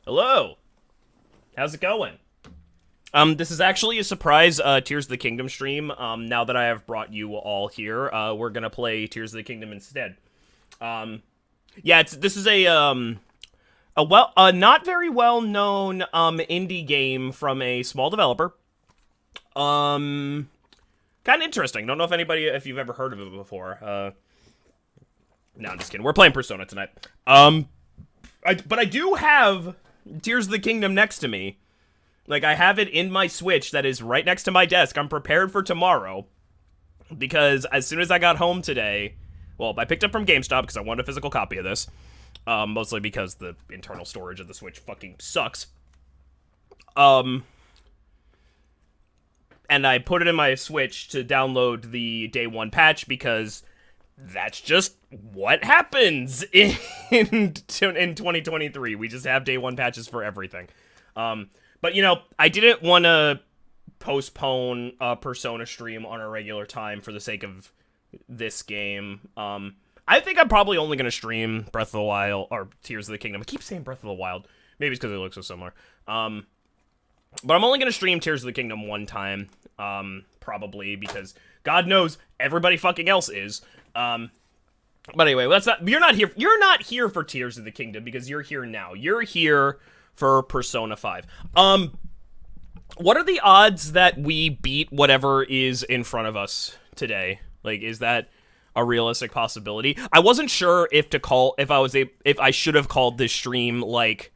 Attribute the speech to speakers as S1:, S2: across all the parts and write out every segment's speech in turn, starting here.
S1: Hello. How's it going? This is actually a surprise Tears of the Kingdom stream. Now that I have brought you all here, we're gonna play Tears of the Kingdom instead. Um, yeah, this is a not very well known indie game from a small developer. Um, Kind of interesting. Don't know if you've ever heard of it before. No, I'm just kidding. We're playing Persona tonight. But I do have Tears of the Kingdom next to me. Like, I have it in my Switch that is right next to my desk. I'm prepared for tomorrow. Because as soon as I got home today, well, I picked up from GameStop because I wanted a physical copy of this. Mostly because the internal storage of the Switch fucking sucks. And I put it in my Switch to download the day one patch because that's just what happens in 2023. We just have day one patches for everything. But, I didn't want to postpone a Persona stream on a regular time for the sake of this game. I think I'm probably only going to stream Breath of the Wild, or Tears of the Kingdom. I keep saying Breath of the Wild. Maybe it's because they look so similar. But I'm only going to stream Tears of the Kingdom one time, probably, because God knows everybody fucking else is. But anyway, you're not here for Tears of the Kingdom, because you're here now. You're here for Persona 5. What are the odds that we beat whatever is in front of us today? Like, is that a realistic possibility? I wasn't sure if I should have called this stream, like,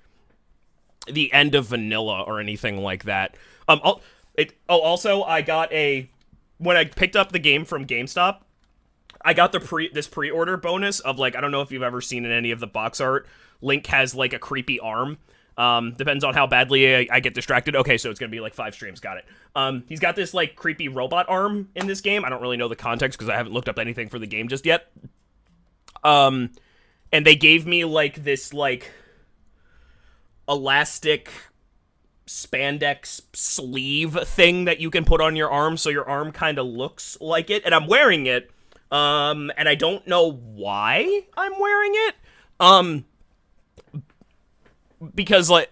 S1: the end of vanilla or anything like that. Also, when I picked up the game from GameStop, I got this pre-order bonus of, like, I don't know if you've ever seen in any of the box art, Link has, like, a creepy arm. Depends on how badly I get distracted. Okay, so it's gonna be, like, 5 streams. Got it. He's got this, like, creepy robot arm in this game. I don't really know the context because I haven't looked up anything for the game just yet. And they gave me, like, this, like, elastic spandex sleeve thing that you can put on your arm so your arm kind of looks like it, and I'm wearing it, and I don't know why I'm wearing it, because I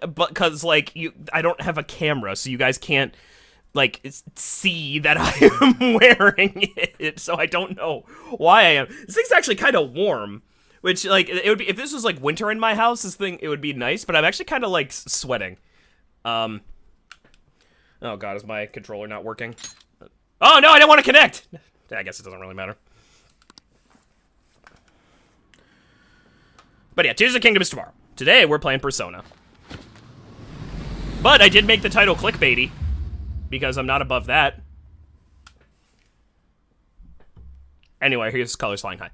S1: don't have a camera, so you guys can't, like, see that I am wearing it, so I don't know why I am. This thing's actually kind of warm. Which, like, it would be, if this was, like, winter in my house, it would be nice, but I'm actually kind of, like, sweating. Oh god, is my controller not working? Oh, no, I didn't want to connect! I guess it doesn't really matter. But yeah, Tears of the Kingdom is tomorrow. Today, we're playing Persona. But I did make the title clickbaity, because I'm not above that. Anyway, here's Colors Flying High.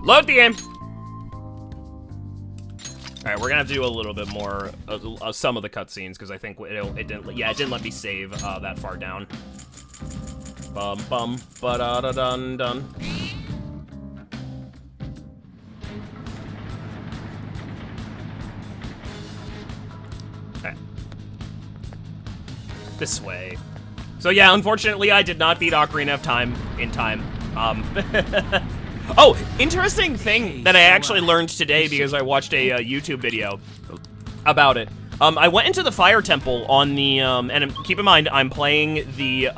S1: Load the game! Alright, we're gonna have to do a little bit more of some of the cutscenes, because I think it didn't let me save that far down. Bum bum ba da da dun dun. Okay. This way. So yeah, unfortunately, I did not beat Ocarina of Time in time. Oh, interesting thing that I actually learned today because I watched a YouTube video about it. I went into the Fire Temple on the, and keep in mind, I'm playing the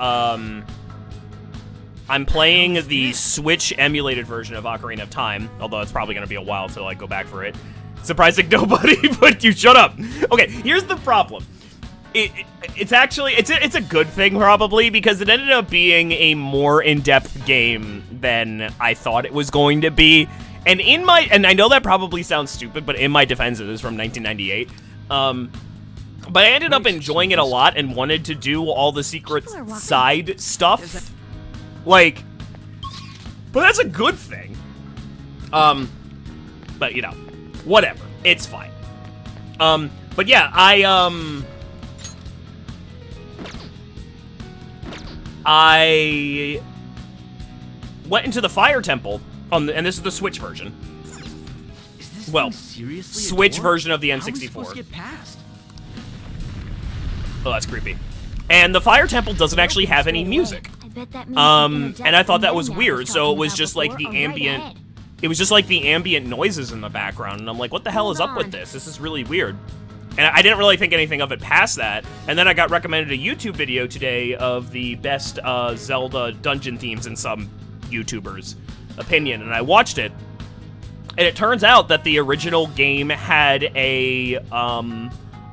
S1: Switch emulated version of Ocarina of Time, although it's probably gonna be a while till I go back for it. Surprising nobody, but you shut up. Okay, here's the problem. It's actually, it's a good thing probably, because it ended up being a more in-depth game than I thought it was going to be. And and I know that probably sounds stupid, but in my defense, it is from 1998. But I ended up enjoying it a lot and wanted to do all the secret side stuff. Like, but that's a good thing. But you know, whatever, it's fine. But yeah, I went into the Fire Temple, and this is the Switch version. Well, Switch version of the N64. Oh, that's creepy. And the Fire Temple doesn't actually have any music. And I thought that was weird, so it was just like the ambient... It was just like the ambient noises in the background, and I'm like, what the hell is up with this? This is really weird. And I didn't really think anything of it past that. And then I got recommended a YouTube video today of the best Zelda dungeon themes in some YouTuber's opinion, and I watched it. And it turns out that the original game had a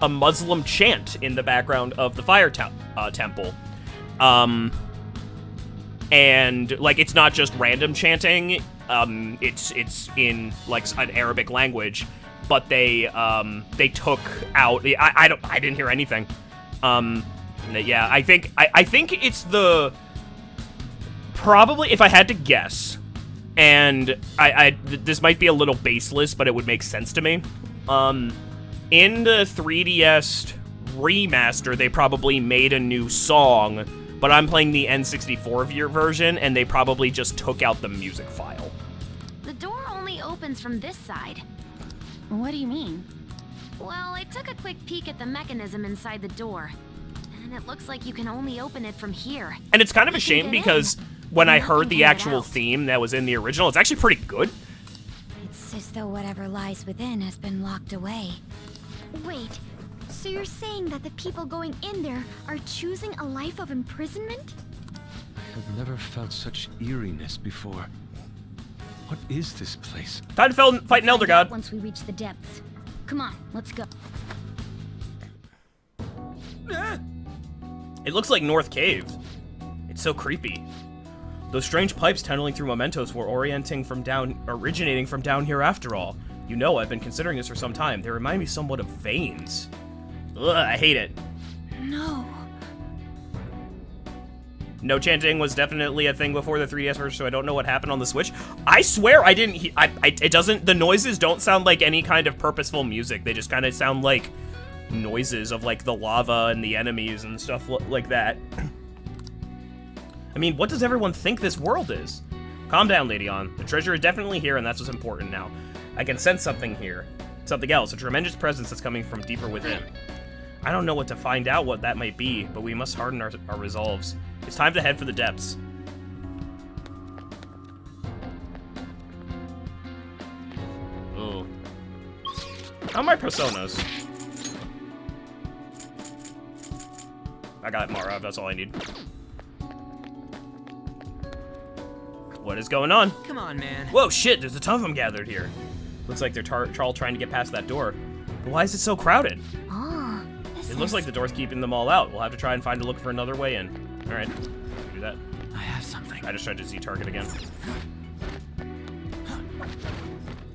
S1: Muslim chant in the background of the Fire Temple. And like, it's not just random chanting. It's in like an Arabic language. But they took out. I didn't hear anything. Yeah, I think it's the probably, if I had to guess, and this might be a little baseless, but it would make sense to me. In the 3DS remaster, they probably made a new song, but I'm playing the N64 version, and they probably just took out the music file.
S2: The door only opens from this side. What do you mean? Well, I took a quick peek at the mechanism inside the door, and it looks like you can only open it from here.
S1: And it's kind of a shame because when I heard the actual theme that was in the original, it's actually pretty good.
S3: It's as though whatever lies within has been locked away.
S2: Wait, so you're saying that the people going in there are choosing a life of imprisonment?
S4: I have never felt such eeriness before. What is this place?
S1: Time to fight an Elder God.
S2: Once we reach the depths. Come on, let's go.
S1: It looks like North Cave. It's so creepy. Those strange pipes tunneling through mementos were originating from down here after all. You know, I've been considering this for some time. They remind me somewhat of veins. Ugh, I hate it.
S3: No.
S1: No chanting was definitely a thing before the 3DS version, so I don't know what happened on the Switch. I swear I didn't it doesn't, the noises don't sound like any kind of purposeful music. They just kind of sound like noises of like the lava and the enemies and stuff like that. I mean, what does everyone think this world is? Calm down, Lady On. The treasure is definitely here, and that's what's important now. I can sense something here. Something else, a tremendous presence that's coming from deeper within. I don't know what to find out what that might be, but we must harden our resolves. It's time to head for the depths. Ooh. How are my personas? I got Mara, that's all I need. What is going on?
S5: Come on, man.
S1: Whoa, shit, there's a ton of them gathered here. Looks like they're all trying to get past that door. But why is it so crowded?
S3: Oh,
S1: It looks like the door's keeping them all out. We'll have to try and look for another way in. Alright, do that.
S5: I have something.
S1: I just tried to Z-target again.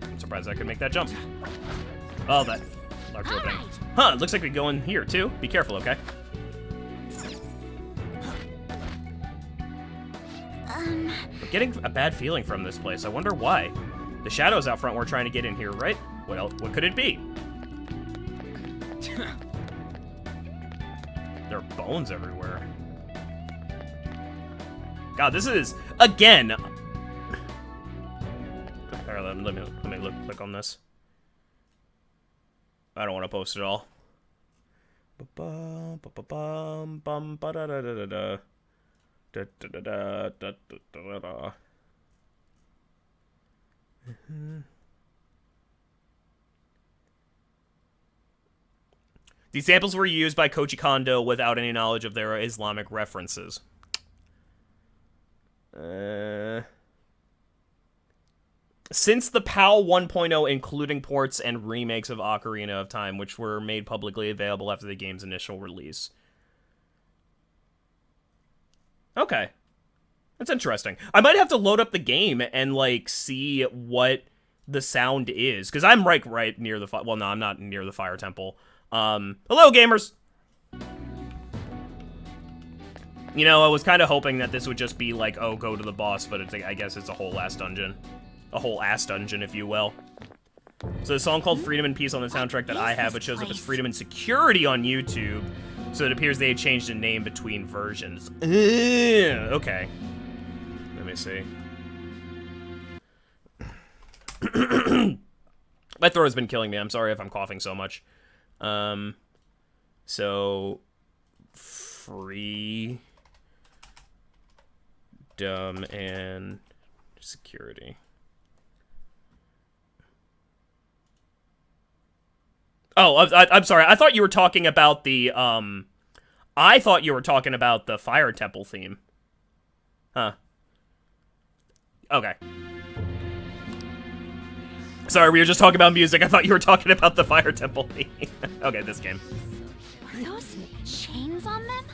S1: I'm surprised I could make that jump. Oh, that large opening. Huh, it looks like we go in here, too. Be careful, okay? I'm getting a bad feeling from this place. I wonder why. The shadows out front were trying to get in here, right? What else? What could it be? There are bones everywhere. God, this is, again... Alright, let me click on this. I don't want to post it all. These samples were used by Koji Kondo without any knowledge of their Islamic references. Since the PAL 1.0, including ports and remakes of Ocarina of Time, which were made publicly available after the game's initial release. Okay. That's interesting. I might have to load up the game and, like, see what the sound is. Because I'm, like, right near the well, no, I'm not near the Fire Temple. Hello, gamers! You know, I was kind of hoping that this would just be like, oh, go to the boss, but it's, I guess it's a whole ass dungeon. A whole ass dungeon, if you will. So a song called Freedom and Peace on the soundtrack that I have, which shows up as Freedom and Security on YouTube. So it appears they had changed the name between versions. Okay. Let me see. My throat has been killing me. I'm sorry if I'm coughing so much. So... Freedom and Security. Oh, I'm sorry. I thought you were talking about the, I thought you were talking about the Fire Temple theme. Huh. Okay. Sorry, we were just talking about music. I thought you were talking about the Fire Temple theme. Okay, this game.
S2: Are those chains on them?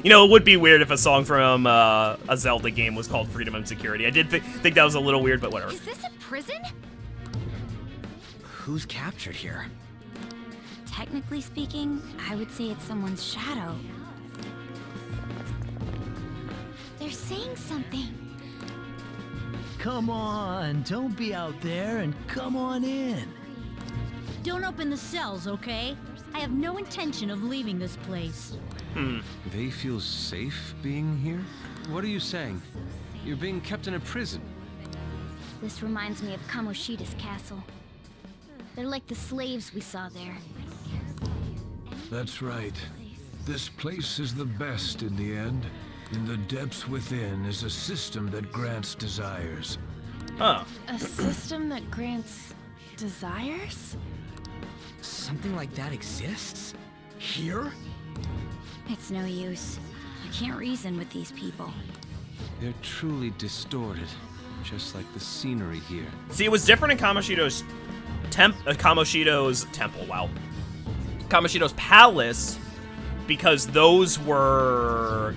S1: You know, it would be weird if a song from a Zelda game was called Freedom and Security. I did think that was a little weird, but whatever.
S2: Is this a prison?
S5: Who's captured here?
S3: Technically speaking, I would say it's someone's shadow. They're saying something.
S6: Come on, don't be out there and come on in.
S7: Don't open the cells, okay? I have no intention of leaving this place.
S4: They feel safe being here? What are you saying? You're being kept in a prison.
S2: This reminds me of Kamoshida's castle. They're like the slaves we saw there.
S8: That's right. This place is the best in the end. In the depths within is a system that grants desires.
S1: Huh.
S9: A system that grants desires?
S5: Something like that exists? Here?
S3: It's no use. You can't reason with these people.
S4: They're truly distorted, just like the scenery here.
S1: See, it was different in Kamoshida's temple, wow. Kamoshida's palace, because those were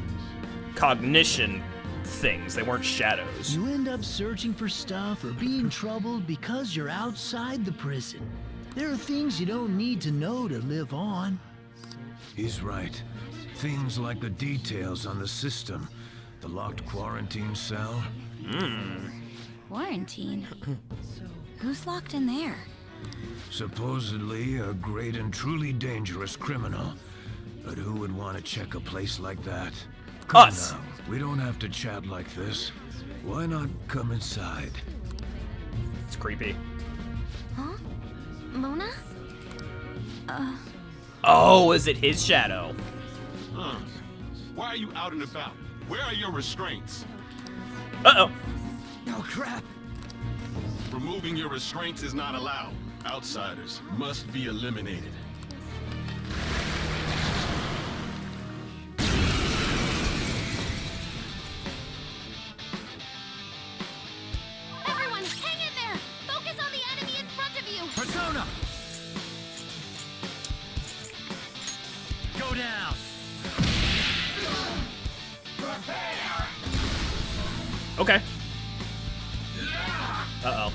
S1: cognition things. They weren't shadows.
S6: You end up searching for stuff or being troubled because you're outside the prison. There are things you don't need to know to live on.
S8: He's right. Things like the details on the system. The locked quarantine cell.
S3: Quarantine? Who's locked in there?
S8: Supposedly a great and truly dangerous criminal. But who would want to check a place like that? Come
S1: Us.
S8: now, we don't have to chat like this. Why not come inside?
S1: It's creepy.
S2: Huh? Luna?
S1: Oh, is it his shadow?
S10: Why are you out and about? Where are your restraints?
S1: Uh-oh.
S5: Oh, crap.
S10: Removing your restraints is not allowed. Outsiders must be eliminated.
S2: Everyone, hang in there! Focus on the enemy in front of you!
S6: Persona! Go down!
S1: Okay. Uh-oh.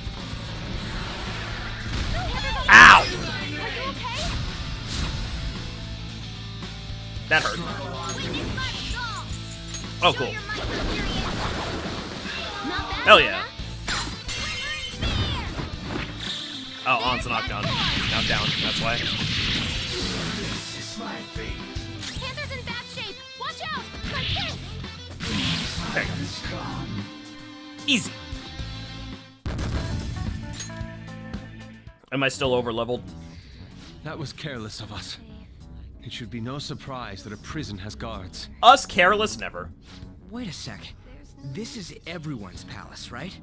S1: Ow!
S2: Are you okay?
S1: That hurt.
S2: Weakness not strong.
S1: Oh,
S2: Show
S1: cool.
S2: your might, Valkyrian. Not bad,
S1: Hell
S2: Luna.
S1: yeah. Oh, On's knocked down. Knocked down, that's why. There you go. Easy. Am I still over-leveled?
S4: That was careless of us. It should be no surprise that a prison has guards.
S1: Us careless? Never.
S5: Wait a sec. This is everyone's palace, right?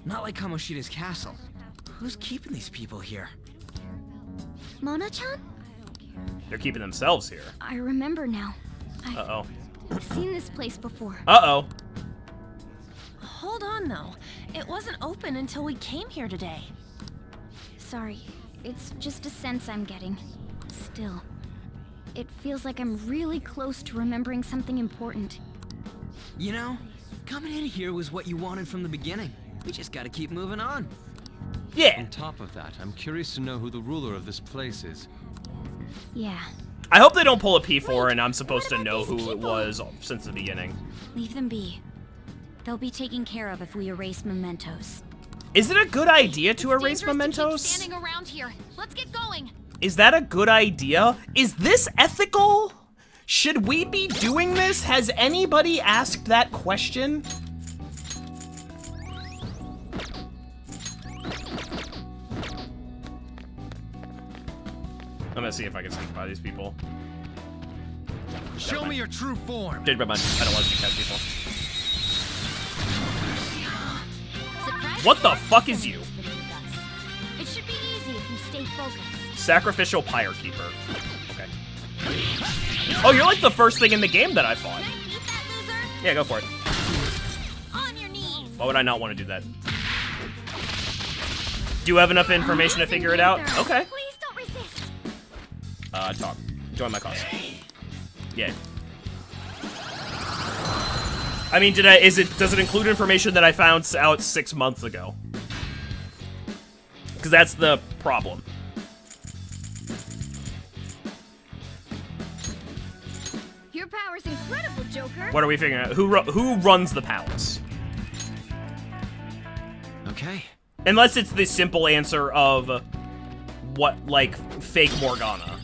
S5: Not like Kamoshida's castle. Who's keeping these people here?
S3: Mona-chan?
S1: They're keeping themselves here.
S3: I remember now.
S1: Uh-oh.
S3: I've seen this place before.
S1: Uh-oh.
S9: Hold on, though. It wasn't open until we came here today.
S3: Sorry. It's just a sense I'm getting. Still. It feels like I'm really close to remembering something important.
S5: You know, coming in here was what you wanted from the beginning. We just gotta keep moving on.
S1: Yeah.
S4: On top of that, I'm curious to know who the ruler of this place is.
S3: Yeah.
S1: I hope they don't pull a P4 and I'm supposed to know who it was since the beginning.
S3: Leave them be. They'll be taken care of if we erase mementos.
S1: Is it a good idea to erase
S2: Dangerous to keep
S1: mementos?
S2: standing around here. Let's get going.
S1: Is that a good idea? Is this ethical? Should we be doing this? Has anybody asked that question? I'm gonna see if I can sneak by these people.
S5: Show me your true form.
S1: Did my mind. I don't want to catch people. What the fuck is you?
S3: It should be easy if you stay focused.
S1: Sacrificial Pyre Keeper. Okay. Oh, you're like the first thing in the game that I fought. Yeah, go for it.
S2: On your knees.
S1: Why would I not want to do that? Do you have enough information to figure it out? Okay.
S2: Please don't resist.
S1: Talk. Join my cause. Yeah. I mean, does it include information that I found out 6 months ago? Because that's the problem.
S2: Your power's incredible, Joker.
S1: What are we figuring out? Who runs the palace?
S5: Okay.
S1: Unless it's the simple answer of what, like, fake Morgana.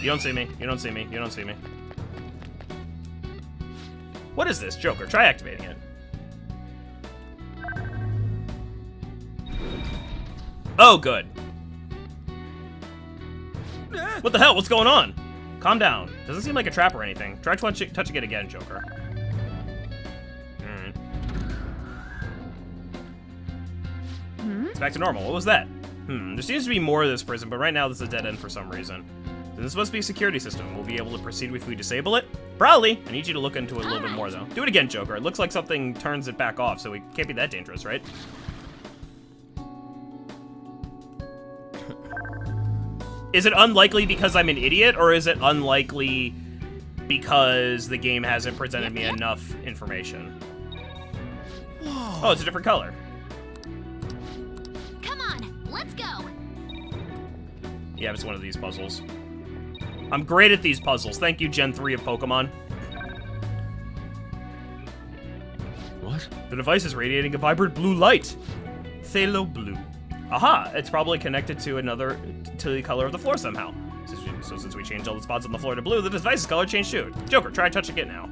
S1: You don't see me. You don't see me. You don't see me. What is this, Joker? Try activating it. Oh, good. What the hell? What's going on? Calm down. Doesn't seem like a trap or anything. Try touching it again, Joker. It's back to normal. What was that? There seems to be more of this prison, but right now this is a dead end for some reason. This must be a security system. We'll be able to proceed if we disable it? Probably. I need you to look into it a little bit more, though. Do it again, Joker. It looks like something turns it back off, so it can't be that dangerous, right? Is it unlikely because I'm an idiot, or is it unlikely because the game hasn't presented me enough information? Whoa. Oh, it's a different color.
S2: Come on, let's go.
S1: Yeah, it's one of these puzzles. I'm great at these puzzles. Thank you, Gen 3 of Pokemon.
S4: What?
S1: The device is radiating a vibrant blue light. Phthalo blue. Aha! It's probably connected to the color of the floor somehow. So since we changed all the spots on the floor to blue, the device's color changed too. Joker, try touching it now.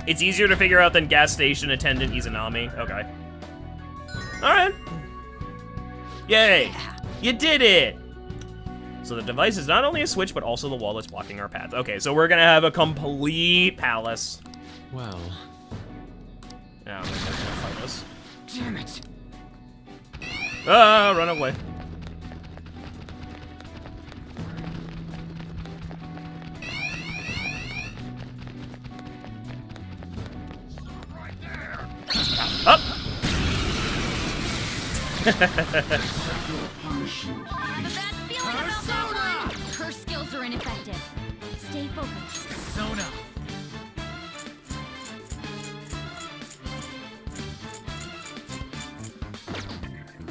S1: It's easier to figure out than gas station attendant Izanami. Okay. Alright. Yay! You did it! So the device is not only a switch, but also the wall that's blocking our path. Okay, so we're gonna have a complete palace.
S4: Well.
S1: Yeah, I'm gonna fight this.
S5: Damn it.
S1: Ah, run away. Up!
S2: Her skills are ineffective. Stay focused.
S5: Sona.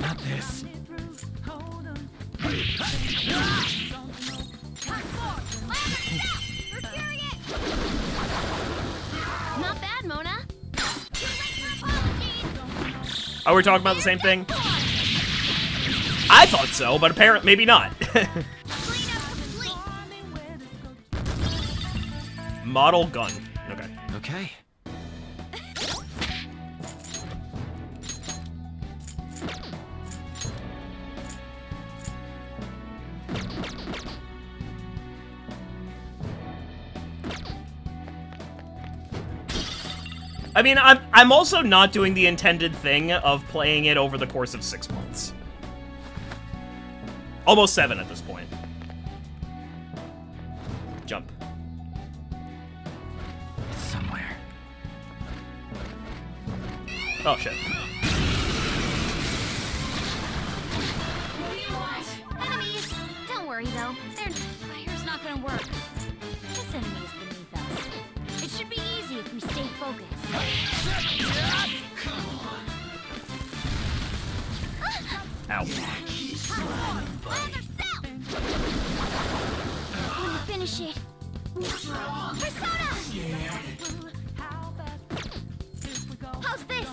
S5: Not this.
S2: Not bad, Mona.
S1: Are we talking about the same thing? I thought so, but apparently maybe not. Model gun. Okay.
S5: Okay.
S1: I mean, I'm also not doing the intended thing of playing it over the course of 6 months. Almost 7 at this point. Jump.
S5: Somewhere.
S1: Oh, shit.
S3: Enemies! Don't worry, though. Their fire's not gonna work. This enemy is beneath us. It should be easy if we stay focused.
S1: Ow.
S3: When you finish it. Persona! How's this?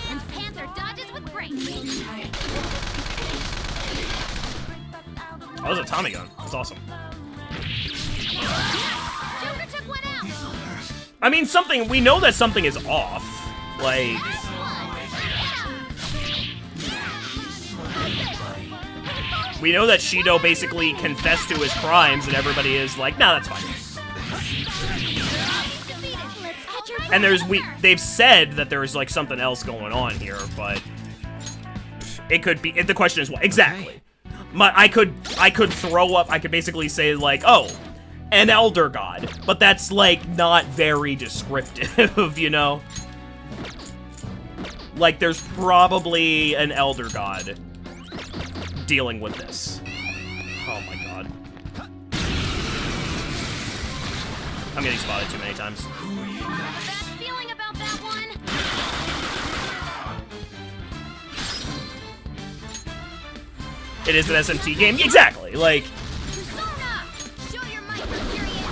S3: And Panther dodges with grace.
S1: Oh, that was a Tommy gun. That's awesome.
S3: Joker took one out.
S1: I mean, something, we know that something is off. Like, we know that Shido basically confessed to his crimes and everybody is like, nah, that's fine. And they've said that there's like something else going on here, but it could be, the question is what? Exactly. I could throw up, I could basically say like, oh, an elder god, but that's like not very descriptive, you know? Like there's probably an elder god dealing with this. Oh my god. I'm getting spotted too many times.
S3: Bad feeling about that one.
S1: It is an SMT game, exactly. Like,
S3: Persona! Show your might, Mercurian.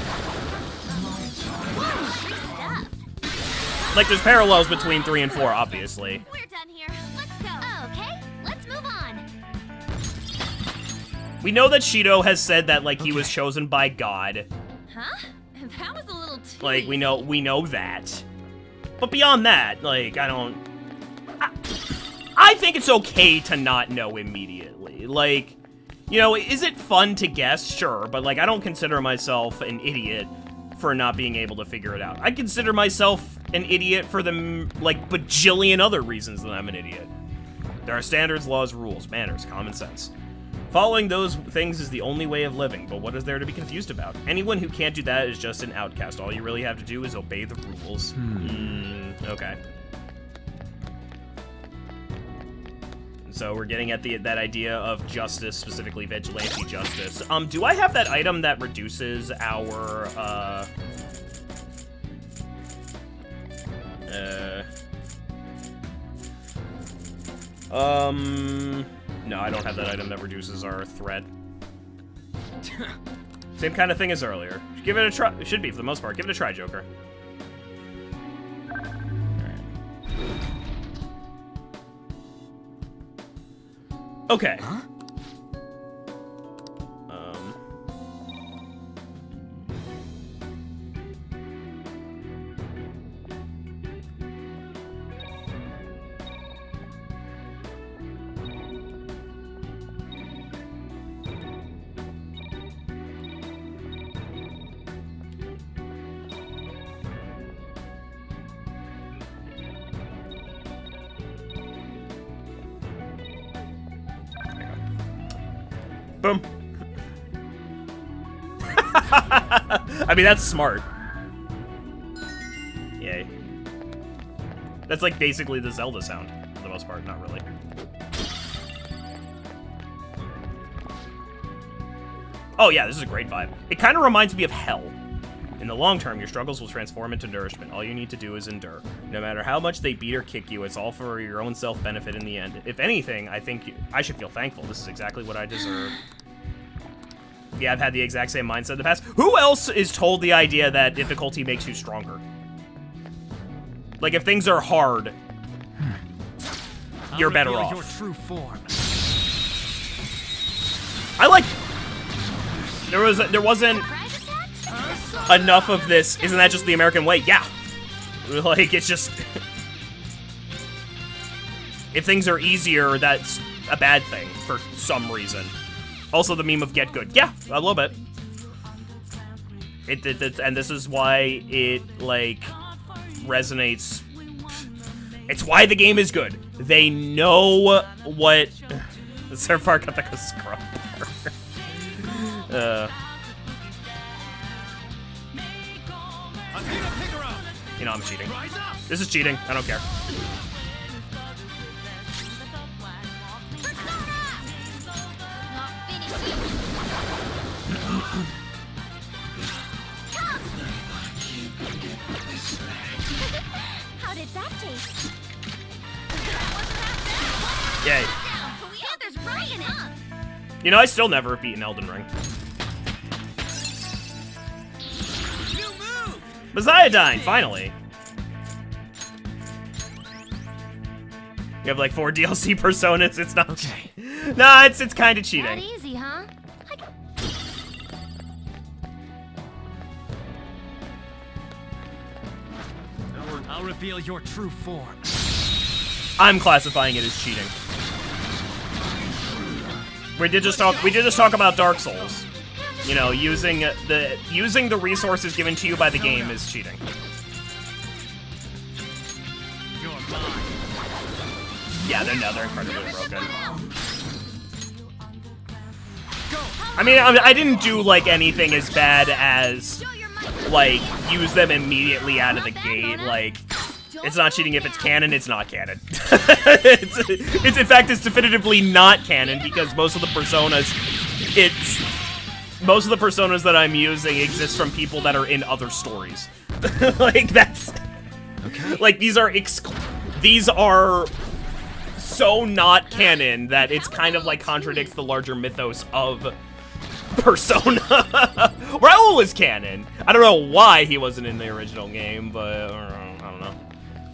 S1: like there's parallels between 3 and 4, obviously.
S3: We're done here. Let's go. Okay, let's move on.
S1: We know that Shido has said that like he was chosen by God.
S9: Huh? That was a little too
S1: Like we know that. But beyond that, like I think it's okay to not know immediately. Like, you know, is it fun to guess? Sure, but like I don't consider myself an idiot for not being able to figure it out. I consider myself an idiot for the like bajillion other reasons that I'm an idiot. There are standards, laws, rules, manners, common sense. Following those things is the only way of living, but what is there to be confused about? Anyone who can't do that is just an outcast. All you really have to do is obey the rules. Okay. So we're getting at that idea of justice, specifically vigilante justice. Do I have that item that reduces our, no, I don't have that item that reduces our threat. Same kind of thing as earlier. Give it a try. It should be, for the most part. Give it a try, Joker. Okay.
S5: Huh?
S1: Boom. I mean, that's smart. Yay. That's like basically the Zelda sound, for the most part, not really. Oh yeah, this is a great vibe. It kind of reminds me of hell. In the long term, your struggles will transform into nourishment. All you need to do is endure. No matter how much they beat or kick you, it's all for your own self-benefit in the end. If anything, I think I should feel thankful. This is exactly what I deserve. Yeah, I've had the exact same mindset in the past. Who else is told the idea that difficulty makes you stronger? Like, if things are hard, you're better off.
S5: Your true form.
S1: I like... There wasn't enough of this. Isn't that just the American way? Yeah. Like, it's just... If things are easier, that's a bad thing for some reason. Also, the meme of get good. Yeah, a little bit. And this is why it, like, resonates. It's why the game is good. They know what... Surf Park got like a scrub. You know I'm cheating. This is cheating. I don't care.
S3: How did that taste?
S1: Yay. You know, I still never have beaten Elden Ring. Messiahdyne, finally. You have like 4 DLC personas. It's not. Okay. No, it's kind of cheating.
S2: Not easy, huh?
S5: I'll reveal your true form.
S1: I'm classifying it as cheating. We did just talk about Dark Souls. You know, using the resources given to you by the game is cheating. Yeah, they're incredibly broken. I mean, I didn't do like anything as bad as like use them immediately out of the gate. Like, it's not cheating if it's canon. It's not canon. it's in fact it's definitively not canon because most of the personas that I'm using exist from people that are in other stories. Like that's okay. Like these are so not canon that it's kind of like contradicts the larger mythos of Persona. Raul is canon. I don't know why he wasn't in the original game, but I don't know.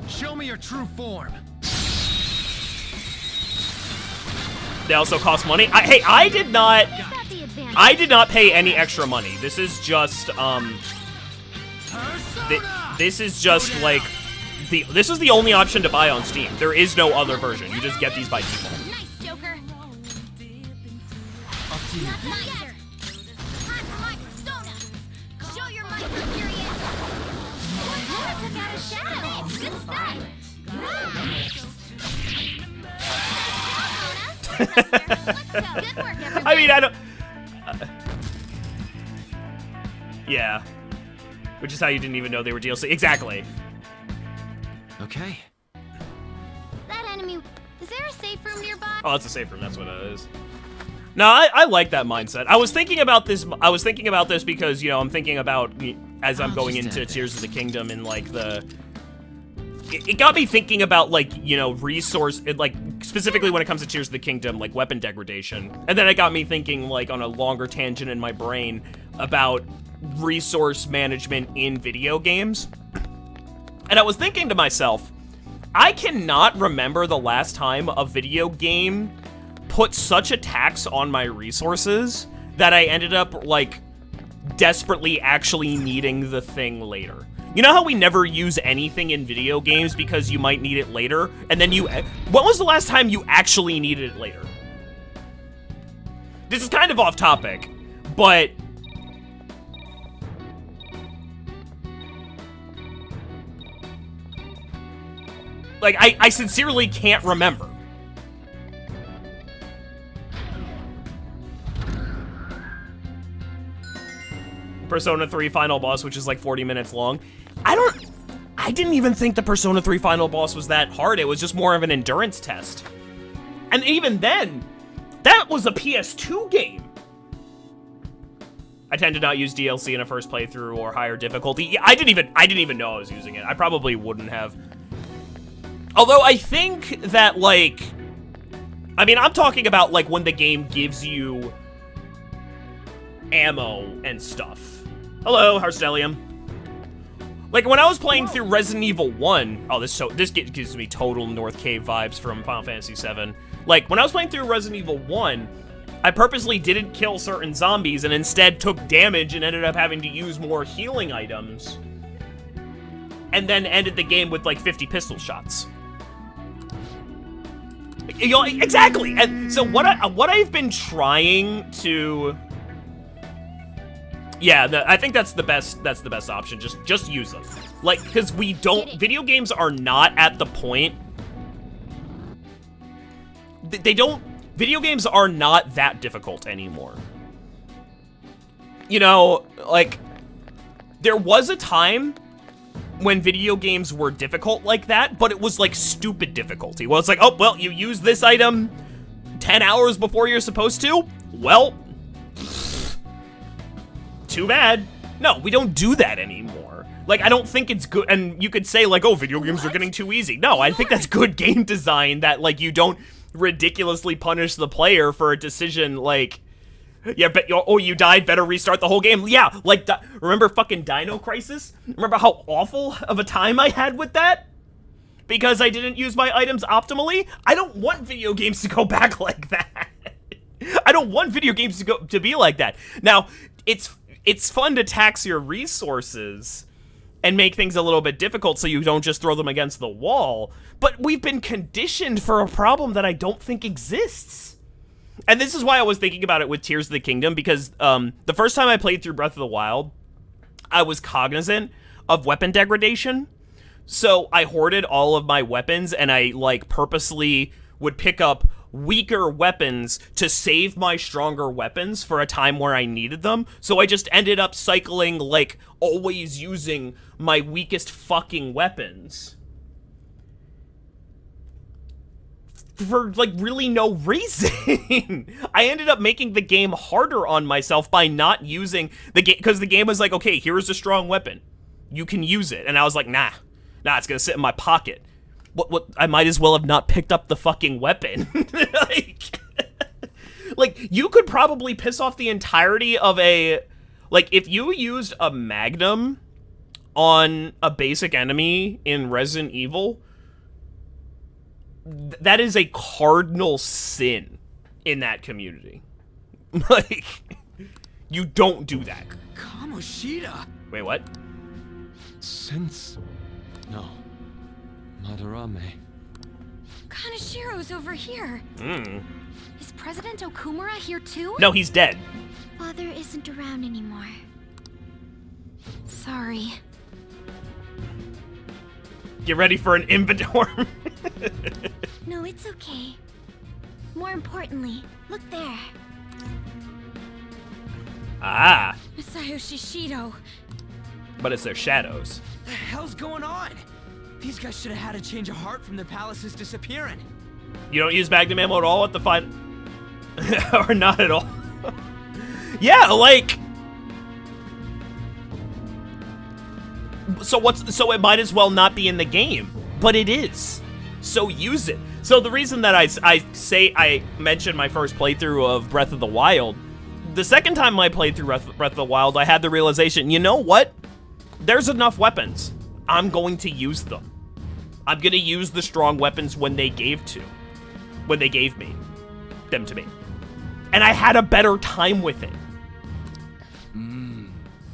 S5: Show me your true form.
S1: They also cost money. Hey, I did not pay any extra money. This is just this is just like this is the only option to buy on Steam. There is no other version. You just get these by default.
S2: Nice, Joker.
S5: Up to you.
S2: Time for my persona. Show your might, Mercurian. Took out a shadow. Good stuff. Good work, everyone.
S1: I mean, I don't. Yeah. Which is how you didn't even know they were DLC. Exactly.
S5: Okay.
S2: That enemy. Is there a safe room nearby?
S1: Oh, it's a safe room. That's what it is. No, I like that mindset. I was thinking about this. Because you know I'm thinking about as I'm going into Tears of the Kingdom and like the. It got me thinking about like you know like specifically when it comes to Tears of the Kingdom like weapon degradation, and then it got me thinking like on a longer tangent in my brain about resource management in video games. And I was thinking to myself, I cannot remember the last time a video game put such a tax on my resources that I ended up, like, desperately actually needing the thing later. You know how we never use anything in video games because you might need it later? And then when was the last time you actually needed it later? This is kind of off topic, but... Like, I sincerely can't remember. Persona 3 final boss, which is like 40 minutes long. I didn't even think the Persona 3 final boss was that hard. It was just more of an endurance test. And even then, that was a PS2 game. I tend to not use DLC in a first playthrough or higher difficulty. Yeah, I didn't even know I was using it. I probably wouldn't have. Although I think that, like, I mean, I'm talking about, like, when the game gives you ammo and stuff. Hello, Harstellium. Like, when I was playing through Resident Evil 1, oh, this gives me total North Cave vibes from Final Fantasy VII. Like, when I was playing through Resident Evil 1, I purposely didn't kill certain zombies and instead took damage and ended up having to use more healing items. And then ended the game with like 50 pistol shots. You know, exactly. And so what I've been trying to, yeah, I think that's the best option. Just use them. Like, because video games are not at the point, video games are not that difficult anymore. You know, like, there was a time when video games were difficult like that, but it was like stupid difficulty. Well, it's like, oh, well, you use this item 10 hours before you're supposed to? Well, too bad. No, we don't do that anymore. Like, I don't think it's good, and you could say, like, oh, video games are getting too easy. No, I think that's good game design, that, like, you don't ridiculously punish the player for a decision, like, yeah, but you died, better restart the whole game. Yeah, like, remember fucking Dino Crisis? Remember how awful of a time I had with that? Because I didn't use my items optimally? I don't want video games to go back like that. I don't want video games to be like that. Now, it's fun to tax your resources and make things a little bit difficult so you don't just throw them against the wall, but we've been conditioned for a problem that I don't think exists. And this is why I was thinking about it with Tears of the Kingdom, because the first time I played through Breath of the Wild, I was cognizant of weapon degradation. So I hoarded all of my weapons, and I, like, purposely would pick up weaker weapons to save my stronger weapons for a time where I needed them. So I just ended up cycling, like, always using my weakest fucking weapons for, like, really no reason. I ended up making the game harder on myself by not using the game, because the game was like, okay, here's a strong weapon. You can use it. And I was like, nah, it's gonna sit in my pocket. What? I might as well have not picked up the fucking weapon. like, you could probably piss off the entirety of like, if you used a Magnum on a basic enemy in Resident Evil, that is a cardinal sin in that community. Like, you don't do that.
S5: Kamoshida!
S1: Wait, what?
S4: No. Madarame.
S2: Kanashiro's over here. Is President Okumura here too?
S1: No, he's dead.
S3: Father isn't around anymore.
S2: Sorry.
S1: Get ready for an inventory.
S3: No, it's okay. More importantly, look there.
S1: Ah.
S2: Masayoshi Shido.
S1: But it's their shadows.
S5: The hell's going on? These guys should have had a change of heart from their palaces disappearing.
S1: You don't use Magnum ammo at all at the fight? Or not at all? Yeah, like... So it might as well not be in the game. But it is. So use it. So the reason that I mentioned my first playthrough of Breath of the Wild, the second time I played through Breath of the Wild, I had the realization, you know what? There's enough weapons. I'm going to use them. I'm gonna use the strong weapons when they gave me them to me. And I had a better time with it.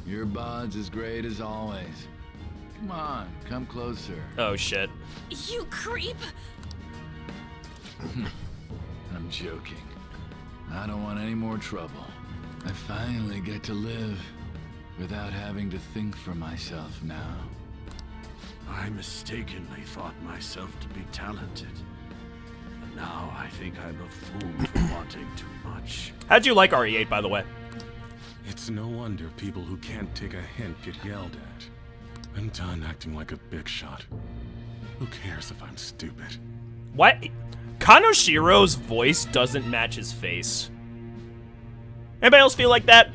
S11: Your bod's as great as always. Come on, come closer.
S1: Oh shit.
S2: You creep!
S11: I'm joking. I don't want any more trouble. I finally get to live without having to think for myself now.
S10: I mistakenly thought myself to be talented. But now I think I'm a fool for wanting too much.
S1: How'd you like RE8, by the way?
S12: It's no wonder people who can't take a hint get yelled at. I'm done acting like a big shot. Who cares if I'm stupid?
S1: What? Kanoshiro's voice doesn't match his face. Anybody else feel like that?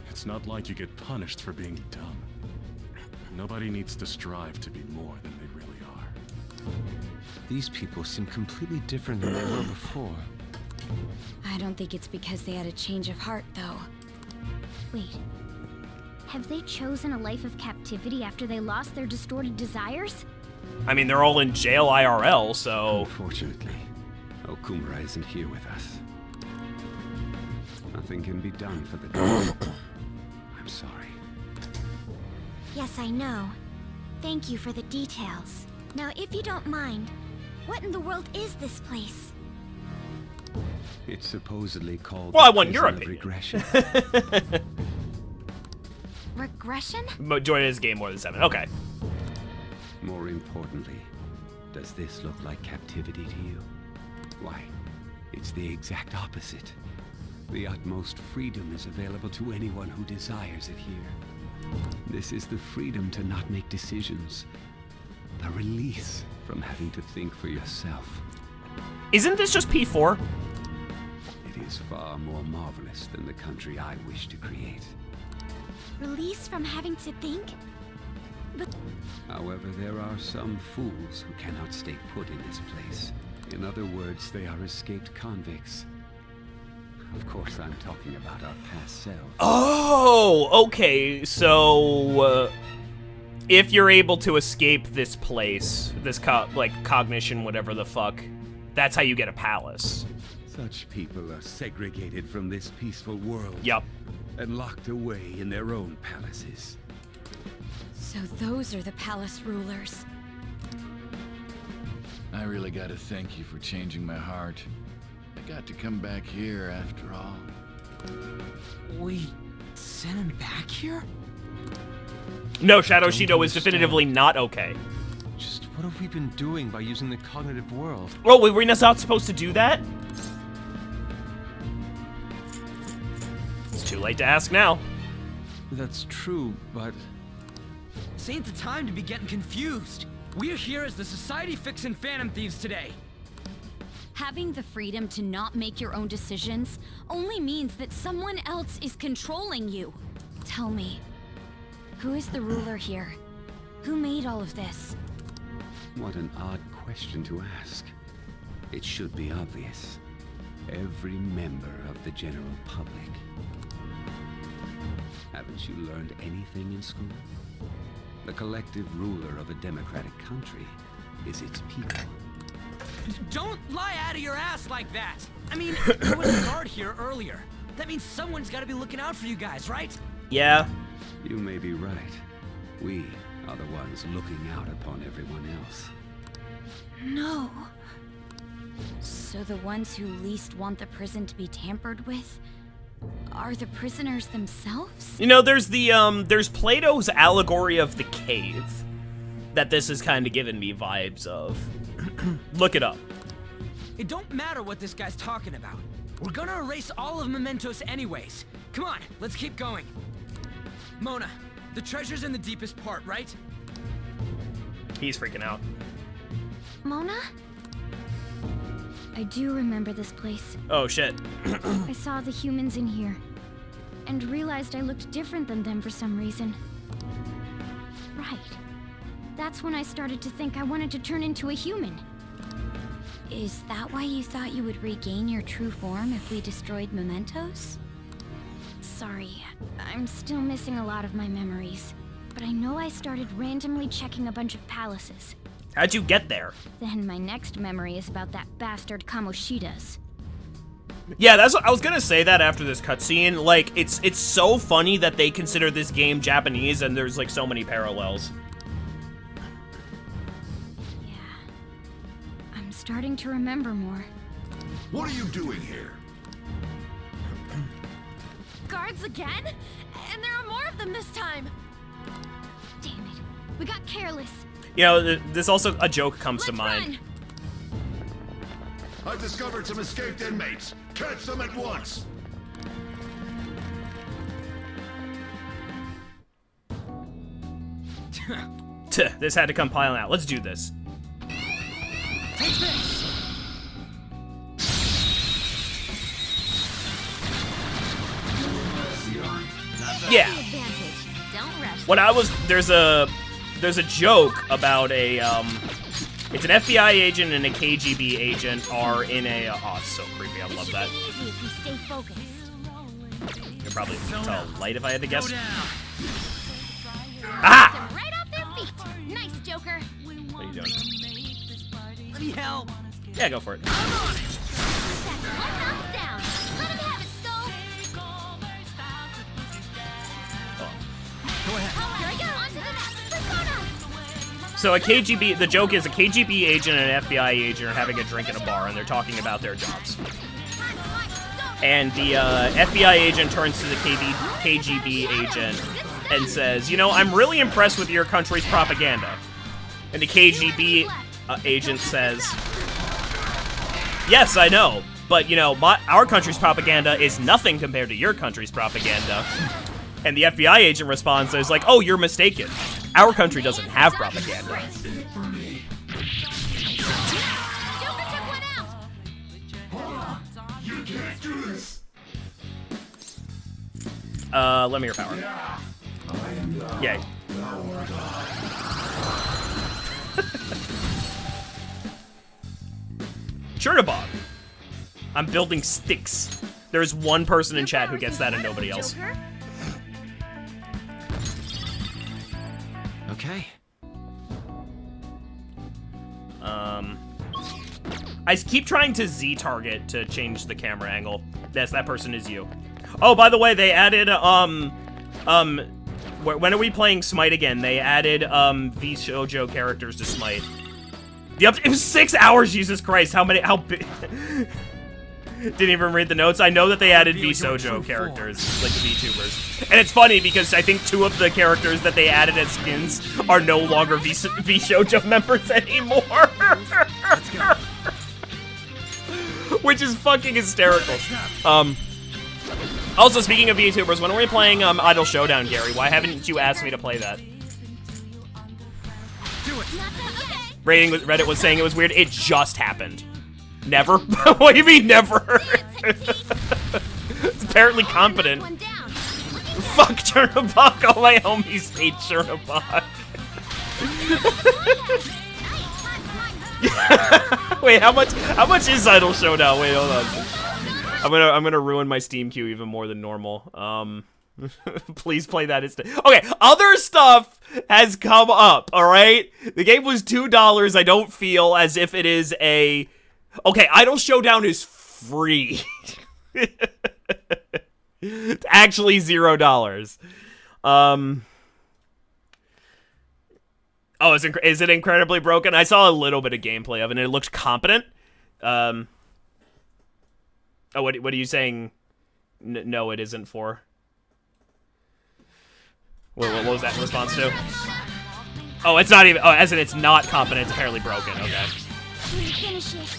S12: It's not like you get punished for being dumb. Nobody needs to strive to be more than they really are.
S4: These people seem completely different than they were before.
S3: I don't think it's because they had a change of heart, though. Wait. Have they chosen a life of captivity after they lost their distorted desires?
S1: I mean, they're all in jail IRL, so...
S4: Unfortunately, Okumura isn't here with us.
S13: Nothing can be done for the day. I'm sorry.
S3: Yes, I know. Thank you for the details. Now, if you don't mind, what in the world is this place?
S13: It's supposedly called
S1: Well, I
S13: the
S1: want your
S13: prison of
S1: opinion.
S13: regression.
S3: Regression?
S1: Join this game more than 7. Okay.
S13: More importantly, does this look like captivity to you? Why, it's the exact opposite. The utmost freedom is available to anyone who desires it here. This is the freedom to not make decisions. The release from having to think for yourself.
S1: Isn't this just P4?
S13: It is far more marvelous than the country I wish to create.
S3: Release from having to think? But
S13: However, there are some fools who cannot stay put in this place. In other words, they are escaped convicts. Of course, I'm talking about our past selves.
S1: Oh, okay. So, if you're able to escape this place, this cognition, whatever the fuck, that's how you get a palace.
S13: Such people are segregated from this peaceful world.
S1: Yup.
S13: And locked away in their own palaces.
S3: so those are the palace rulers.
S11: I really gotta thank you for changing my heart. I got to come back here after all.
S5: We sent him back here?
S1: No, Shadow Shido is definitively not okay.
S4: Just what have we been doing by using the cognitive world?
S1: Oh, wait, we're not supposed to do that? It's too late to ask now.
S4: That's true, but...
S5: This ain't the time to be getting confused. We're here as the Society fixing Phantom Thieves today.
S2: Having the freedom to not make your own decisions only means that someone else is controlling you. Tell me, who is the ruler here? Who made all of this?
S13: What an odd question to ask. It should be obvious. Every member of the general public. Haven't you learned anything in school? The collective ruler of a democratic country is its people.
S5: Don't lie out of your ass like that! I mean, there was a guard here earlier. That means someone's gotta be looking out for you guys, right?
S1: Yeah.
S13: You may be right. We are the ones looking out upon everyone else.
S2: No. So the ones who least want the prison to be tampered with are the prisoners themselves?
S1: You know, there's there's Plato's allegory of the cave that this is kind of giving me vibes of. Look it up.
S5: It don't matter what this guy's talking about. We're gonna erase all of Mementos anyways. Come on, let's keep going. Mona, the treasure's in the deepest part, right?
S1: He's freaking out.
S3: Mona? I do remember this place.
S1: Oh, shit.
S3: I saw the humans in here, and realized I looked different than them for some reason. Right. That's when I started to think I wanted to turn into a human.
S2: Is that why you thought you would regain your true form if we destroyed Mementos?
S3: Sorry, I'm still missing a lot of my memories. But I know I started randomly checking a bunch of palaces.
S1: How'd you get there?
S3: Then my next memory is about that bastard Kamoshida's.
S1: Yeah, that's what I was gonna say that after this cutscene. Like, it's so funny that they consider this game Japanese and there's like so many parallels.
S3: Yeah. I'm starting to remember more.
S10: What are you doing here?
S9: Guards again? And there are more of them this time.
S3: Damn it. We got careless.
S1: You know, this also, a joke comes to mind.
S10: I've discovered some escaped inmates. Catch them at once.
S1: This had to come piling out. Let's do this.
S5: Take this!
S1: Yeah.
S2: Don't rush.
S1: When I was, there's a joke about a, it's an FBI agent and a KGB agent are in a, oh, it's so creepy, I love that.
S3: Easy if you stay focused.
S1: You'd probably tell light if I had to guess.
S3: Ah! Right off their feet. Nice, Joker.
S1: What are you doing?
S5: Let me help!
S1: Yeah, go for it.
S3: That's one knocked down. Let him have it, Skull.
S1: So a KGB, the joke is a KGB agent and an FBI agent are having a drink in a bar, and they're talking about their jobs. And the FBI agent turns to the KGB agent and says, you know, I'm really impressed with your country's propaganda. And the KGB agent says, yes, I know, but, you know, our country's propaganda is nothing compared to your country's propaganda. And the FBI agent responds, is like, oh, you're mistaken. Our country doesn't have propaganda. Let me your power. Yay. Chernobog. I'm building sticks. There's one person in chat who gets that and nobody else.
S14: Okay.
S1: I keep trying to Z target to change the camera angle. Yes, that person is you. Oh, by the way, they added, when are we playing Smite again? They added, V Shoujo characters to Smite. It was 6 hours, Jesus Christ, how big? Didn't even read the notes. I know that they added V Shoujo characters, like the VTubers. And it's funny because I think 2 of the characters that they added as skins are no longer V Shoujo members anymore. Which is fucking hysterical. Also, speaking of VTubers, when are we playing Idle Showdown, Gary? Why haven't you asked me to play that? Reddit was saying it was weird. It just happened. Never? What do you mean never? It's apparently competent. Fuck Chernobog. All my homies hate Chernobog. Wait, how much is Idle Showdown? Wait, hold on. I'm gonna ruin my Steam queue even more than normal. Please play that instead. Okay, other stuff has come up, alright? The game was $2. I don't feel as if it is a... Okay, Idle Showdown is free. It's actually $0. Oh, is it incredibly broken? I saw a little bit of gameplay of it, and it looked competent. Oh, what are you saying? No, it isn't for. What was that in response to? Oh, it's not even. Oh, as in it's not competent. It's apparently broken. Okay.
S3: Finish it.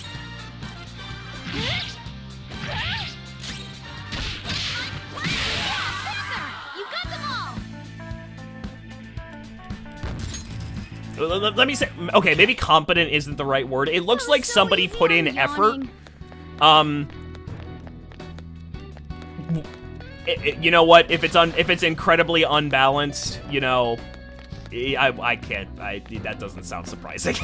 S3: You got them all.
S1: Let me say. Okay, maybe competent isn't the right word. It looks like somebody put in effort. You know what? If it's incredibly unbalanced, you know, I can't. That doesn't sound surprising.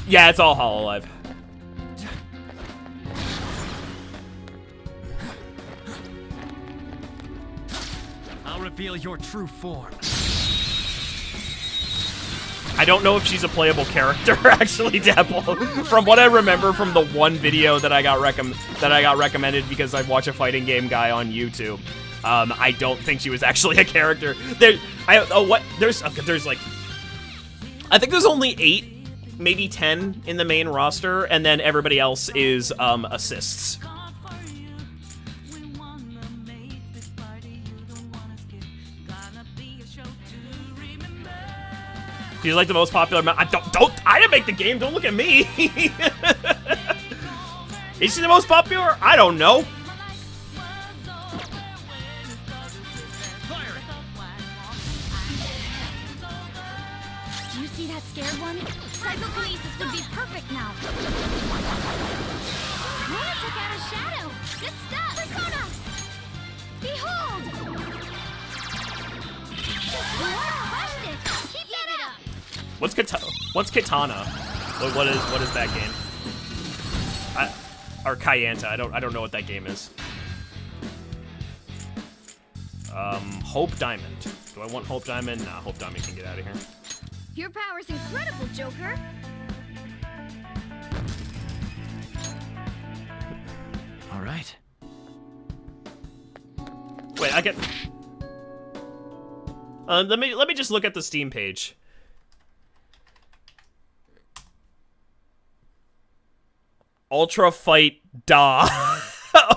S1: Yeah, it's all Hololive.
S5: I'll reveal your true form.
S1: I don't know if she's a playable character, actually, Dapple. From what I remember from the one video that I got recommended because I watch a fighting game guy on YouTube, I don't think she was actually a character. There's like, I think there's only 8, maybe 10 in the main roster, and then everybody else is assists. She's like the most popular. I didn't make the game. Don't look at me. Is she the most popular? I don't know.
S3: Do you see that scared one? Psychokinesis would be perfect now. Mona took out a shadow. Good stuff. Persona. Behold. Crushed it. Keep it up.
S1: What's Katana? What is that game? Or Kayanta? I don't know what that game is. Hope Diamond. Do I want Hope Diamond? Nah, Hope Diamond can get out of here.
S3: Your power's incredible, Joker.
S14: All right.
S1: Wait, I get. Let me just look at the Steam page. Ultra Fight Da.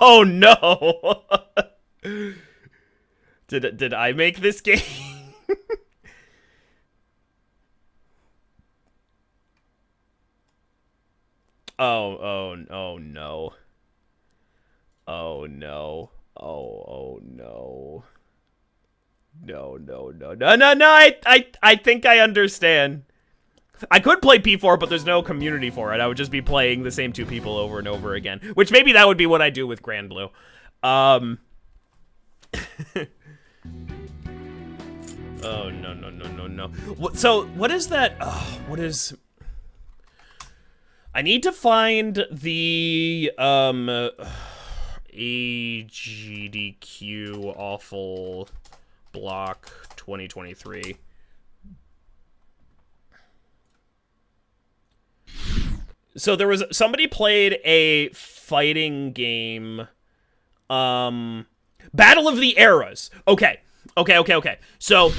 S1: Oh no. Did I make this game? Oh no. Oh no. Oh no. No, I think I understand. I could play P4, but there's no community for it. I would just be playing the same two people over and over again. Which maybe that would be what I do with Grand Blue. Oh, no. So, what is that? What is... I need to find the, AGDQ awful block 2023. So there was somebody played a fighting game, Battle of the Eras. Okay. So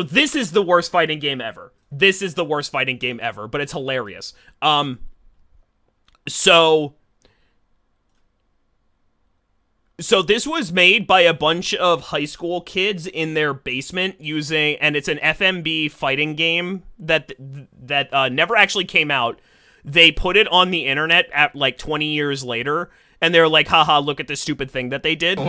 S1: this is the worst fighting game ever. This is the worst fighting game ever, but it's hilarious. So this was made by a bunch of high school kids in their basement using, and it's an FMB fighting game that never actually came out. They put it on the internet at like 20 years later, and they're like, haha, look at this stupid thing that they did.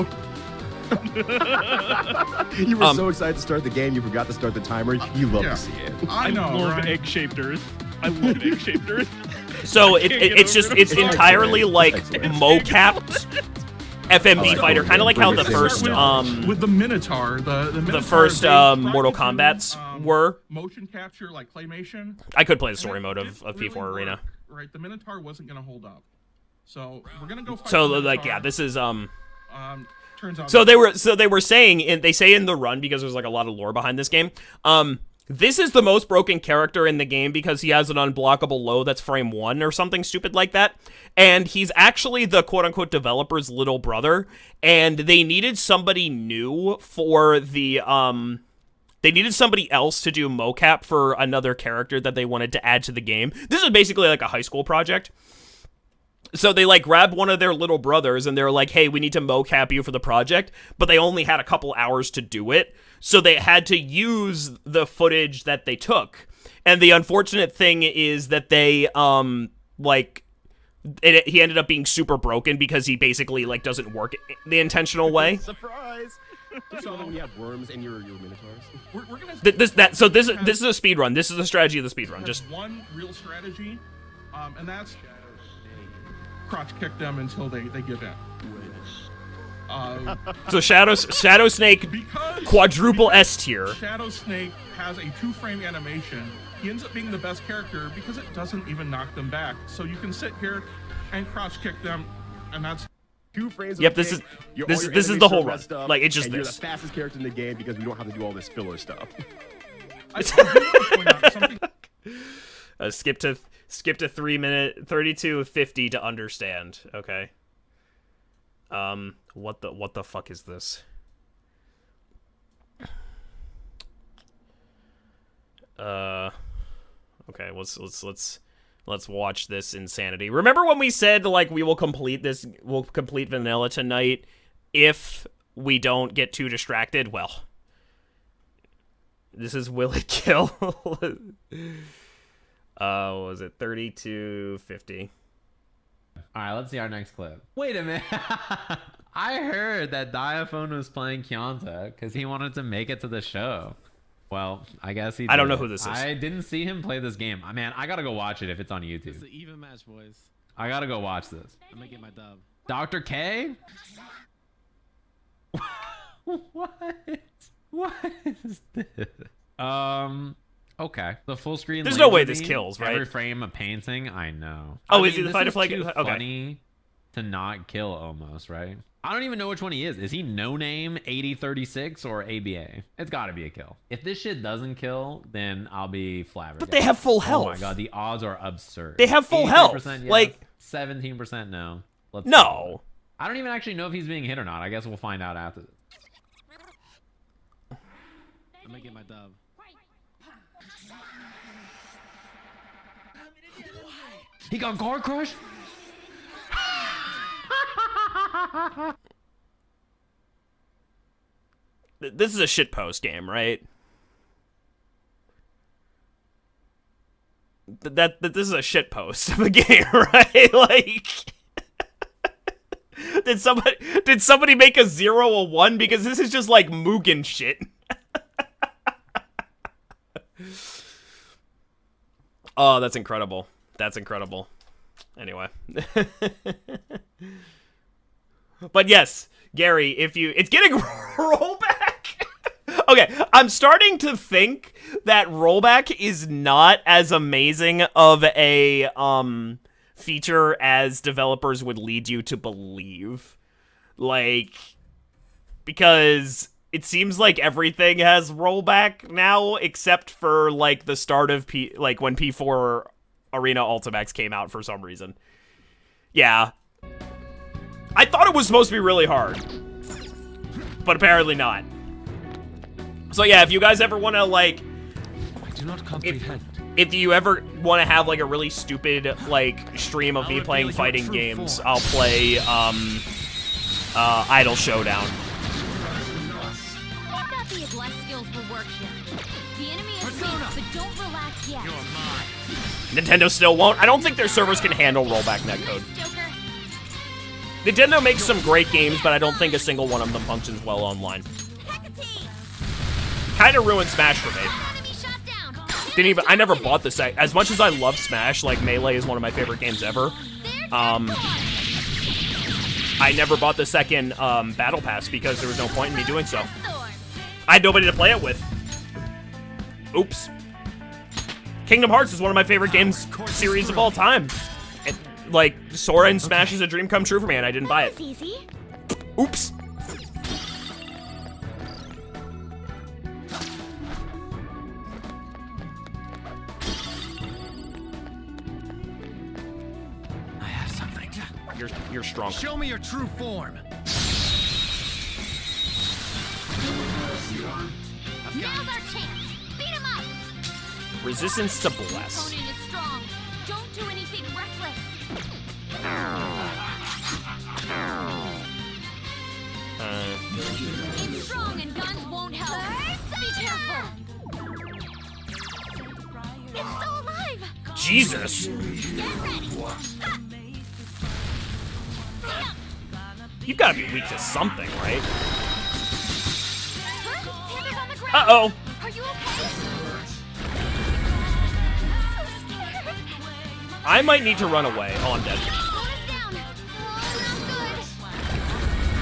S15: You were so excited to start the game, you forgot to start the timer. You love to see it.
S16: I love egg-shaped Earth. I love egg-shaped Earth.
S1: So it's entirely like mo-capped FMB fighter, kind of like how the first
S16: with the Minotaur, the
S1: first Mortal Kombats were
S16: motion capture, like claymation.
S1: I could play the story mode of P4 Arena.
S16: Right, the Minotaur wasn't gonna hold up, so we're gonna go. Fight
S1: so
S16: the
S1: like yeah, this is
S16: Turns out.
S1: So they were saying, and they say in the run, because there's like a lot of lore behind this game. This is the most broken character in the game because he has an unblockable low that's frame 1 or something stupid like that. And he's actually the quote-unquote developer's little brother. And they needed somebody new for the, they needed somebody else to do mocap for another character that they wanted to add to the game. This is basically like a high school project. So they, like, grabbed one of their little brothers, and they're like, hey, we need to mocap you for the project, but they only had a couple hours to do it, so they had to use the footage that they took. And the unfortunate thing is that they, he ended up being super broken because he basically, like, doesn't work the intentional way.
S15: Surprise! So when you have worms in your minotaurs.
S16: We're gonna
S1: this is a speed run. This is the strategy of the speed run. Just
S16: one real strategy, and that's crotch kick them until they give in.
S1: So Shadow Snake quadruple S tier.
S16: Shadow Snake has a 2-frame animation. He ends up being the best character because it doesn't even knock them back. So you can sit here and crotch kick them, and that's
S15: 2 frames.
S1: Yep, this is the whole run. Like it's just
S15: and
S1: this.
S15: You're the fastest character in the game because we don't have to do all this filler stuff.
S16: I do want to point out something.
S1: Skip to 32:50 to understand. Okay. What the fuck is this? Okay, let's watch this insanity. Remember when we said like we'll complete vanilla tonight if we don't get too distracted? Well, this is will it kill? What was it 32:50?
S17: Alright, let's see our next clip. Wait a minute. I heard that Diaphone was playing Kyonta because he wanted to make it to the show. Well, I guess he did.
S1: I don't know who this is.
S17: I didn't see him play this game. Man, I gotta go watch it if it's on YouTube.
S18: It's the even match, boys.
S17: I gotta go watch this.
S18: I'm gonna get my dub.
S17: Dr. K? What is this? Okay. The full screen.
S1: There's no way this kills, right?
S17: Every frame a painting. I know.
S1: Oh,
S17: I
S1: is he the fighter flag?
S17: Too
S1: Okay.
S17: funny to not kill almost, right? I don't even know which one he is. Is he no name 8036 or ABA? It's got to be a kill. If this shit doesn't kill, then I'll be flabbergasted.
S1: But they have full health.
S17: Oh my god, the odds are absurd.
S1: They have full health.
S17: Yes,
S1: like
S17: 17% no.
S1: No.
S17: I don't even actually know if he's being hit or not. I guess we'll find out after this.
S14: I'm gonna get my dub.
S17: He got guard crush?
S1: This is a shitpost game, right? That this is a shitpost of a game, right? Like, did somebody make a 0 a 1? Because this is just like Mugen shit. Oh, that's incredible. That's incredible. Anyway. But yes, Gary, it's getting rollback. Okay, I'm starting to think that rollback is not as amazing of a feature as developers would lead you to believe. Like, because it seems like everything has rollback now except for like the start of like when P4 Arena Ultimax came out for some reason. Yeah. I thought it was supposed to be really hard, but apparently not. So yeah, if you guys ever want to like,
S4: I do not comprehend.
S1: If you ever want to have like a really stupid like stream of me playing fighting games, I'll play Idle Showdown.
S2: I thought the Atlus skills will work here. The enemy is weak, but don't relax yet.
S1: Nintendo still won't. I don't think their servers can handle rollback netcode. Nintendo makes some great games, but I don't think a single one of them functions well online. Kinda ruined Smash for me. I never bought the set. As much as I love Smash, like Melee is one of my favorite games ever. I never bought the second Battle Pass because there was no point in me doing so. I had nobody to play it with. Oops. Kingdom Hearts is one of my favorite games series of all time. Like, Sora and Smash is a dream come true for me, and I didn't buy it. Oops.
S14: I have something.
S1: You're strong.
S14: Show me your true form.
S2: Now's our chance. Beat him up.
S1: Resistance to Bless.
S2: Opponent is strong. Don't do anything reckless. It's strong and guns won't help. Be careful. It's still alive.
S1: Jesus.
S2: Get ready.
S1: You've got to be weak to something, right?
S2: Panda's on the ground.
S1: Uh-oh.
S2: Are you okay? So scared.
S1: I might need to run away. Oh, I'm dead.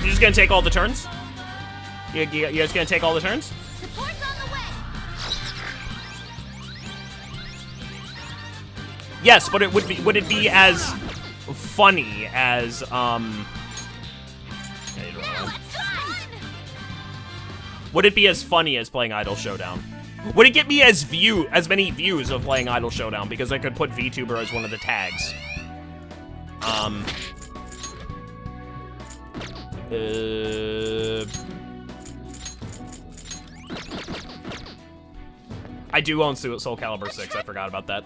S1: You just gonna take all the turns? You guys gonna take all the turns?
S2: Support's on the way.
S1: Yes, but it would it be as funny as would it be as funny as playing Idle Showdown? Would it get me as many views of playing Idle Showdown because I could put VTuber as one of the tags? I do own Soul Calibur 6. I forgot about that.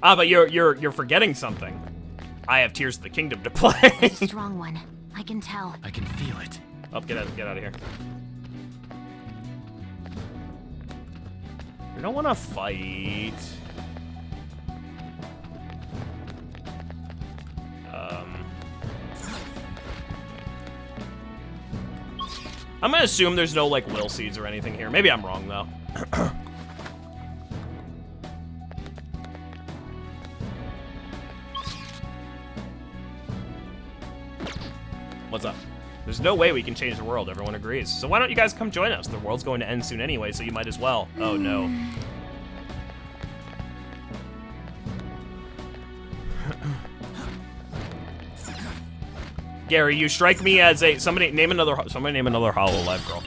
S1: Ah, but you're forgetting something. I have Tears of the Kingdom to play.
S2: It's a strong one. I can tell.
S14: I can feel it.
S1: Oh, get out of here. You don't want to fight. I'm gonna assume there's no, like, will seeds or anything here. Maybe I'm wrong, though. What's up? There's no way we can change the world, everyone agrees. So why don't you guys come join us? The world's going to end soon anyway, so you might as well. Oh, no. Gary, you strike me as a somebody name another HoloLive girl.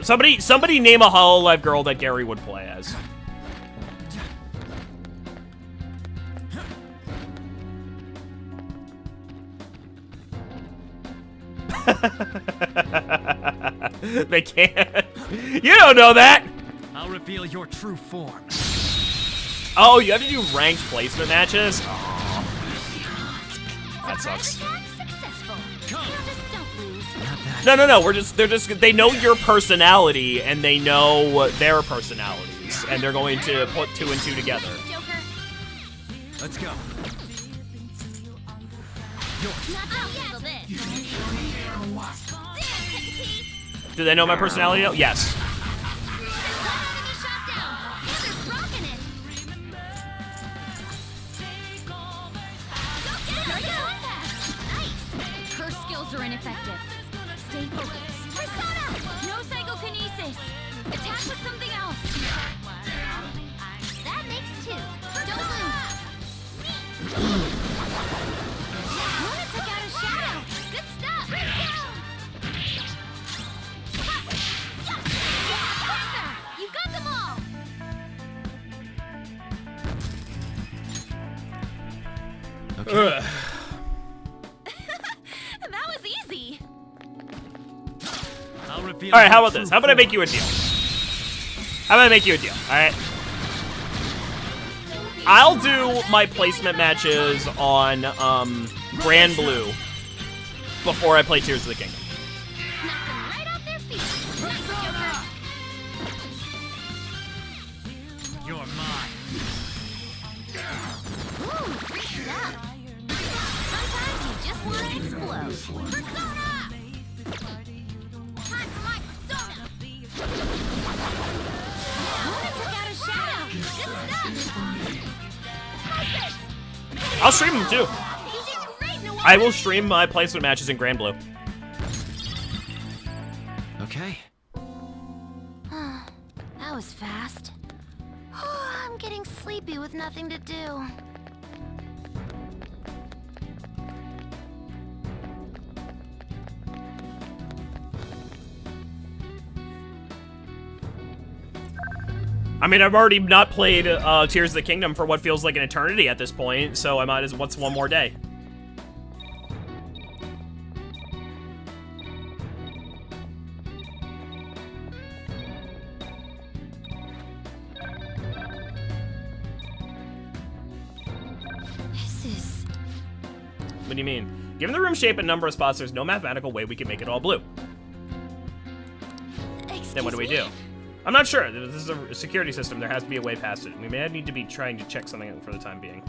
S1: Somebody name a HoloLive girl that Gary would play as. They can't. You don't know that.
S14: I'll reveal your true form.
S1: Oh, you have to do ranked placement matches? Oh. That sucks. No. They know your personality and they know their personalities, and they're going to put 2 and 2 together.
S14: Let's go.
S1: Do they know my personality? Yes.
S2: Her skills are ineffective. Stay focused. Persona! No psychokinesis. Attack with something else. That makes 2. Don't lose. Mona took out a shadow. Good stuff. You got them all.
S1: Okay.
S2: That was easy.
S1: All right, how about this? How about I make you a deal? How about I make you a deal? All right. I'll do my placement matches on Grand Blue before I play Tears of the Kingdom.
S14: You're mine.
S2: Ooh, great stuff. Sometimes you just want to explode. Persona! Time for my persona! Mona took out a shadow. Good stuff.
S1: I'll stream them too. I will stream my placement matches in Grand Blue.
S14: Okay.
S3: That was fast. I'm getting sleepy with nothing to do.
S1: I mean, I've already not played Tears of the Kingdom for what feels like an eternity at this point, so I might as what's one more day?
S3: This is...
S1: What do you mean? Given the room shape and number of spots, there's no mathematical way we can make it all blue. Then what do we do? I'm not sure. This is a security system. There has to be a way past it. We may need to be trying to check something for the time being.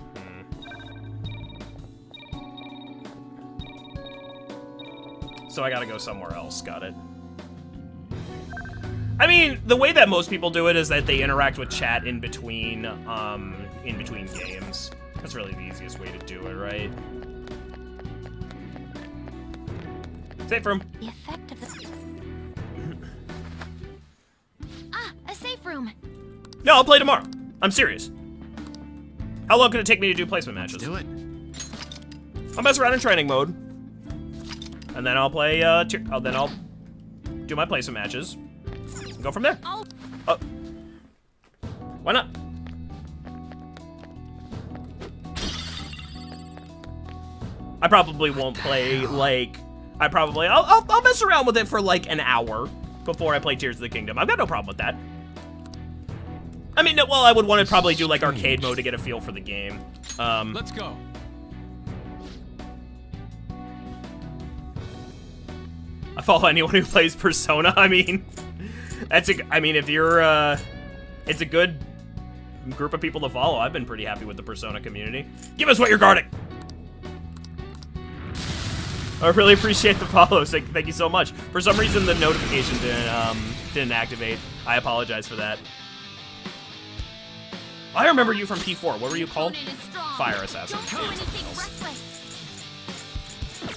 S1: So I gotta go somewhere else. Got it. I mean, the way that most people do it is that they interact with chat in between games. That's really the easiest way to do it, right? Safe room.
S3: The effect of the... a safe room.
S1: No, I'll play tomorrow. I'm serious. How long could it take me to do placement matches?
S14: Do it.
S1: I'll mess around in training mode, and then I'll play. Then I'll do my placement matches. And go from there. Why not? I probably won't play like. I'll mess around with it for like an hour before I play Tears of the Kingdom. I've got no problem with that. I mean, well, I would want to probably do like arcade mode to get a feel for the game.
S14: Let's go.
S1: I follow anyone who plays Persona. I mean, if you're, it's a good group of people to follow. I've been pretty happy with the Persona community. Give us what you're guarding. I really appreciate the follows. Thank you so much. For some reason, the notification didn't activate. I apologize for that. I remember you from P4. What were you called? Fire Assassin.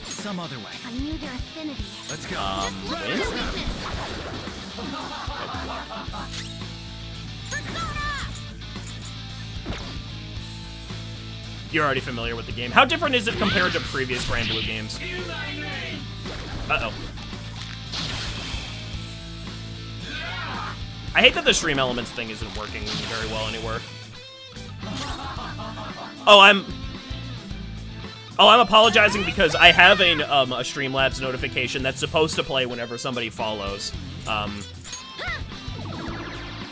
S14: Some other way.
S3: I knew their affinity.
S14: Let's go.
S1: You're already familiar with the game. How different is it compared to previous Grand Blue games? Uh-oh. I hate that the stream elements thing isn't working very well anywhere. Oh, Oh, I'm apologizing because I have a Streamlabs notification that's supposed to play whenever somebody follows.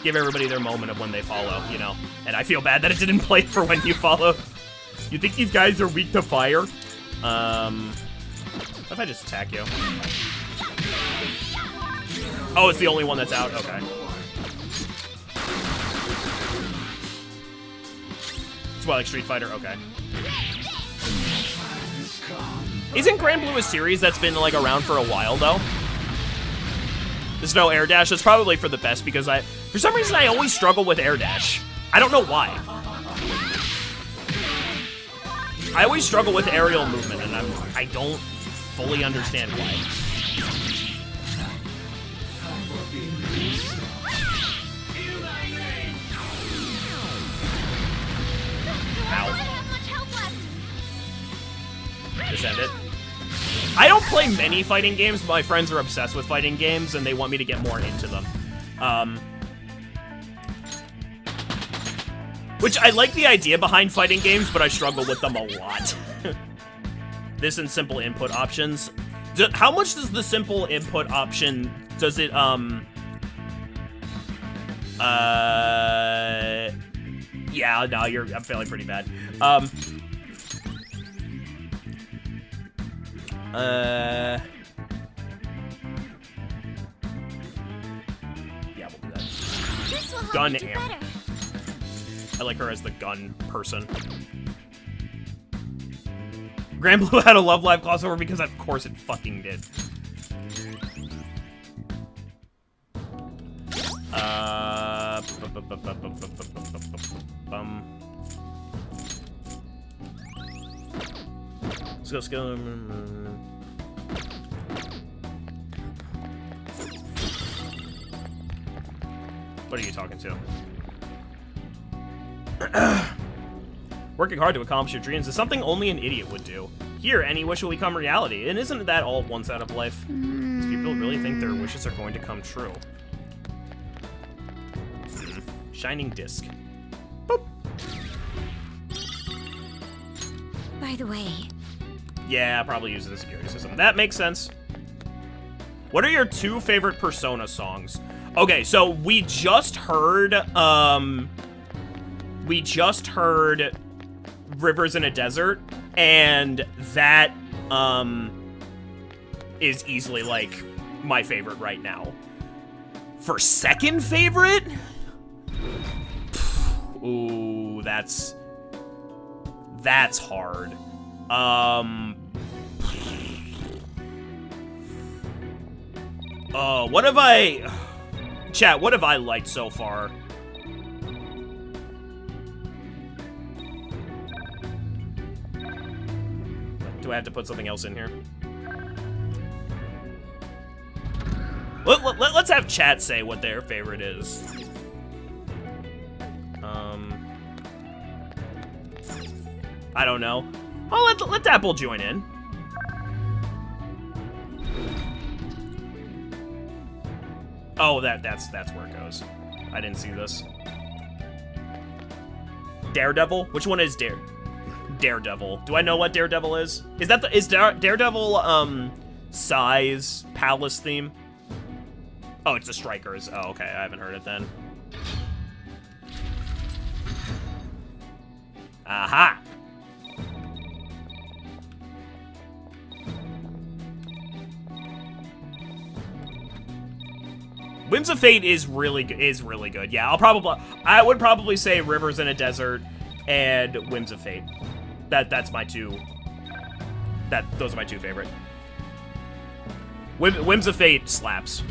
S1: Give everybody their moment of when they follow, you know. And I feel bad that it didn't play for when you follow. You think these guys are weak to fire? What if I just attack you? Oh, it's the only one that's out? Okay. It's well, like Street Fighter? Okay. Isn't Grand Blue a series that's been, like, around for a while, though? There's no air dash. That's probably for the best because for some reason, I always struggle with air dash. I don't know why. I always struggle with aerial movement, and I don't fully understand why. Ow. Just end it. I don't play many fighting games, but my friends are obsessed with fighting games, and they want me to get more into them. Which I like the idea behind fighting games, but I struggle with them a lot. This and simple input options. How much does the simple input option, does it, yeah, no, I'm feeling pretty bad. Yeah, we'll do that. Gun amp. I like her as the gun person. Grand Blue had a Love Live crossover because of course it fucking did. Let's go. What are you talking to? Working hard to accomplish your dreams is something only an idiot would do. Here, any wish will become reality, and isn't that all once out of life? These people really think their wishes are going to come true. Shining disc. Boop.
S3: By the way.
S1: Yeah, probably use the security system. That makes sense. What are your 2 favorite Persona songs? Okay, so we just heard Rivers in a Desert, and that is easily like my favorite right now. For second favorite? Ooh, that's hard. What have I... Chat, what have I liked so far? Do I have to put something else in here? Let's have chat say what their favorite is. I don't know. Oh, let Apple join in. Oh, that's where it goes. I didn't see this. Daredevil? Which one is Daredevil? Do I know what Daredevil is? Is Daredevil Psy's Palace theme? Oh, it's the Strikers. Oh, okay. I haven't heard it then. Aha! Whims of Fate is really good. Yeah, I would probably say Rivers in a Desert and Whims of Fate. Those are my 2 favorite. Whims of Fate slaps.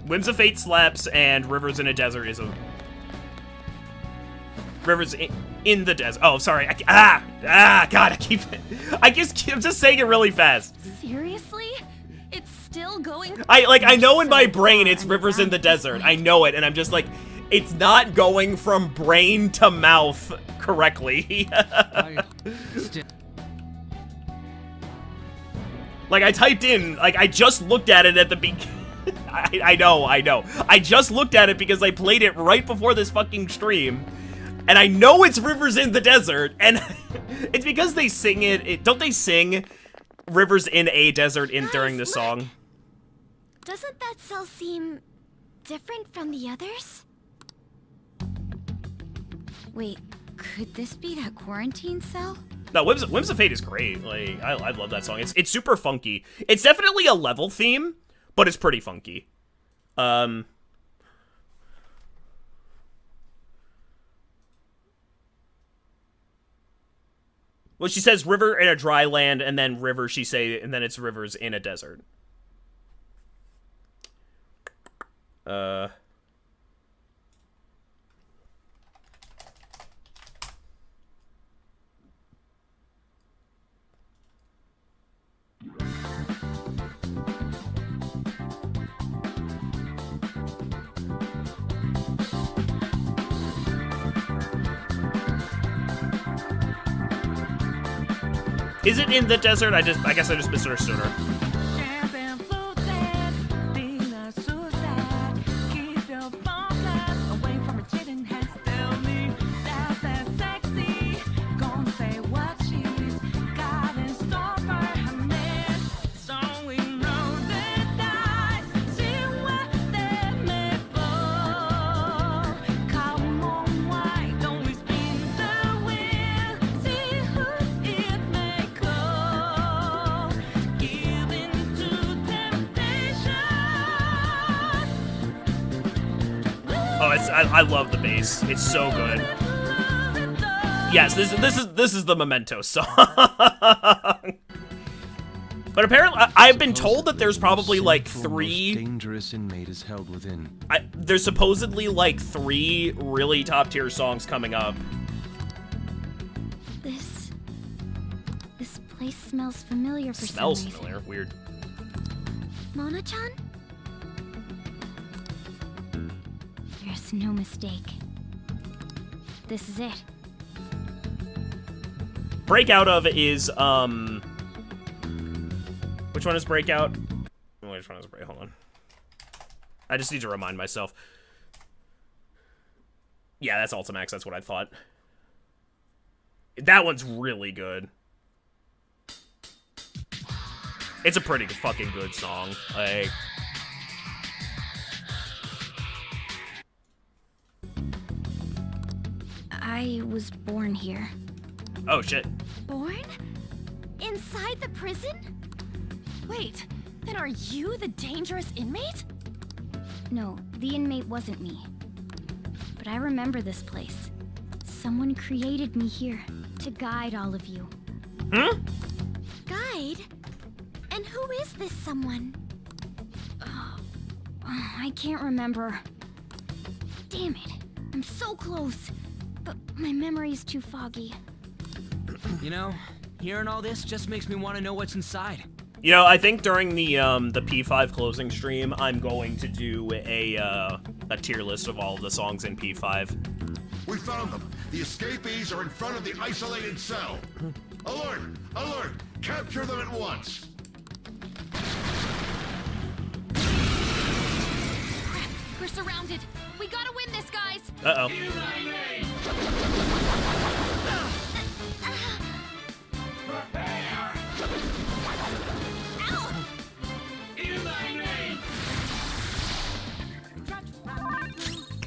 S1: Whims of Fate slaps, and Rivers in a Desert is a... Rivers in the Desert. Oh, sorry. God, I'm just saying it really fast.
S2: Seriously? It's still going?
S1: I know in my brain it's Rivers in the Desert. I know it, and I'm just like, it's not going from brain to mouth correctly. Like, I typed in, like, I just looked at it at the beginning. I know. I just looked at it because I played it right before this fucking stream. and I know it's Rivers in the Desert, and it's because they sing it. Don't they sing Rivers in a Desert during the song?
S3: Doesn't that cell seem different from the others? Wait, could this be that quarantine cell?
S1: No, Whims of Fate is great. Like, I love that song. It's super funky. It's definitely a level theme, but it's pretty funky. Well, she says river in a dry land, and then river, and then it's rivers in a desert. Is it in the desert? I guess I just misunderstood her. I love the bass. It's so good. Yes, this is the Memento song. But apparently, I've been told that there's probably like 3
S4: dangerous inmate is held within.
S1: There's supposedly like 3 really top tier songs coming up.
S3: This place smells familiar for
S1: Smells
S3: some reason.
S1: familiar. Weird.
S3: Mona-chan? There's no mistake. This is it.
S1: Breakout of is, which one is Breakout? Which one is Breakout? Hold on. I just need to remind myself. Yeah, that's Ultimax. That's what I thought. That one's really good. It's a pretty fucking good song. Like...
S3: I was born here.
S1: Oh, shit.
S3: Born? Inside the prison?
S9: Wait, then are you the dangerous inmate?
S3: No, the inmate wasn't me. But I remember this place. Someone created me here to guide all of you.
S1: Hmm?
S3: Guide? And who is this someone? I can't remember. Damn it. I'm so close. But my memory's too foggy.
S5: You know, hearing all this just makes me want to know what's inside.
S1: You know, I think during the P5 closing stream, I'm going to do a tier list of all of the songs in P5.
S18: We found them. The escapees are in front of the isolated cell. Alert! Alert! Capture them at once!
S2: Crap, we're surrounded. We gotta win this, guys.
S1: Uh-oh.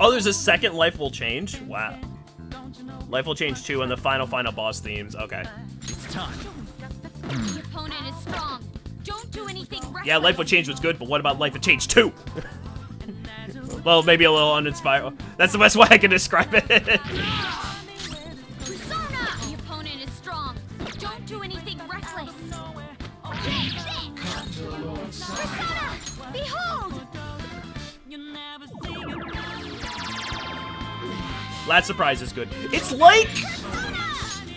S1: Oh, there's a second Life Will Change? Wow. Life Will Change 2 and the final boss themes. Okay.
S5: It's time.
S2: The opponent is strong. Don't do anything reckless.
S1: Yeah, Life Will Change was good, but what about Life Will Change 2? Well, maybe a little uninspired. That's the best way I can describe it.
S2: Persona! The opponent is strong. Don't do anything reckless. Persona! Behold!
S1: Last Surprise is good. It's like...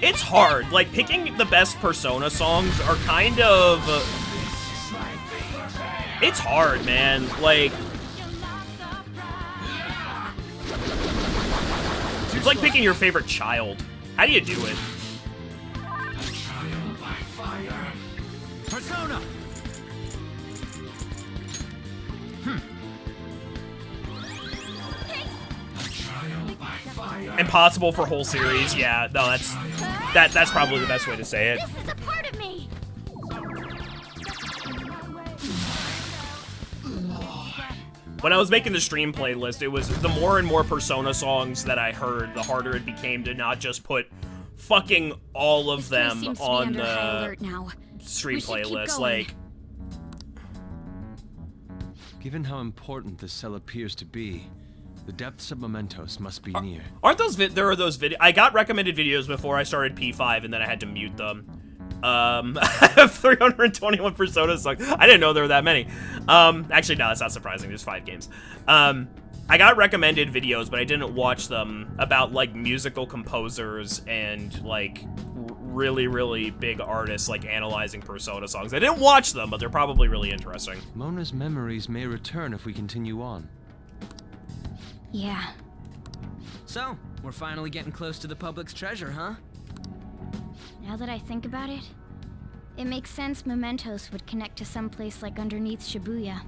S1: It's hard. Like, picking the best Persona songs are kind of... it's hard, man. Like... It's like picking your favorite child. How do you do it?
S5: Persona!
S1: Impossible for whole series. Yeah, no, that's probably the best way to say it.
S3: This is a part of me.
S1: When I was making the stream playlist, it was the more and more Persona songs that I heard, the harder it became to not just put fucking all of them on the stream playlist. Like,
S4: given how important the cell appears to be, the depths of Mementos must be near.
S1: Aren't those there are those videos? I got recommended videos before I started P5, and then I had to mute them. I have 321 Persona songs. I didn't know there were that many. Actually, no, that's not surprising. There's 5 games. I got recommended videos, but I didn't watch them, about, like, musical composers and, like, really, really big artists, like, analyzing Persona songs. I didn't watch them, but they're probably really interesting.
S4: Mona's memories may return if we continue on.
S3: Yeah.
S5: So, we're finally getting close to the public's treasure, huh?
S3: Now that I think about it, it makes sense Mementos would connect to some place like underneath Shibuya.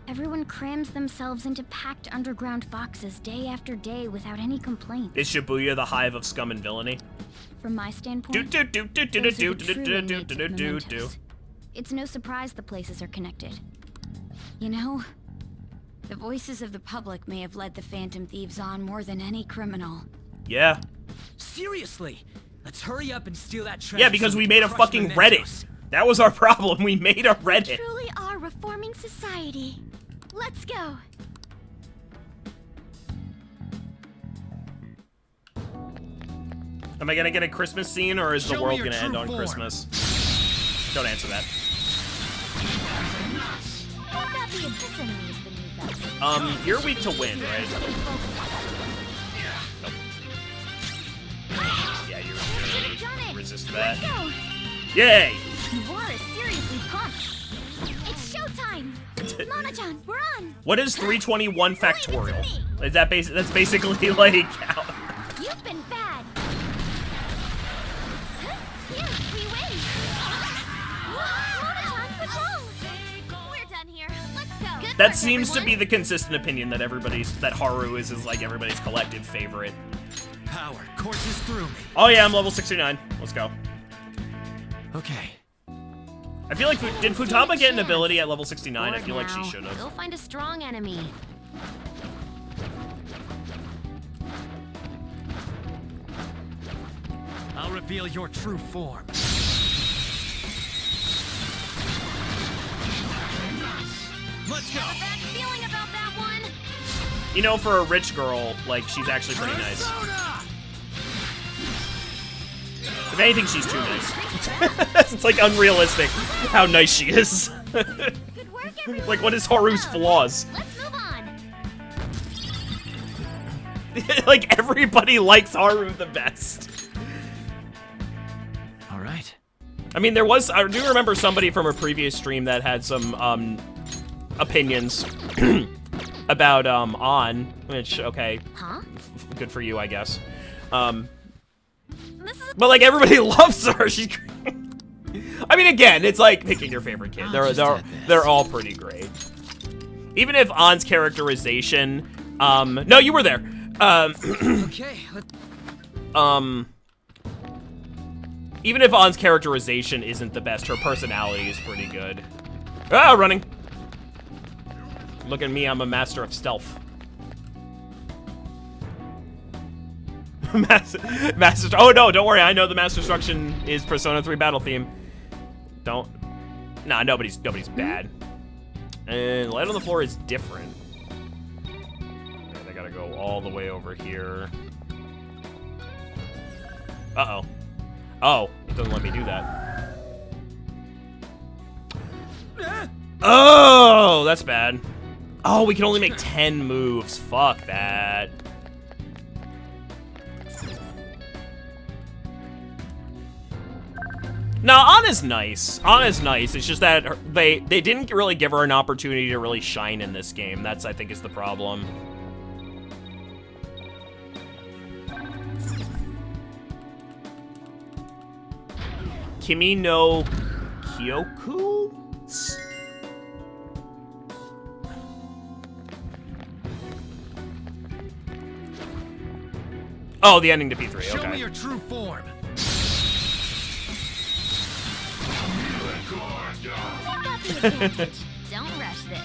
S3: Everyone crams themselves into packed underground boxes day after day without any complaints.
S1: Is Shibuya the hive of scum and villainy?
S3: From my standpoint, it's no surprise the places are connected. You know, the voices of the public may have led the Phantom Thieves on more than any criminal.
S1: Yeah.
S5: Seriously, let's hurry up and steal that treasure.
S1: Yeah, because we made a fucking Reddit. That was our problem. We made a Reddit.
S3: We truly are reforming society. Let's go.
S1: Am I gonna get a Christmas scene, or is the world gonna end on Christmas? Don't answer that. You're weak to win, right? Nope. Yeah, you're resist that. Yay!
S3: Noir is seriously pumped. It's showtime. Mona-chan, we're on.
S1: What is 321 factorial? Is that that's basically like
S3: You've been bad. Yes, we win. Mona-chan, patrol. We're done here. Let's go. Good
S1: that
S3: work,
S1: seems
S3: everyone.
S1: to be the consistent opinion that that Haru is like everybody's collective favorite.
S14: Power courses through me.
S1: Oh yeah, I'm level 69. Let's go.
S14: Okay.
S1: I feel like did Futaba get an ability at level 69? I feel like she should have.
S3: We'll find a strong enemy.
S14: I'll reveal your true form. Let's go.
S3: Bad feeling about that one.
S1: You know, for a rich girl, like, she's actually pretty nice. If anything, she's too nice. It's like unrealistic how nice she is. Like, what is Haru's flaws?
S3: Let's move on.
S1: Like, everybody likes Haru the best.
S14: All right.
S1: I mean, I do remember somebody from a previous stream that had some, opinions about, An, which, okay.
S3: Huh?
S1: Good for you, I guess. But, like, everybody loves her. She's great. I mean, again, it's like picking your favorite kid. They're all pretty great. Even if An's characterization, no, you were there.
S5: Okay.
S1: Even if An's characterization isn't the best, her personality is pretty good. Ah, running. Look at me, I'm a master of stealth. Master. Oh no, don't worry. I know the Master Destruction is Persona 3 battle theme. Nah, nobody's bad. And Light on the Floor is different. And I gotta go all the way over here. Uh-oh. Oh, it doesn't let me do that. Oh, that's bad. Oh, we can only make 10 moves. Fuck that. No, Anna's nice. Anna's nice. It's just that they didn't really give her an opportunity to really shine in this game. That's, I think, is the problem. Kimi no Kyoku? Oh, the ending to P3.
S14: Show
S1: Okay.
S14: me your true form.
S3: Don't rush this.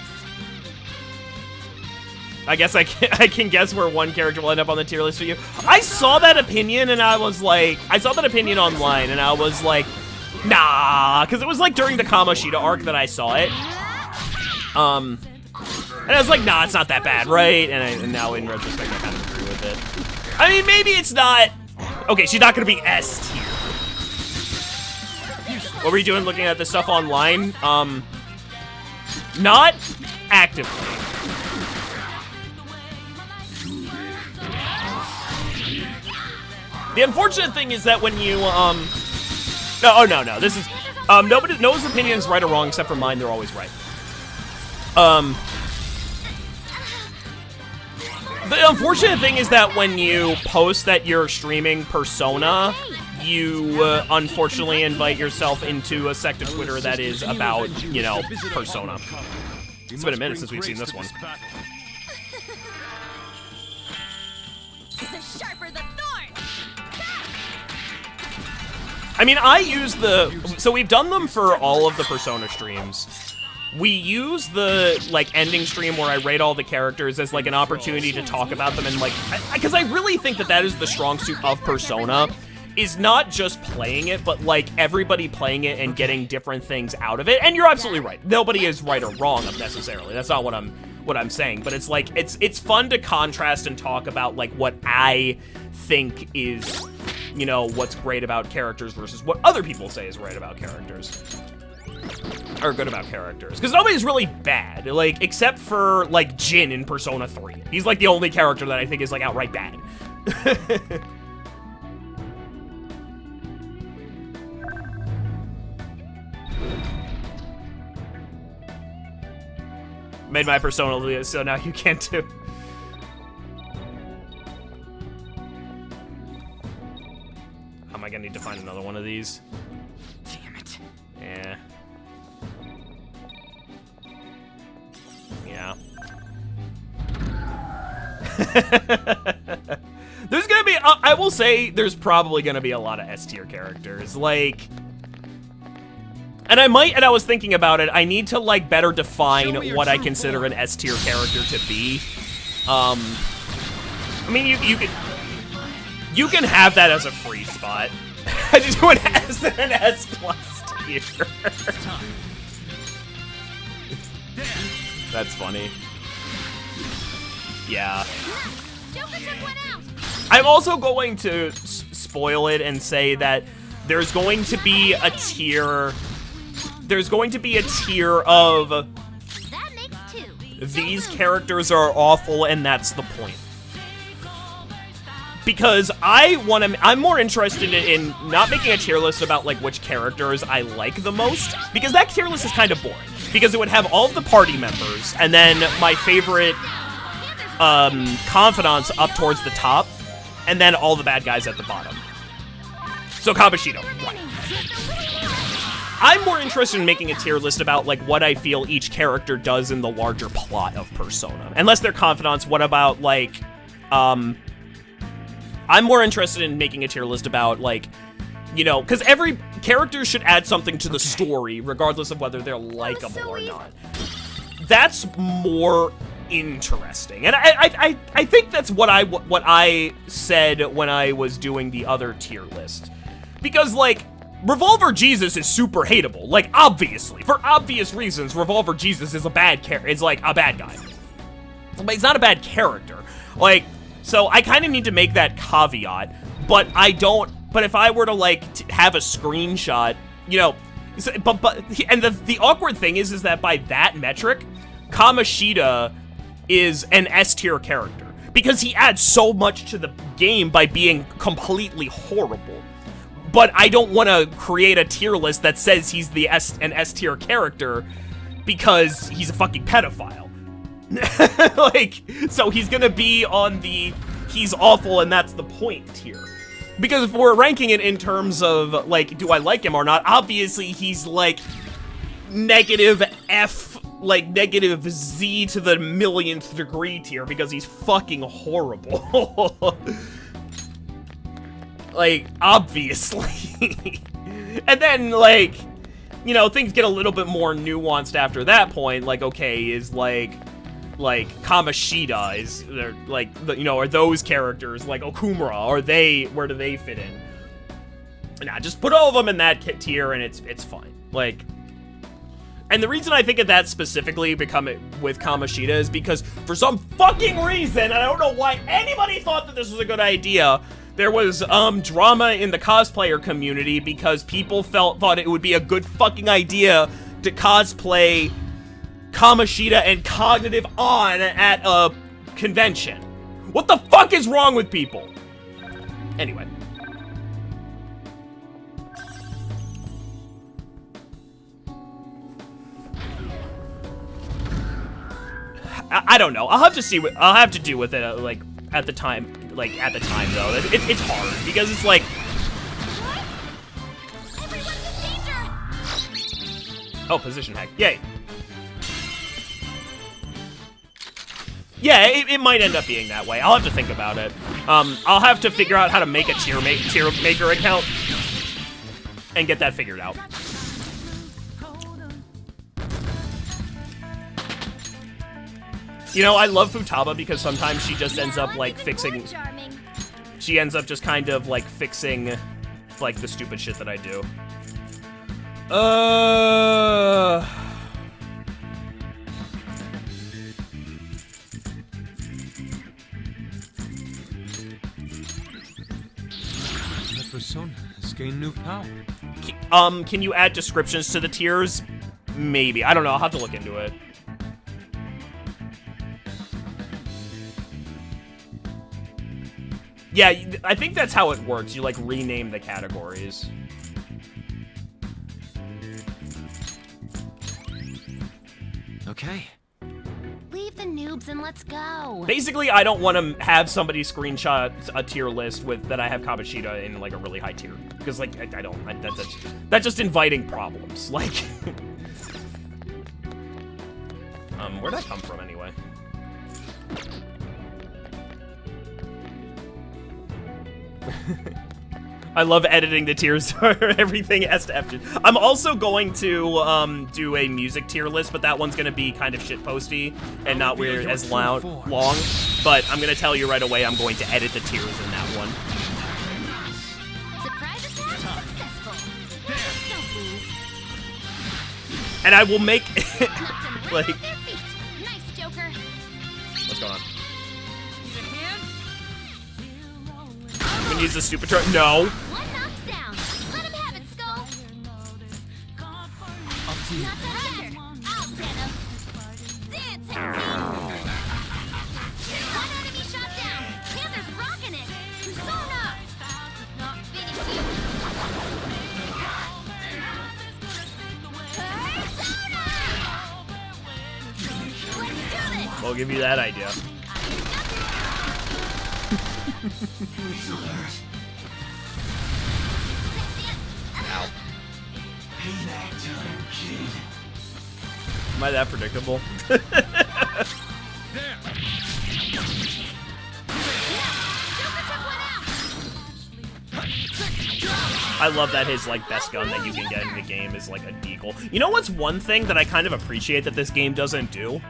S1: I guess I can guess where one character will end up on the tier list for you. I saw that opinion and I was like, I saw that opinion online and I was like, nah, because it was like during the Kamoshida arc that I saw it. And I was like, nah, it's not that bad, right? And now in retrospect, I kind of agree with it. I mean, maybe it's not. Okay, she's not gonna be S tier. What were you doing looking at this stuff online? Not actively. The unfortunate thing is that when you, no, this is, nobody's opinion is right or wrong except for mine, they're always right. The unfortunate thing is that when you post that you're streaming Persona, you, unfortunately invite yourself into a sect of Twitter that is about, you know, Persona. It's been a minute since we've seen this one.
S2: Sharper the thorn.
S1: I mean, I use so we've done them for all of the Persona streams. We use the, like, ending stream where I rate all the characters as, like, an opportunity to talk about them and, like, because I really think that that is the strong suit of Persona, is not just playing it, but, like, everybody playing it and getting different things out of it. And you're absolutely right. Nobody is right or wrong necessarily. That's not what I'm saying. But it's, like, it's fun to contrast and talk about, like, what I think is, you know, what's great about characters versus what other people say is right about characters. Or good about characters. Because nobody's really bad, like, except for, like, Jin in Persona 3. He's, like, the only character that I think is, like, outright bad. Made my Persona, so now you can too. Am I gonna need to find another one of these?
S5: Damn it.
S1: Yeah. Yeah. There's gonna be, I will say, there's probably gonna be a lot of S tier characters. Like, and I was thinking about it, I need to, like, better define what I consider an S tier character to be. I mean, you can have that as a free spot. I just do an S and an S plus tier. That's funny. Yeah. I'm also going to spoil it and say that there's going to be a tier. There's going to be a tier of these characters are awful and that's the point. Because I'm more interested in not making a tier list about, like, which characters I like the most, because that tier list is kind of boring. Because it would have all of the party members, and then my favorite confidants up towards the top, and then all the bad guys at the bottom. So Kamoshida, right. I'm more interested in making a tier list about, like, what I feel each character does in the larger plot of Persona. Unless they're confidants, what about, like, I'm more interested in making a tier list about, like, you know, because every character should add something to the story, regardless of whether they're likable or not. That's more interesting, and I think that's what I said when I was doing the other tier list, because, like, Revolver Jesus is super hateable, like, obviously, for obvious reasons. Revolver Jesus is a bad character. It's like a bad guy, but he's not a bad character, like. So I kind of need to make that caveat, but I don't. But if I were to, like, have a screenshot, you know, and the awkward thing is that by that metric, Kamoshida is an S tier character because he adds so much to the game by being completely horrible. But I don't want to create a tier list that says he's an S tier character because he's a fucking pedophile. Like, so he's gonna be on the he's awful and that's the point tier. Because if we're ranking it in terms of, like, do I like him or not, obviously he's, like, negative F, like, negative Z to the millionth degree tier because he's fucking horrible. Like, obviously. And then, like, you know, things get a little bit more nuanced after that point. Like, okay, is like Kamoshida, is they're like, you know, are those characters like Okumura? Are they, where do they fit in? Nah, just put all of them in that tier and it's fine. Like, and the reason I think of that specifically with Kamoshida is because for some fucking reason, and I don't know why anybody thought that this was a good idea, there was drama in the cosplayer community because people thought it would be a good fucking idea to cosplay Kamoshida and Cognitive on at a convention. What the fuck is wrong with people? Anyway. I don't know. I'll have to see what I'll have to do with it like at the time. Like at the time though, it's hard because it's like. Oh, position hack! Yay! Yeah, it might end up being that way. I'll have to think about it. I'll have to figure out how to make a tier maker account and get that figured out. You know, I love Futaba because sometimes she just ends up, like, fixing... She ends up just kind of, like, fixing, like, the stupid shit that I do.
S4: That persona has gained new power.
S1: Can you add descriptions to the tiers? Maybe. I don't know. I'll have to look into it. Yeah, I think that's how it works. You, like, rename the categories.
S14: Okay.
S3: Leave the noobs and let's go.
S1: Basically, I don't want to have somebody screenshot a tier list with that I have Kamoshida in, like, a really high tier. Because, like, that's just inviting problems. Like... where'd that come from, anyway? I love editing the tiers for everything S to F. I'm also going to do a music tier list, but that one's going to be kind of shitposty and not weird as long. But I'm going to tell you right away I'm going to edit the tiers in that one. And I will make like what's going on? I'm gonna use the stupid turret. No.
S3: One knocks down. Let him have it, Skull.
S5: Up to you.
S3: Not the hunter. I'll get him. Dance him. One enemy shot down. Panther's rocking it. Persona. Finish you. Persona. Let's do this.
S1: We'll give you that idea. Ow. Am I that predictable? I love that his, like, best gun that you can get in the game is, like, a deagle. You know what's one thing that I kind of appreciate that this game doesn't do?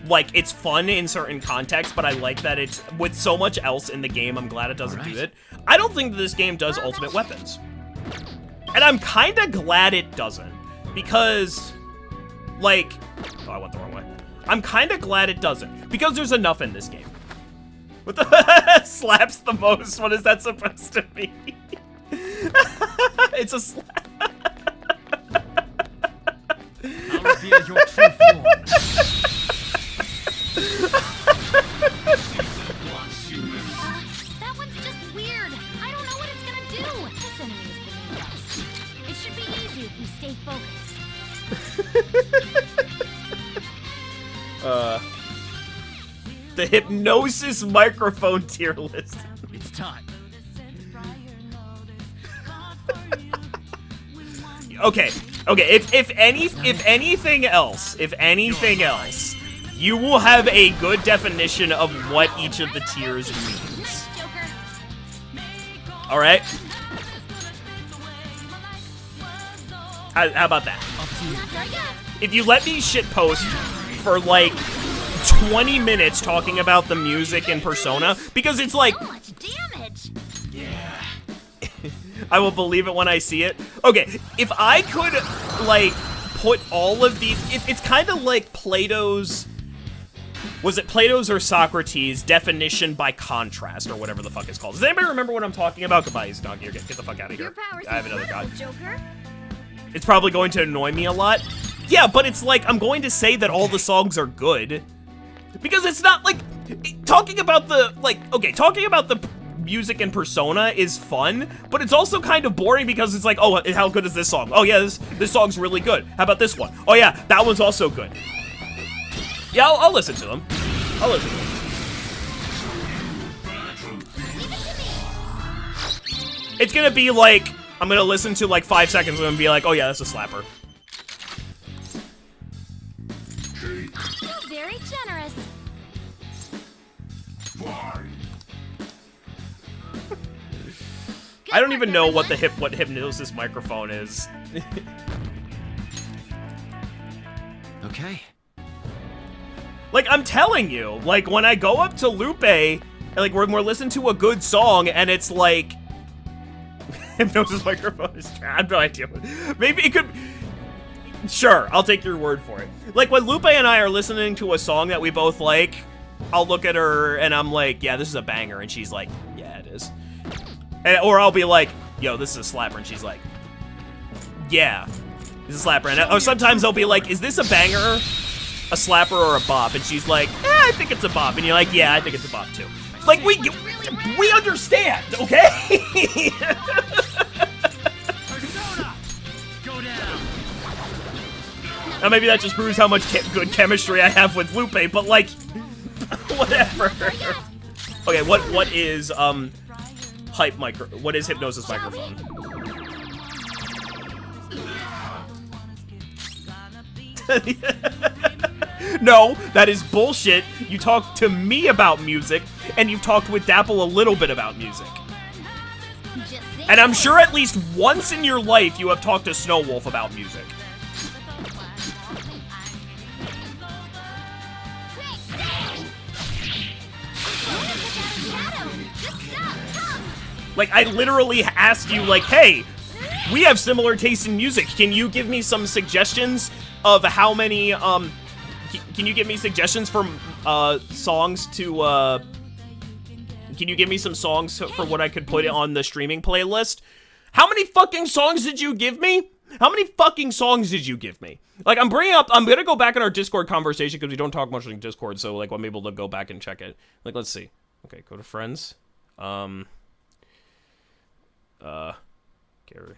S1: Like, it's fun in certain contexts, but I like that it's, with so much else in the game, I'm glad it doesn't do it. I don't think that this game does ultimate weapons. And I'm kind of glad it doesn't. Because, like... Oh, I went the wrong way. I'm kind of glad it doesn't. Because there's enough in this game. What the... Slaps the most? What is that supposed to be? It's a slap.
S14: I'll reveal your true form.
S3: That one's just weird. I don't know what it's gonna do. This enemy is beneath us. It should be easy if we stay focused.
S1: The hypnosis microphone tier list.
S14: It's time.
S1: Okay. If anything else, you will have a good definition of what each of the tiers means. All right. How about that? If you let me shitpost for like 20 minutes talking about the music in Persona, because it's like, I will believe it when I see it. Okay, if I could like put all of these, it's kind of like Plato's. Was it Plato's or Socrates' definition by contrast, or whatever the fuck it's called? Does anybody remember what I'm talking about? Goodbye, easy dog. Here, get the fuck out of here. I have another god. It's probably going to annoy me a lot. Yeah, but it's like, I'm going to say that all the songs are good. Because it's not like, talking about the, like, okay, talking about the music in Persona is fun, but it's also kind of boring because it's like, oh, how good is this song? Oh yeah, this song's really good. How about this one? Oh yeah, that one's also good. Yeah, I'll listen to them. I'll listen to them. It's gonna be like, I'm gonna listen to like 5 seconds and be like, oh yeah, that's a slapper.
S3: Very generous.
S1: I don't even know what what hypnosis microphone is.
S14: Okay.
S1: Like, I'm telling you, like, when I go up to Lupe, like, we're listening to a good song, and it's like, hypnosis microphone is trash. I have no idea. Maybe it could, sure, I'll take your word for it. Like, when Lupe and I are listening to a song that we both like, I'll look at her, and I'm like, yeah, this is a banger, and she's like, yeah, it is. Or I'll be like, yo, this is a slapper, and she's like, yeah, this is a slapper. And, or sometimes I'll be like, is this a banger, a slapper, or a bop? And she's like, I think it's a bop. And you're like, yeah, I think it's a bop too. Like, we understand, okay? Now maybe that just proves how much good chemistry I have with Lupe, but like, whatever. Okay, what is what is hypnosis microphone? No, that is bullshit. You talk to me about music, and you've talked with Dapple a little bit about music. And I'm sure at least once in your life you have talked to Snowwolf about music. Like, I literally asked you, like, hey, we have similar tastes in music. Can you give me some suggestions of how many, can you give me suggestions for, songs to, can you give me some songs for what I could put on the streaming playlist? How many fucking songs did you give me? How many fucking songs did you give me? Like, I'm gonna go back in our Discord conversation because we don't talk much on Discord, so, like, I'm able to go back and check it. Like, let's see. Okay, go to friends. Gary.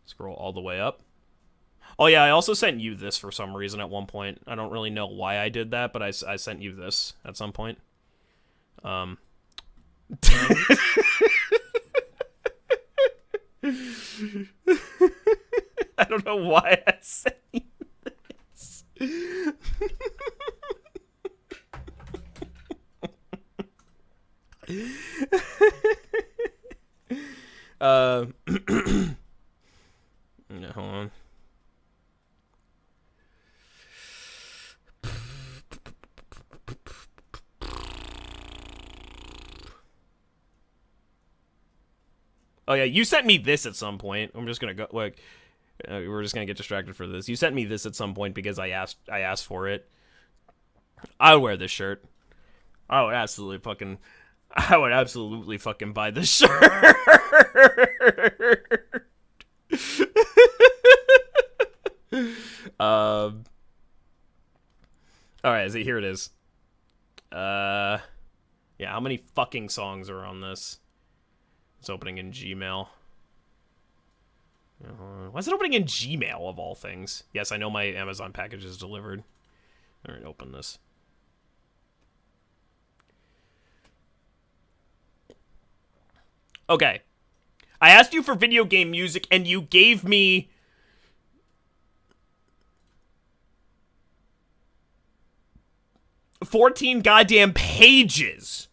S1: Scroll all the way up. Oh yeah, I also sent you this for some reason at one point. I don't really know why I did that, but I sent you this at some point. I don't know why I sent you this. Yeah, hold on. Oh yeah, you sent me this at some point. I'm just gonna go, like, we're just gonna get distracted for this. You sent me this at some point because I asked for it. I would wear this shirt. I would absolutely fucking buy this shirt. Alright, here it is. Yeah, how many fucking songs are on this? It's opening in Gmail. Why is it opening in Gmail, of all things? Yes, I know my Amazon package is delivered. Alright, open this. Okay. I asked you for video game music, and you gave me... 14 goddamn pages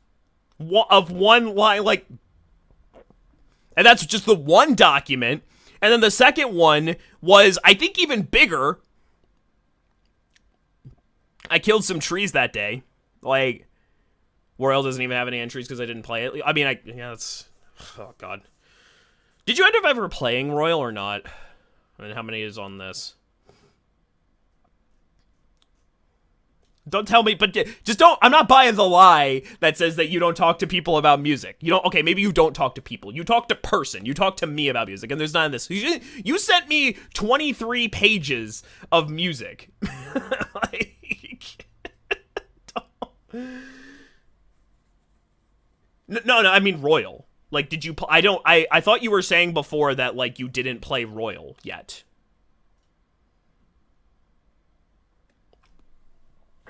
S1: of one line, like, and that's just the one document. And then the second one was, I think, even bigger. I killed some trees that day. Like, Royal doesn't even have any entries because I didn't play it. I mean, yeah, it's, oh god. Did you end up ever playing Royal or not? I mean, how many is on this? Don't tell me, but just don't, I'm not buying the lie that says that you don't talk to people about music. You don't, okay, maybe you don't talk to people. You talk to person. You talk to me about music, and there's none of this. You sent me 23 pages of music. Like, no, I mean Royal. Like, did you, I thought you were saying before that, like, you didn't play Royal yet.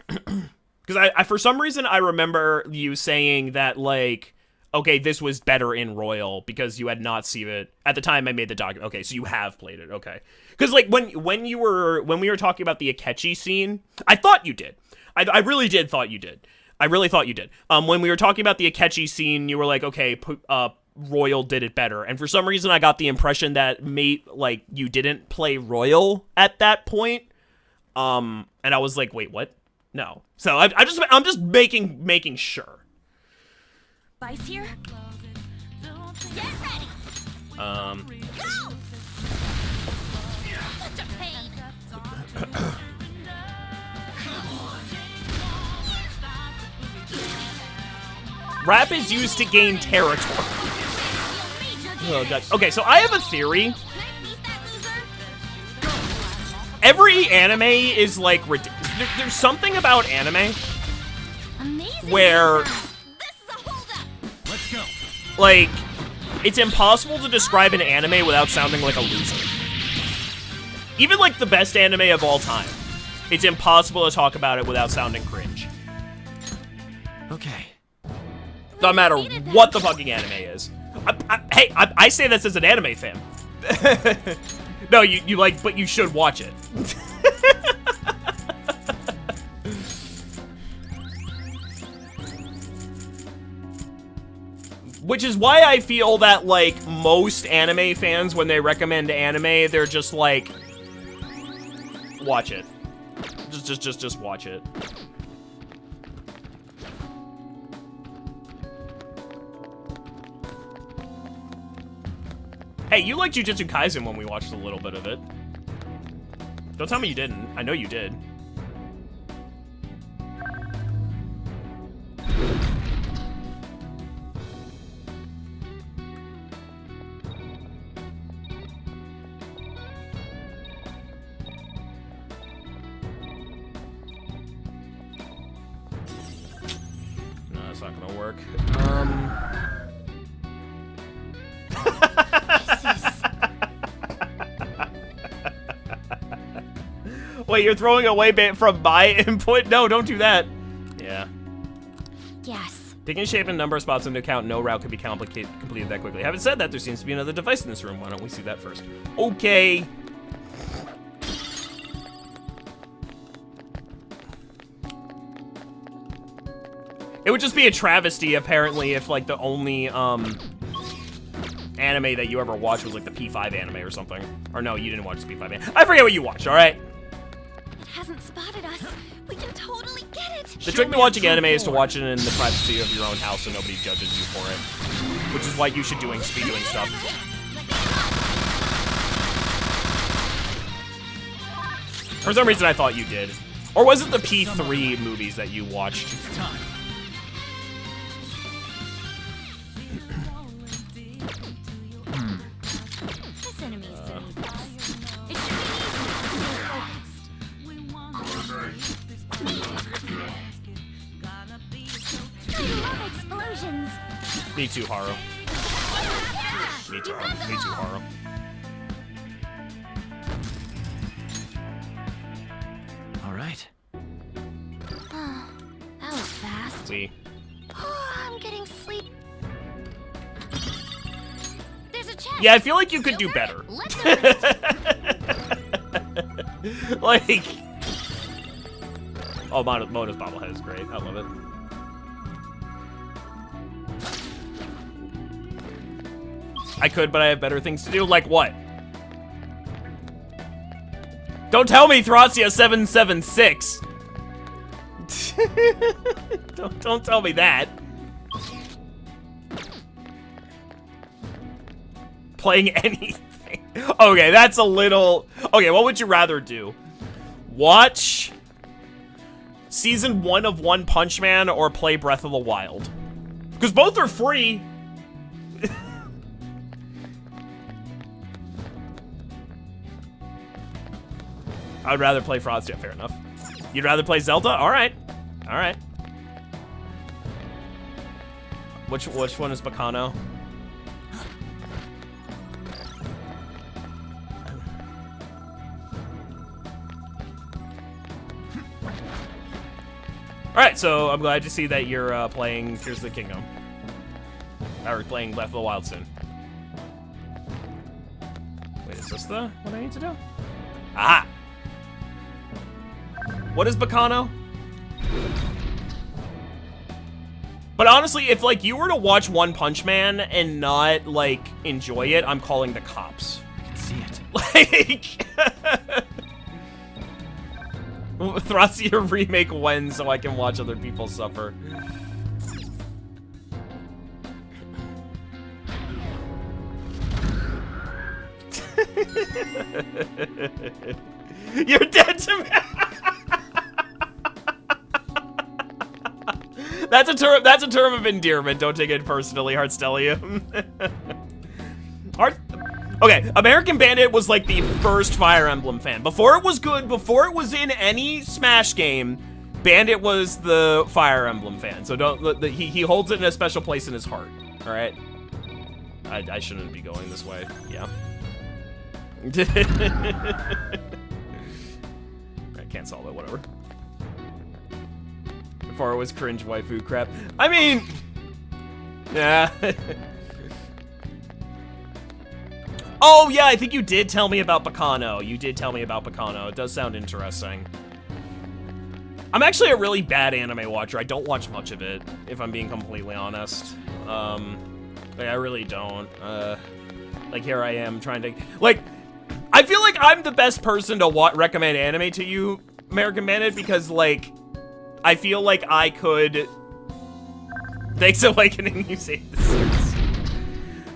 S1: Because I for some reason, I remember you saying that, like, okay, this was better in Royal because you had not seen it. At the time I made the document. Okay, so you have played it. Okay. Because, like, when we were talking about the Akechi scene, I thought you did. I really did thought you did. I really thought you did. When we were talking about the Akechi scene, you were like, okay, Royal did it better. And for some reason, I got the impression that like, you didn't play Royal at that point. And I was like, wait, what? No. So I'm just making sure.
S2: Vice here. Get ready. Go. Such a pain.
S1: Rap is used to gain territory. Oh god. Okay, so I have a theory. Every anime is like there's something about anime where
S5: Let's go.
S1: Like, it's impossible to describe an anime without sounding like a loser. Even like the best anime of all time, it's impossible to talk about it without sounding cringe.
S14: Okay.
S1: No matter what the fucking anime is. I say this as an anime fan. No, you like, but you should watch it. Which is why I feel that, like, most anime fans, when they recommend anime, they're just like, watch it. Just watch it. Hey, you liked Jujutsu Kaisen when we watched a little bit of it. Don't tell me you didn't. I know you did. No, that's not gonna work. Wait, you're throwing away from my input? No, don't do that. Yeah.
S3: Yes.
S1: Taking shape and number of spots into account, no route could be completed that quickly. Having said that, there seems to be another device in this room. Why don't we see that first? Okay. It would just be a travesty, apparently, if, like, the only, anime that you ever watched was, like, the P5 anime or something. Or no, you didn't watch the P5 anime. I forget what you watched, alright?
S2: It hasn't spotted us. We can totally get it.
S1: The trick to watching anime is to watch it in the privacy of your own house so nobody judges you for it. Which is why you should be doing stuff. For some reason, I thought you did. Or was it the P3 movies that you watched?
S5: It's time.
S2: This enemy is beneath us. It should be easy to stay focused. I love explosions.
S1: Me too, Haru. Me too, Haru. Me too, Haru.
S14: All right.
S3: Oh, that was fast.
S1: See.
S3: Oh, I'm getting sleep.
S2: There's a chest.
S1: Yeah, I feel like you could do better.
S2: Let's
S1: Like, Oh, Mona's bobblehead is great. I love it. I could, but I have better things to do. Like what? Don't tell me Thracia 776. Don't tell me that. Playing anything. Okay, that's a little... Okay, what would you rather do? Watch Season 1 of One Punch Man or play Breath of the Wild? Because both are free. I'd rather play Frosty. Fair enough. You'd rather play Zelda? Alright. Alright. Which one is Bacano? Alright, so I'm glad to see that you're playing Tears of the Kingdom. Or playing Breath of the Wild soon. Wait, is this what I need to do? Aha! What is Bacano? But honestly, if like you were to watch One Punch Man and not like enjoy it, I'm calling the cops.
S14: I can see it.
S1: Like Thracia remake when so I can watch other people suffer. You're dead to me. That's a term of endearment. Don't take it personally, Heartstellium. Okay, American Bandit was like the first Fire Emblem fan. Before it was good, before it was in any Smash game, Bandit was the Fire Emblem fan. So don't he holds it in a special place in his heart. All right. I shouldn't be going this way. Yeah. I can't solve it. Whatever. Before it was cringe waifu crap. I mean, yeah. Oh, yeah, I think you did tell me about Bacano. You did tell me about Bacano. It does sound interesting. I'm actually a really bad anime watcher. I don't watch much of it, if I'm being completely honest. Like, I really don't. Like, here I am trying to... Like, I feel like I'm the best person to recommend anime to you, American Bandit, because, like, I feel like I could... Thanks, Awakening, you saved the series.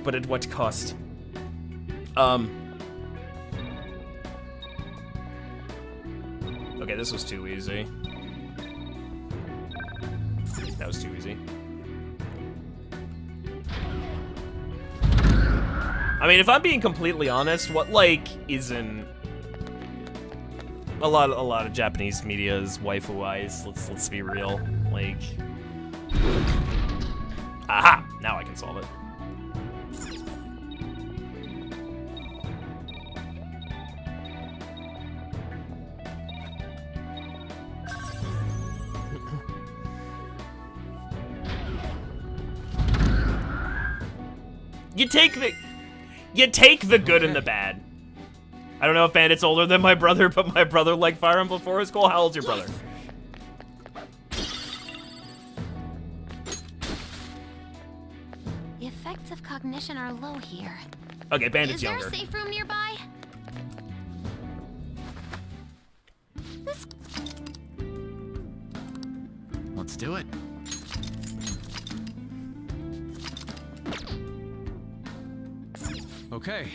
S1: But at what cost? Okay, this was too easy. That was too easy. I mean, if I'm being completely honest, what, like, isn't... A lot of Japanese media is waifu-wise. Let's be real. Like... Aha! Now I can solve it. You take the good and the bad. I don't know if Bandit's older than my brother, but my brother liked Fire Emblem 4 is cool. How old's your brother?
S3: The effects of cognition are low here.
S1: Okay, Bandit's
S3: Is
S1: younger.
S3: there a safe room nearby?
S14: Let's do it.
S4: Okay.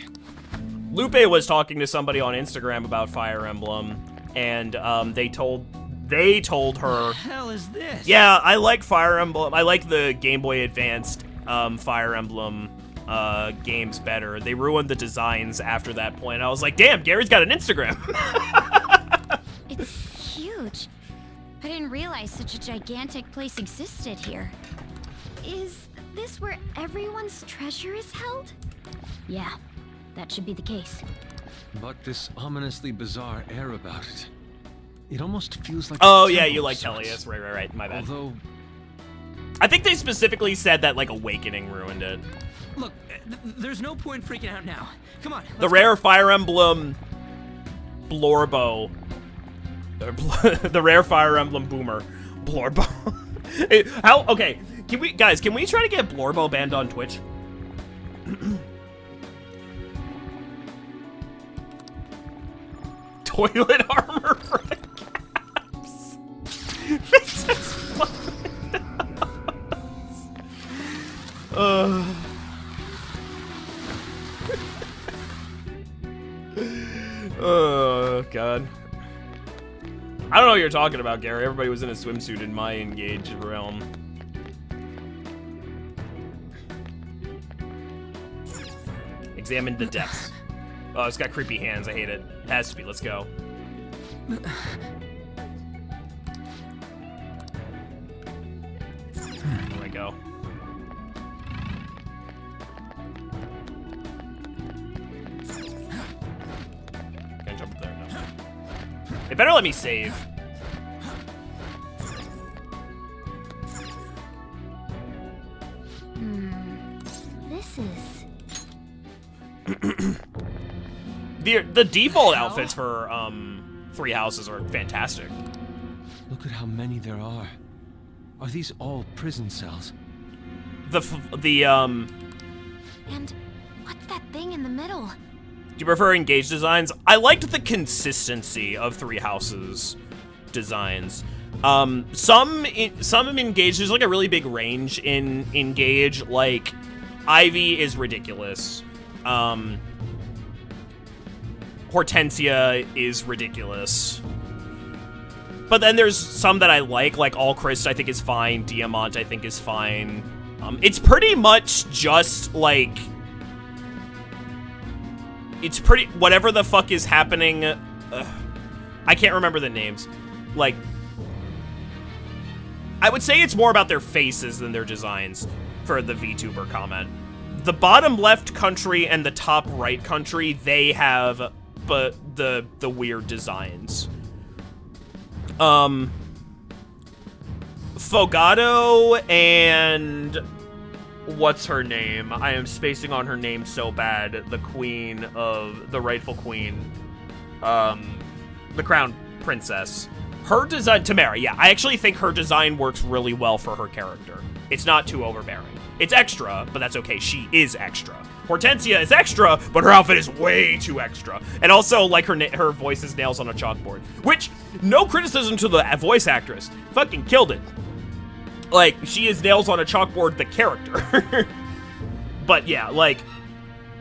S1: Lupe was talking to somebody on Instagram about Fire Emblem, and they told her.
S5: What the hell is this?
S1: Yeah, I like Fire Emblem. I like the Game Boy Advanced Fire Emblem games better. They ruined the designs after that point. I was like, damn, Gary's got an Instagram.
S3: It's huge. I didn't realize such a gigantic place existed here. Is this where everyone's treasure is held? Yeah, that should be the case.
S4: But this ominously bizarre air about it. It almost feels like...
S1: Oh, yeah, you like Tellius. Right. My bad.
S4: Although...
S1: I think they specifically said that, like, Awakening ruined it.
S5: Look, there's no point freaking out now. Come on.
S1: The rare Fire Emblem Blorbo The rare Fire Emblem boomer, Blorbo. Okay, can we try to get Blorbo banned on Twitch? Toilet armor for the caps. Oh god. I don't know what you're talking about, Gary. Everybody was in a swimsuit in my Engage realm. Examine the depths. Oh, it's got creepy hands. I hate it. It has to be. Let's go. There we go. Can't jump up there. No. They better let me save.
S3: This is...
S1: The default outfits for Three Houses are fantastic.
S4: Look at how many there are. Are these all prison cells?
S3: And what's that thing in the middle?
S1: Do you prefer Engage designs? I liked the consistency of Three Houses designs. Some Engage, there's like a really big range in Engage. Like Ivy is ridiculous. Hortensia is ridiculous. But then there's some that I like All Christ I think is fine, Diamant I think is fine. It's pretty much just like... It's pretty... Whatever the fuck is happening... I can't remember the names. Like... I would say it's more about their faces than their designs, for the VTuber comment. The bottom left country and the top right country, they have the weird designs. Fogado and what's her name? I am spacing on her name so bad. The queen of the rightful queen, the crown princess. Her design, Tamara, yeah, I actually think her design works really well for her character. It's not too overbearing. It's extra, but that's okay. She is extra. Hortensia is extra, but her outfit is way too extra. And also, like, her voice is nails on a chalkboard. Which, no criticism to the voice actress. Fucking killed it. Like, she is nails on a chalkboard, the character. But yeah, like,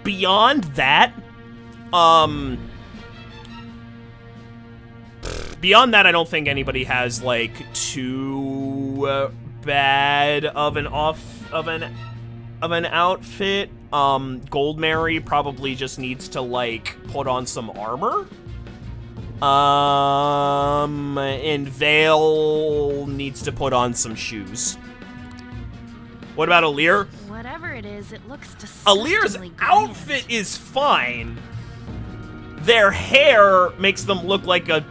S1: beyond that, beyond that, I don't think anybody has, like, too bad of an outfit. Gold Mary probably just needs to, like, put on some armor. And Vale needs to put on some shoes. What about Alir?
S9: Whatever it is, it looks disgustingly
S1: Alir's
S9: grand.
S1: outfit is fine. Their hair makes them look like a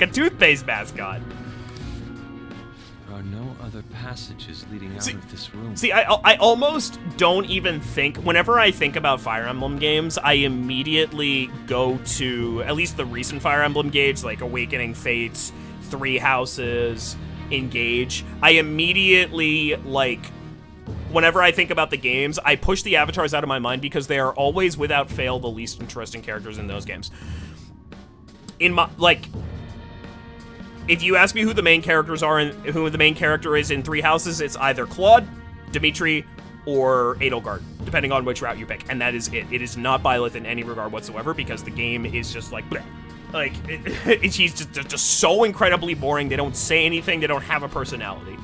S1: toothpaste mascot.
S4: There are no other passages leading out of this room.
S1: See, I almost don't even think, whenever I think about Fire Emblem games, I immediately go to, at least the recent Fire Emblem games, like Awakening Fates, Three Houses, Engage. I immediately, like, whenever I think about the games, I push the avatars out of my mind because they are always, without fail, the least interesting characters in those games. In my, like, if you ask me who the main characters are and who the main character is in Three Houses, it's either Claude, Dimitri, or Edelgard, depending on which route you pick. And that is it. It is not Byleth in any regard whatsoever because the game is just like, bleh. Like, he's just so incredibly boring. They don't say anything. They don't have a personality.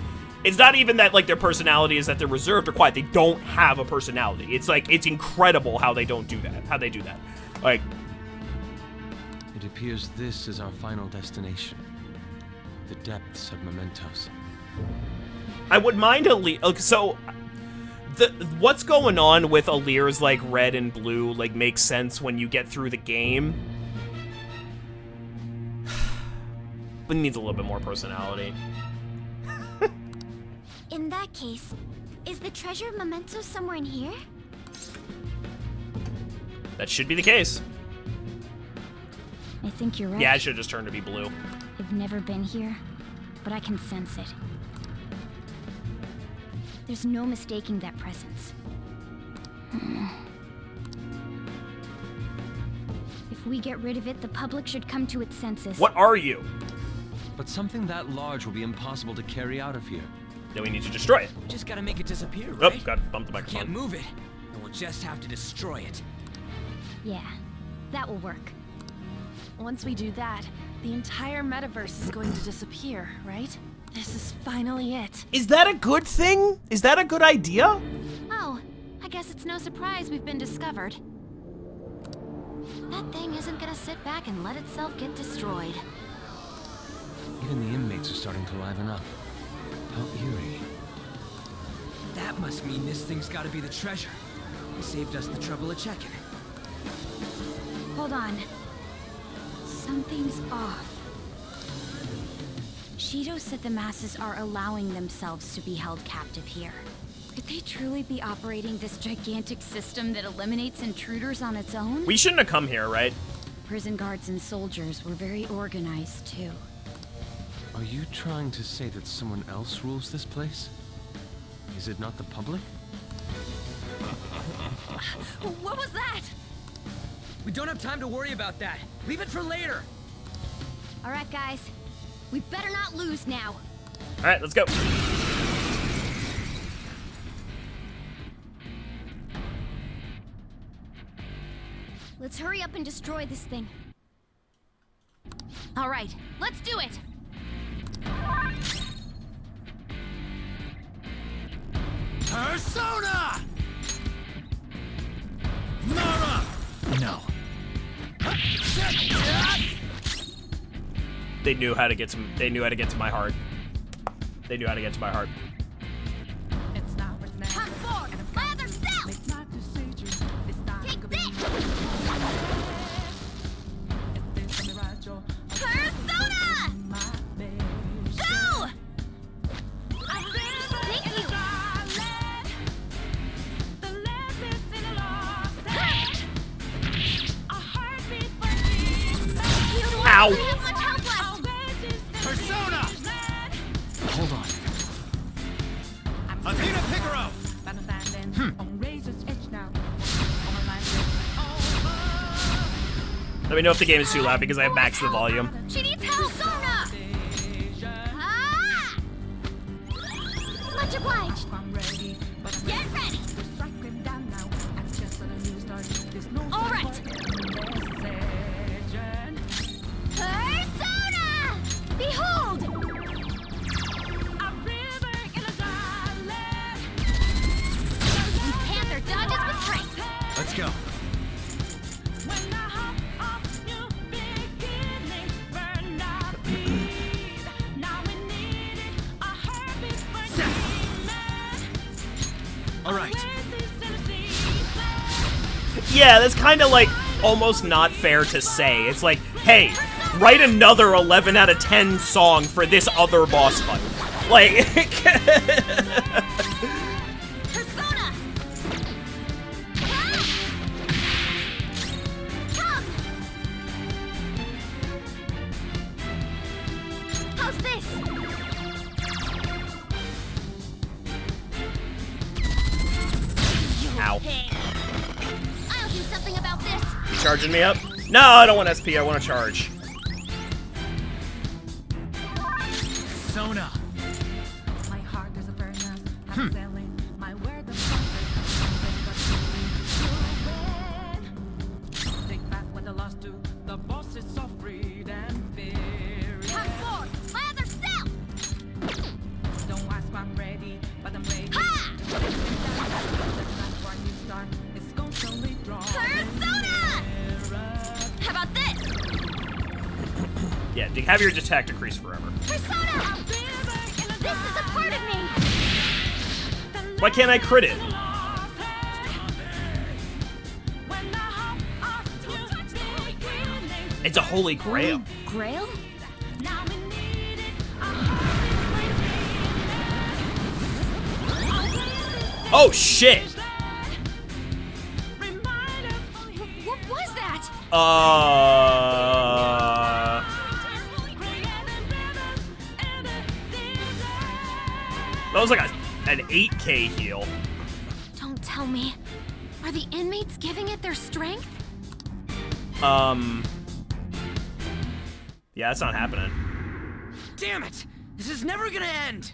S1: It's not even that, like, their personality is that they're reserved or quiet. They don't have a personality. It's like, it's incredible how they don't do that. How they do that. Like,
S4: it appears this is our final destination. The depths of Mementos.
S1: I would mind Alir. So, what's going on with Alir's, like, red and blue, like, makes sense when you get through the game. But it needs a little bit more personality.
S3: In that case, is the treasure of Mementos somewhere in here?
S1: That should be the case.
S3: I think you're right.
S1: Yeah, I should have just turned to be blue.
S3: I've never been here, but I can sense it. There's no mistaking that presence. If we get rid of it, the public should come to its senses.
S1: What are you?
S4: But something that large will be impossible to carry out of here.
S1: Then we need to destroy it.
S5: Just gotta make it disappear,
S1: Oh,
S5: right?
S1: got bumped the microphone.
S5: Can't move it, and we'll just have to destroy it.
S3: Yeah, that will work.
S9: Once we do that, the entire metaverse is going to disappear, right? This is finally it.
S1: Is that a good thing? Is that a good idea?
S2: Oh, I guess it's no surprise we've been discovered. That thing isn't gonna sit back and let itself get destroyed.
S4: Even the inmates are starting to liven up. How eerie.
S5: That must mean this thing's gotta be the treasure. It saved us the trouble of checking.
S3: Hold on. Something's off. Shido said the masses are allowing themselves to be held captive here. Could they truly be operating this gigantic system that eliminates intruders on its own?
S1: We shouldn't have come here, right?
S3: Prison guards and soldiers were very organized, too.
S4: Are you trying to say that someone else rules this place? Is it not the public?
S9: What was that?
S5: We don't have time to worry about that. Leave it for later.
S3: All right, guys. We better not lose now.
S1: All right, let's go.
S3: Let's hurry up and destroy this thing.
S2: All right, let's do it.
S6: Persona! Nara! No.
S1: They knew how to get to. They knew how to get to my heart. They knew how to get to my heart.
S2: Come forward, my other self. Take this. Persona! Go! Thank you.
S1: Ow!
S6: Persona! Hold on. Athena Picaro!
S1: Let me know if the game is too loud because I have maxed the volume.
S2: She needs help. Persona! Ah! Much obliged. Get ready. All right. Persona! Behold! Panther dodges with grace.
S6: Let's go. All right.
S1: Yeah, that's kind of like almost not fair to say. It's like, hey, write another 11 out of 10 song for this other boss fight. Like,
S2: Persona! Come! How's this?
S1: ow.
S2: I'll do something about this.
S1: You charging me up? No, I don't want SP. I want to charge.
S6: Persona.
S19: My heart is a furnace.
S1: Hmm.
S19: I'm selling my word of comfort. Take back what I lost to the bosses of greed and fear.
S2: Come forward, my other self!
S19: Don't ask why I'm ready, but I'm ready.
S2: Ha!
S19: It's constantly drawn.
S2: Persona! How about this?
S1: Yeah, have your attack decrease forever.
S2: Persona! This is a part of me!
S1: Why can't I crit it? It's a holy grail.
S3: Grail?
S1: Oh shit!
S2: What was that?
S1: That was like an 8K heal.
S3: Don't tell me. Are the inmates giving it their strength?
S1: Yeah, that's not happening.
S5: Damn it! This is never gonna end!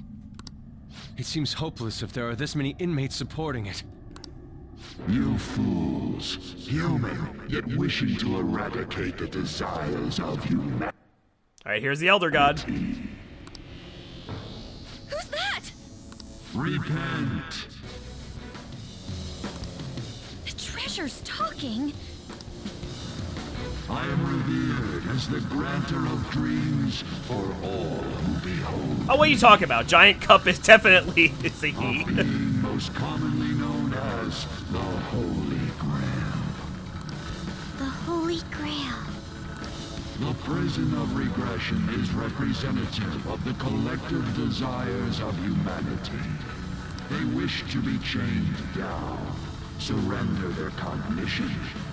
S4: It seems hopeless if there are this many inmates supporting it.
S18: You fools. Human, yet wishing to eradicate the desires of humanity.
S1: Alright, here's the Elder God.
S3: Who's that?
S18: Repent.
S3: The treasure's talking.
S18: I am revered as the granter of dreams for all who behold.
S1: Oh, what are you talking about? Giant Cup is definitely a he.
S18: A being most commonly known as the Holy Grail.
S3: The Holy Grail.
S18: The prison of regression is representative of the collective desires of humanity. They wish to be chained down, surrender their cognition,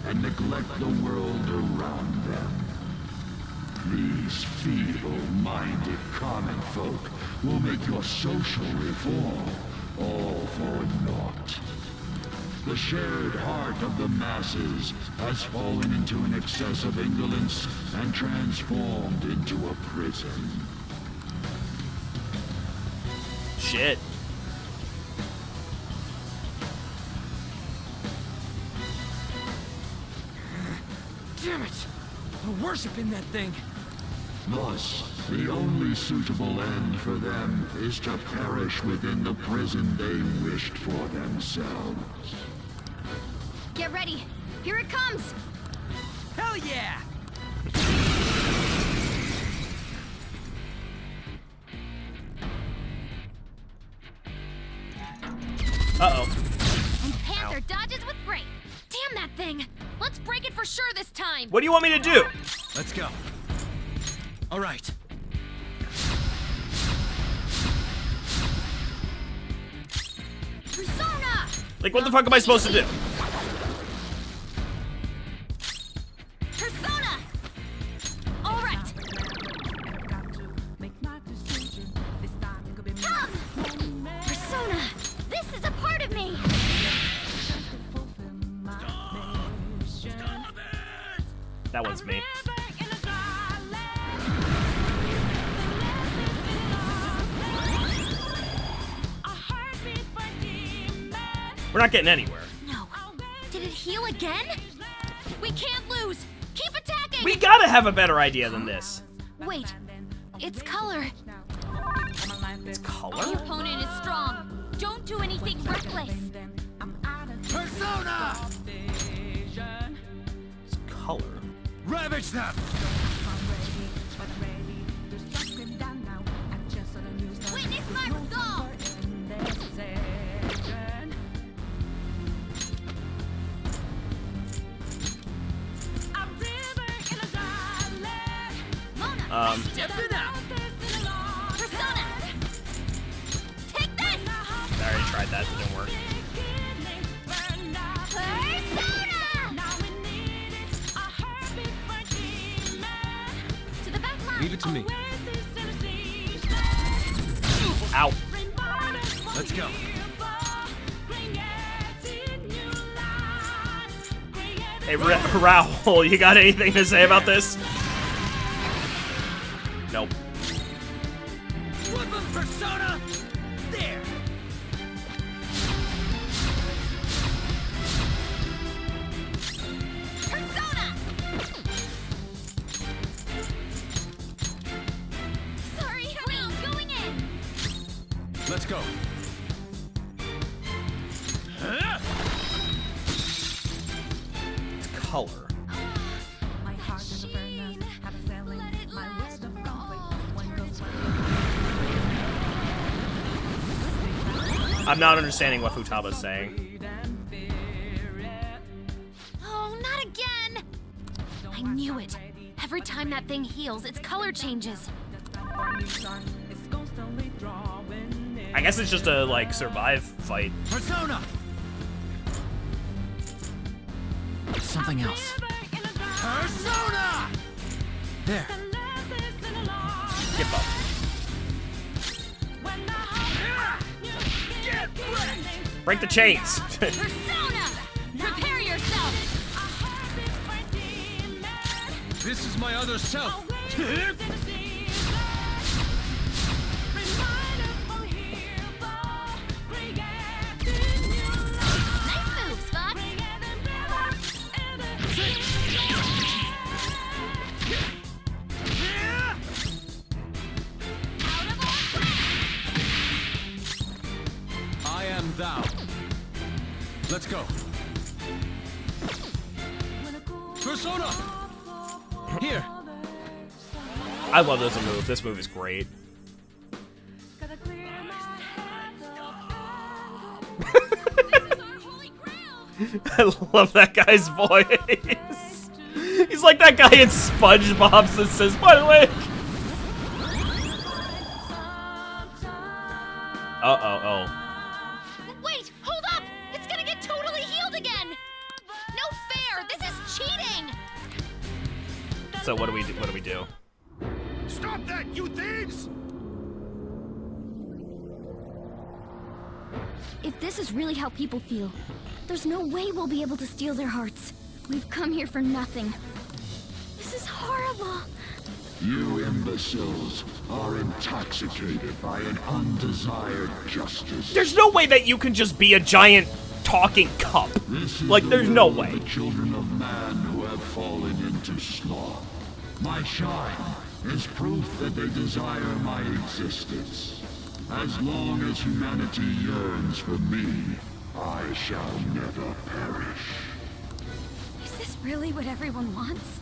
S18: and neglect the world around them. These feeble-minded common folk will make your social reform all for naught. The shared heart of the masses has fallen into an excess of indolence and transformed into a prison.
S1: Shit.
S5: Damn it! We're worshiping that thing.
S18: Thus, the only suitable end for them is to perish within the prison they wished for themselves.
S3: Get ready. Here it comes.
S5: Hell yeah!
S1: Uh-oh.
S3: And Panther dodges with great. Damn that thing. Let's break it for sure this time.
S1: What do you want me to do?
S14: Let's go. All right.
S3: Persona!
S1: Like, what the fuck am I supposed to do?
S3: Persona! All right. Come! Persona, this is a part of me.
S1: That one's me. We're not getting anywhere.
S3: No. Did it heal again? We can't lose. Keep attacking.
S1: We gotta have a better idea than this.
S3: Wait. It's color.
S1: It's
S3: The
S1: color?
S3: opponent is strong. Don't do anything reckless.
S14: Persona!
S1: It's color.
S14: Ravage them!
S3: Witness my resolve.
S5: Stepping out!
S3: Persona! Take this!
S1: I already tried that, it didn't work.
S3: Persona! To the back line.
S4: Leave it to me.
S1: Ow.
S14: Let's go.
S1: Hey, Raoul, you got anything to say about this? Nope.
S5: Woodland Persona! There!
S3: Persona! Sorry, Will, going in.
S4: Let's go.
S1: It's color. I'm not understanding what Futaba's saying.
S3: Oh, not again! I knew it. Every time that thing heals, its color changes.
S1: I guess it's just a, like, survive fight.
S14: Persona! Something else.
S5: Persona!
S14: There.
S1: Skip up. Break the chains.
S2: Persona! Prepare yourself!
S14: This is my other self.
S2: Nice moves, Fox!
S14: I am thou. Let's go. Persona! Here.
S1: I love this move. This move is great. I love that guy's voice. He's like that guy in SpongeBob that says, by the way. Oh.
S2: Wait, hold up! It's gonna get totally healed again! No fair! This is cheating!
S1: So what do we do?
S14: Stop that, you thieves!
S3: If this is really how people feel, there's no way we'll be able to steal their hearts. We've come here for nothing. This is horrible.
S18: You imbeciles are intoxicated by an undesired justice.
S1: There's no way that you can just be a giant talking cup. Like, there's no way.
S18: The children of man who have fallen into sloth. My shine is proof that they desire my existence. As long as humanity yearns for me, I shall never perish.
S2: Is this really what everyone wants?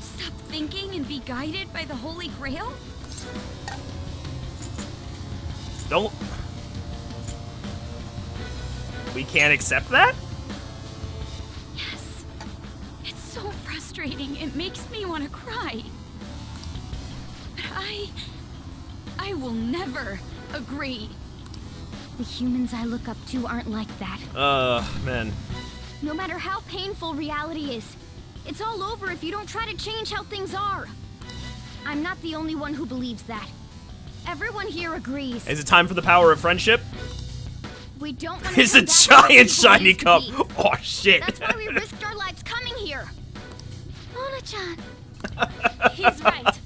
S2: Stop thinking and be guided by the Holy Grail?
S1: Don't. We can't accept that?
S2: Yes. It's so frustrating. It makes me want to cry. But I will never agree.
S3: The humans I look up to aren't like that.
S1: Man.
S3: No matter how painful reality is, it's all over if you don't try to change how things are. I'm not the only one who believes that. Everyone here agrees.
S1: Is it time for the power of friendship?
S3: We don't want to.
S1: It's a giant shiny cup. Oh shit.
S3: That's why we risked our lives coming here. Mona-chan.
S2: He's right.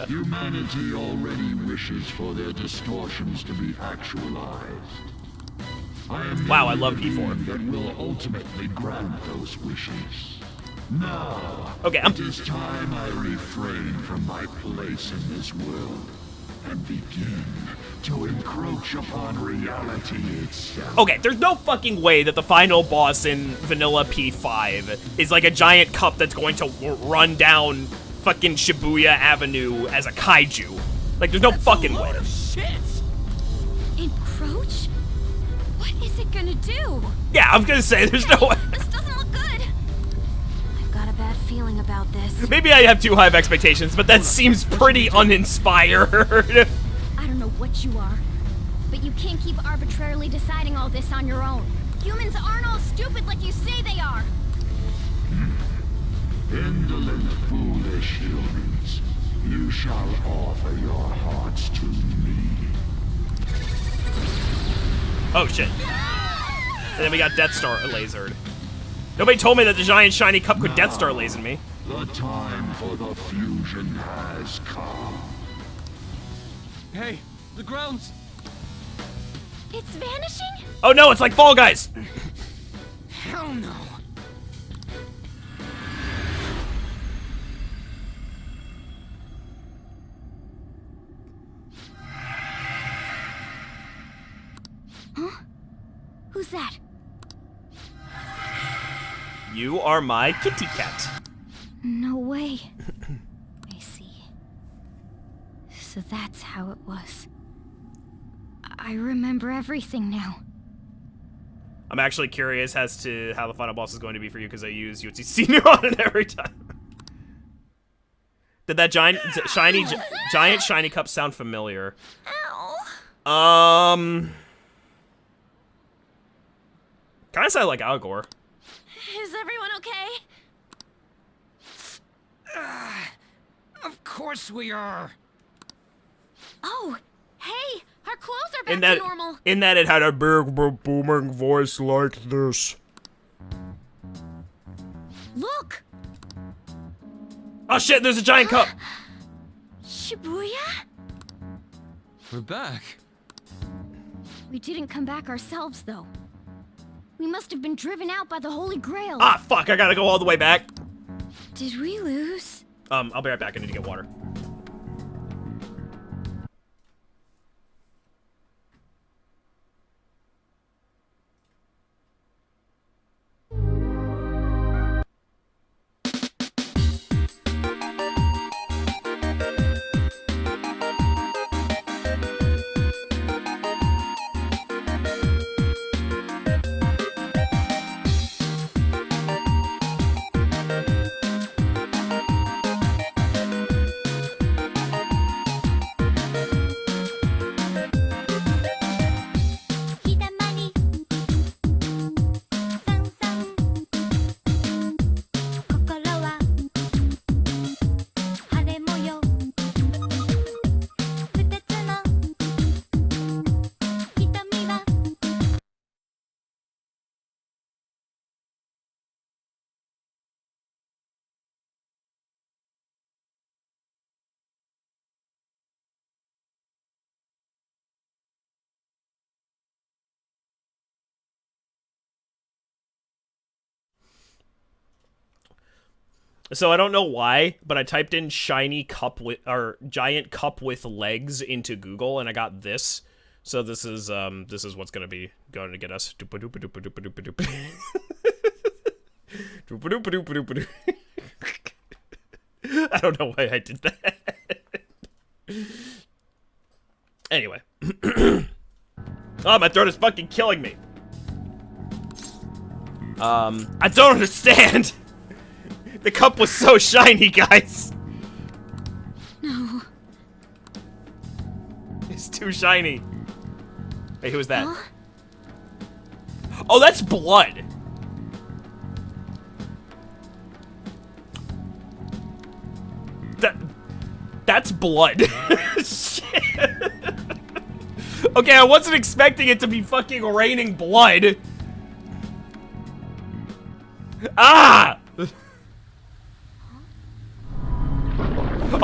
S18: Humanity already wishes for their distortions to be actualized.
S1: Wow, I love P4.
S18: That will ultimately grant those wishes. Now,
S1: okay,
S18: it is time I refrain from my place in this world and begin to encroach upon reality itself.
S1: Okay, there's no fucking way that the final boss in Vanilla P5 is like a giant cup that's going to run down fucking Shibuya Avenue as a kaiju. Like, there's no fucking way.
S2: Shit! Encroach? What is it gonna do?
S1: Yeah, I'm gonna say there's no way.
S2: This doesn't look good. I've got a bad feeling about this.
S1: Maybe I have too high of expectations, but that seems pretty uninspired.
S3: I don't know what you are, but you can't keep arbitrarily deciding all this on your own. Humans aren't all stupid like you say they are.
S18: Indolent, foolish humans, you shall offer your hearts to me.
S1: Oh shit. And then we got Death Star lasered. Nobody told me that the giant shiny cup could Death Star laser me.
S18: The time for the fusion has come.
S14: Hey, the ground's...
S2: It's vanishing?
S1: Oh no, it's like Fall Guys!
S5: Hell no.
S3: Huh? Who's that?
S1: You are my kitty cat.
S3: No way. I see. So that's how it was. I remember everything now.
S1: I'm actually curious as to how the final boss is going to be for you because I use UTC Neuron every time. Did that giant shiny cup sound familiar?
S2: Ow.
S1: Kind of sound like Algor.
S2: Is everyone okay?
S5: Of course we are.
S2: Oh, hey, our clothes are back to normal.
S1: In that it had a big booming voice like this.
S3: Look!
S1: Oh shit, there's a giant cup!
S3: Shibuya?
S4: We're back.
S3: We didn't come back ourselves, though. We must have been driven out by the Holy Grail.
S1: Ah, fuck, I gotta go all the way back.
S3: Did we lose?
S1: I'll be right back, I need to get water. So I don't know why, but I typed in shiny cup with, or giant cup with legs into Google, and I got this. So this is what's gonna be going to get us. I don't know why I did that. Anyway. Oh, my throat is fucking killing me. I don't understand. The cup was so shiny, guys.
S3: No.
S1: It's too shiny. Hey, who is that? Huh? Oh, that's blood. That's blood. Shit. Okay, I wasn't expecting it to be fucking raining blood. Ah!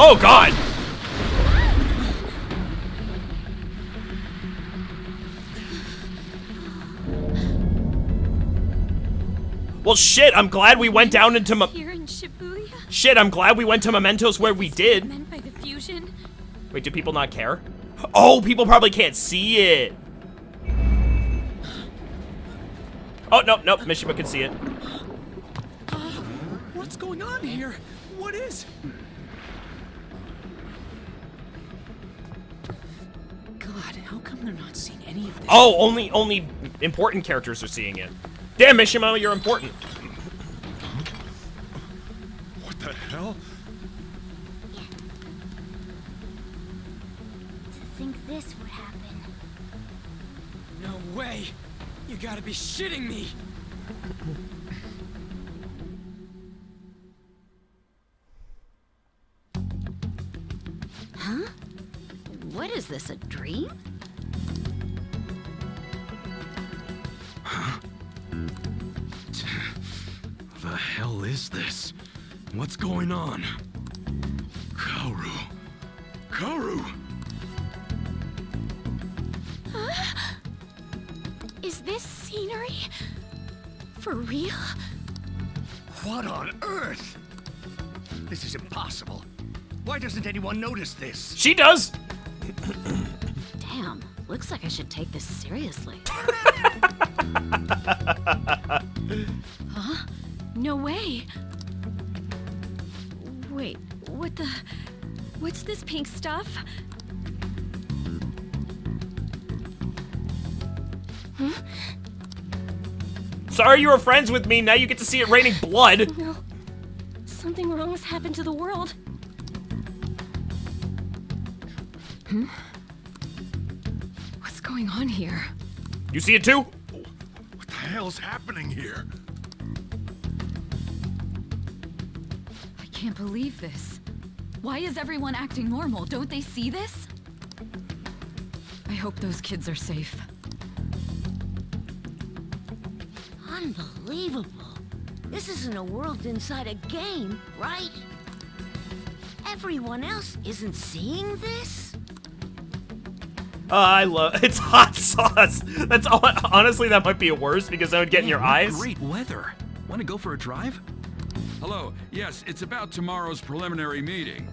S1: Oh god! Well shit, I'm glad we went down into
S3: Here in Shibuya?
S1: Shit, I'm glad we went to Mementos where we did.
S3: Meant by the fusion?
S1: Wait, do people not care? Oh, people probably can't see it. Oh, no, Mishima can see it.
S14: What's going on here? What is? God, how come they're not seeing any of this?
S1: Oh, only important characters are seeing it. Damn, Mishima, you're important.
S12: What the hell?
S3: To think this would happen.
S5: No way! You gotta be shitting me!
S2: Huh? What is this, a dream?
S4: Huh? The hell is this? What's going on? Kaoru. Kaoru!
S3: Is this scenery? For real?
S20: What on earth? This is impossible. Why doesn't anyone notice this?
S1: She does!
S2: Damn, looks like I should take this seriously.
S9: Huh? No way. Wait, what's this pink stuff? Huh?
S1: Sorry you were friends with me, now you get to see it raining blood.
S9: No. Something wrong has happened to the world. What's going on here?
S1: You see it too?
S20: What the hell's happening here?
S9: I can't believe this. Why is everyone acting normal? Don't they see this? I hope those kids are safe.
S21: Unbelievable. This isn't a world inside a game, right? Everyone else isn't seeing this?
S1: I love it's hot sauce. That's all. Honestly, that might be worse because that would get in your eyes.
S22: Great weather. Want to go for a drive?
S23: Hello. Yes, it's about tomorrow's preliminary meeting.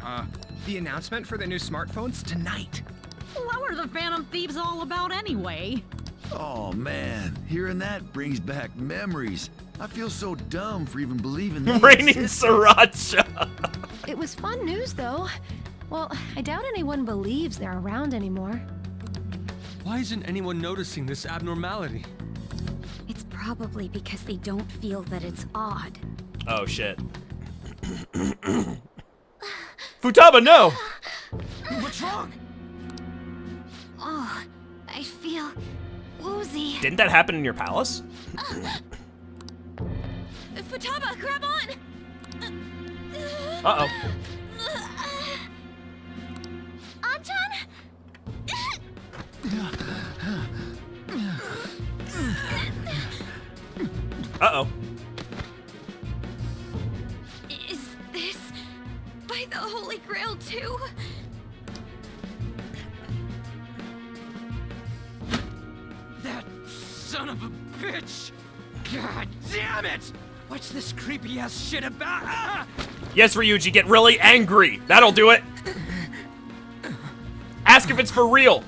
S24: The announcement for the new smartphones tonight.
S7: What were the Phantom Thieves all about anyway?
S11: Oh man, hearing that brings back memories. I feel so dumb for even believing this.
S1: Raining sriracha.
S9: It was fun news, though. Well, I doubt anyone believes they're around anymore.
S22: Why isn't anyone noticing this abnormality?
S2: It's probably because they don't feel that it's odd.
S1: Oh shit. Futaba, no!
S5: What's wrong?
S2: Oh, I feel woozy.
S1: Didn't that happen in your palace?
S2: Futaba, grab on!
S1: Uh-oh.
S2: Anchan?
S1: Uh-oh.
S2: Is this by the Holy Grail too?
S5: That son of a bitch! God damn it! What's this creepy ass shit about? Ah!
S1: Yes, Ryuji, get really angry. That'll do it. Ask if it's for real.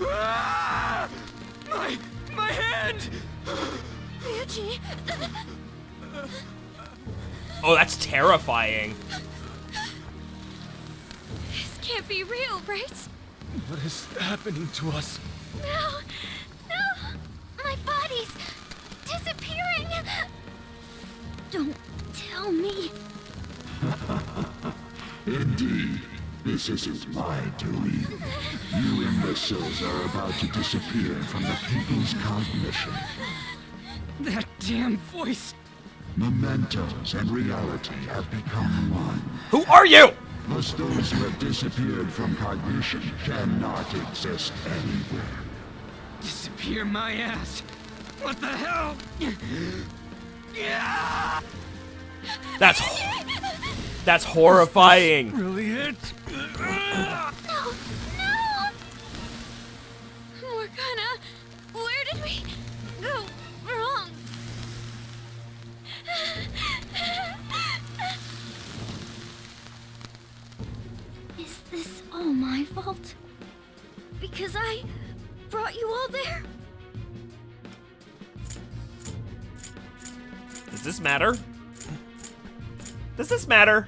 S5: Ah! My hand!
S2: Ryuji.
S1: Oh, that's terrifying.
S2: This can't be real, right?
S22: What is happening to us?
S2: No! No! My body's disappearing! Don't tell me.
S18: Indeed, this isn't my doing. You imbeciles are about to disappear from the people's cognition.
S5: That damn voice!
S18: Mementos and reality have become one.
S1: Who are you?
S18: Thus those who have disappeared from cognition cannot exist anywhere.
S5: Disappear my ass! What the hell? Yeah!
S1: That's horrifying.
S22: Really it?
S2: No! No! Morgana, where did we go wrong? Is this all my fault? Because I brought you all there?
S1: Does this matter? Does this matter?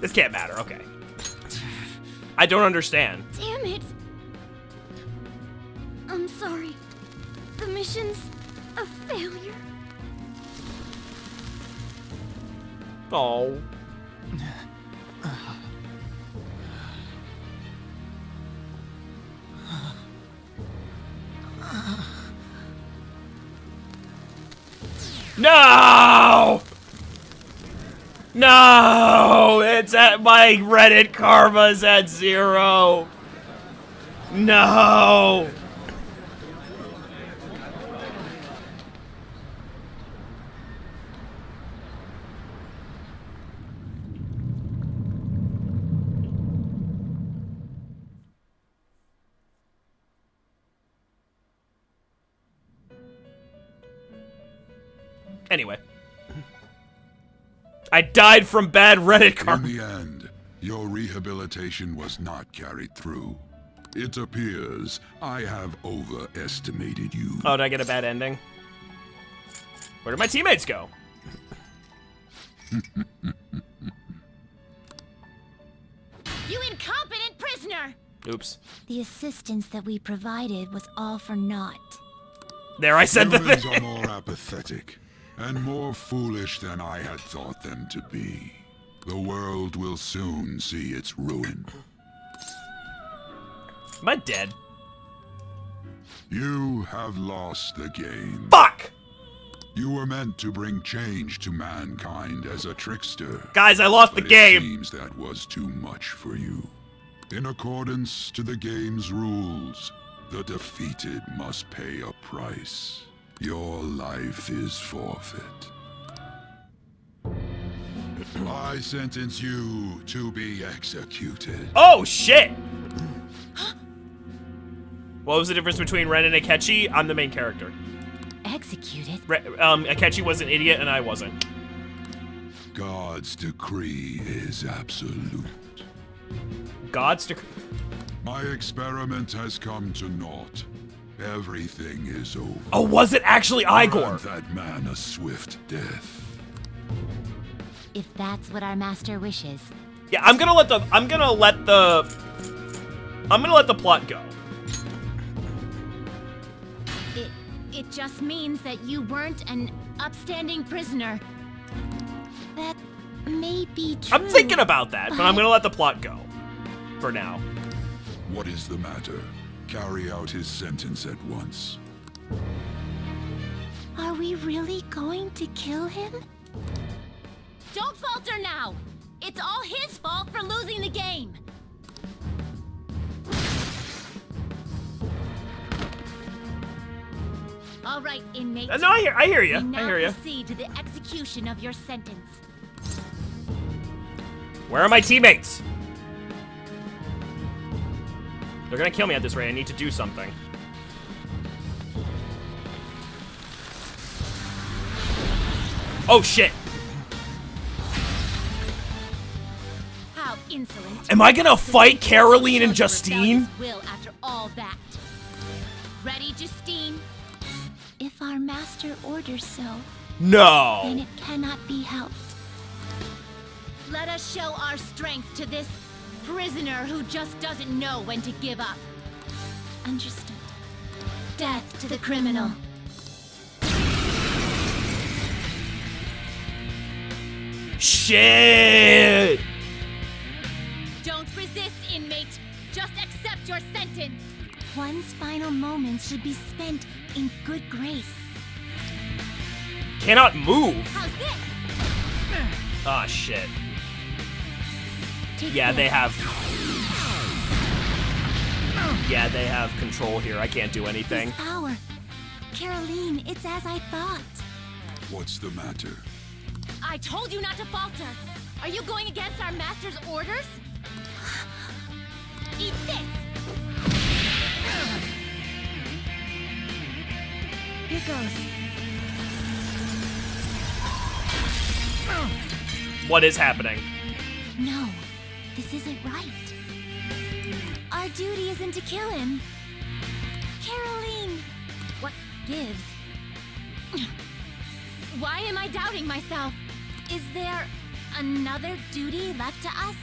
S1: This can't matter, okay. I don't understand.
S2: Damn it! I'm sorry. The mission's a failure.
S1: Oh. No! No! It's at my Reddit karma's at 0. No! Anyway. I died from bad Reddit karma.
S18: In the end, your rehabilitation was not carried through. It appears I have overestimated you.
S1: Oh, did I get a bad ending? Where did my teammates go?
S3: You incompetent prisoner!
S1: Oops.
S3: The assistance that we provided was all for naught.
S1: There, I said the
S18: Humans
S1: thing.
S18: are more apathetic and more foolish than I had thought them to be. The world will soon see its ruin.
S1: Am I dead?
S18: You have lost the game.
S1: Fuck!
S18: You were meant to bring change to mankind as a trickster.
S1: Guys, I lost the game.
S18: It seems that was too much for you. In accordance to the game's rules, The defeated must pay a price. Your life is forfeit. I sentence you to be executed.
S1: Oh, shit! What was the difference between Ren and Akechi? I'm the main character.
S2: Executed?
S1: Akechi was an idiot and I wasn't.
S18: God's decree is absolute.
S1: God's decree?
S18: My experiment has come to naught. Everything is over.
S1: Oh, was it actually Igor?
S18: Grant that man a swift death.
S2: If that's what our master wishes.
S1: Yeah, I'm gonna let the plot go.
S2: It just means that you weren't an upstanding prisoner. That may be true.
S1: I'm thinking about that, but I'm gonna let the plot go. For now.
S18: What is the matter? Carry out his sentence at once.
S2: Are we really going to kill him? Don't falter now! It's all his fault for losing the game! All right, inmate.
S1: No, I hear you.
S2: We
S1: I hear you.
S2: now proceed to the execution of your sentence.
S1: Where are my teammates? They're gonna kill me at this rate. I need to do something. Oh shit!
S2: How insolent!
S1: Am I gonna fight Caroline and Justine?
S2: Will after all that. Ready, Justine? If our master orders so,
S1: No.
S2: then it cannot be helped. Let us show our strength to this prisoner who just doesn't know when to give up. Understood. Death to the criminal.
S1: Shit!
S2: Don't resist, inmate. Just accept your sentence. One's final moments should be spent in good grace.
S1: Cannot move.
S2: How's this?
S1: Ah, shit.
S2: Take
S1: Yeah,
S2: this.
S1: they have... Yeah, they have control here. I can't do anything.
S2: This power. Caroline, it's as I thought.
S18: What's the matter?
S2: I told you not to falter. Are you going against our master's orders? Eat this. Here goes.
S1: What is happening?
S2: No, this isn't right. Our duty isn't to kill him. Caroline! What gives? Why am I doubting myself? Is there another duty left to us?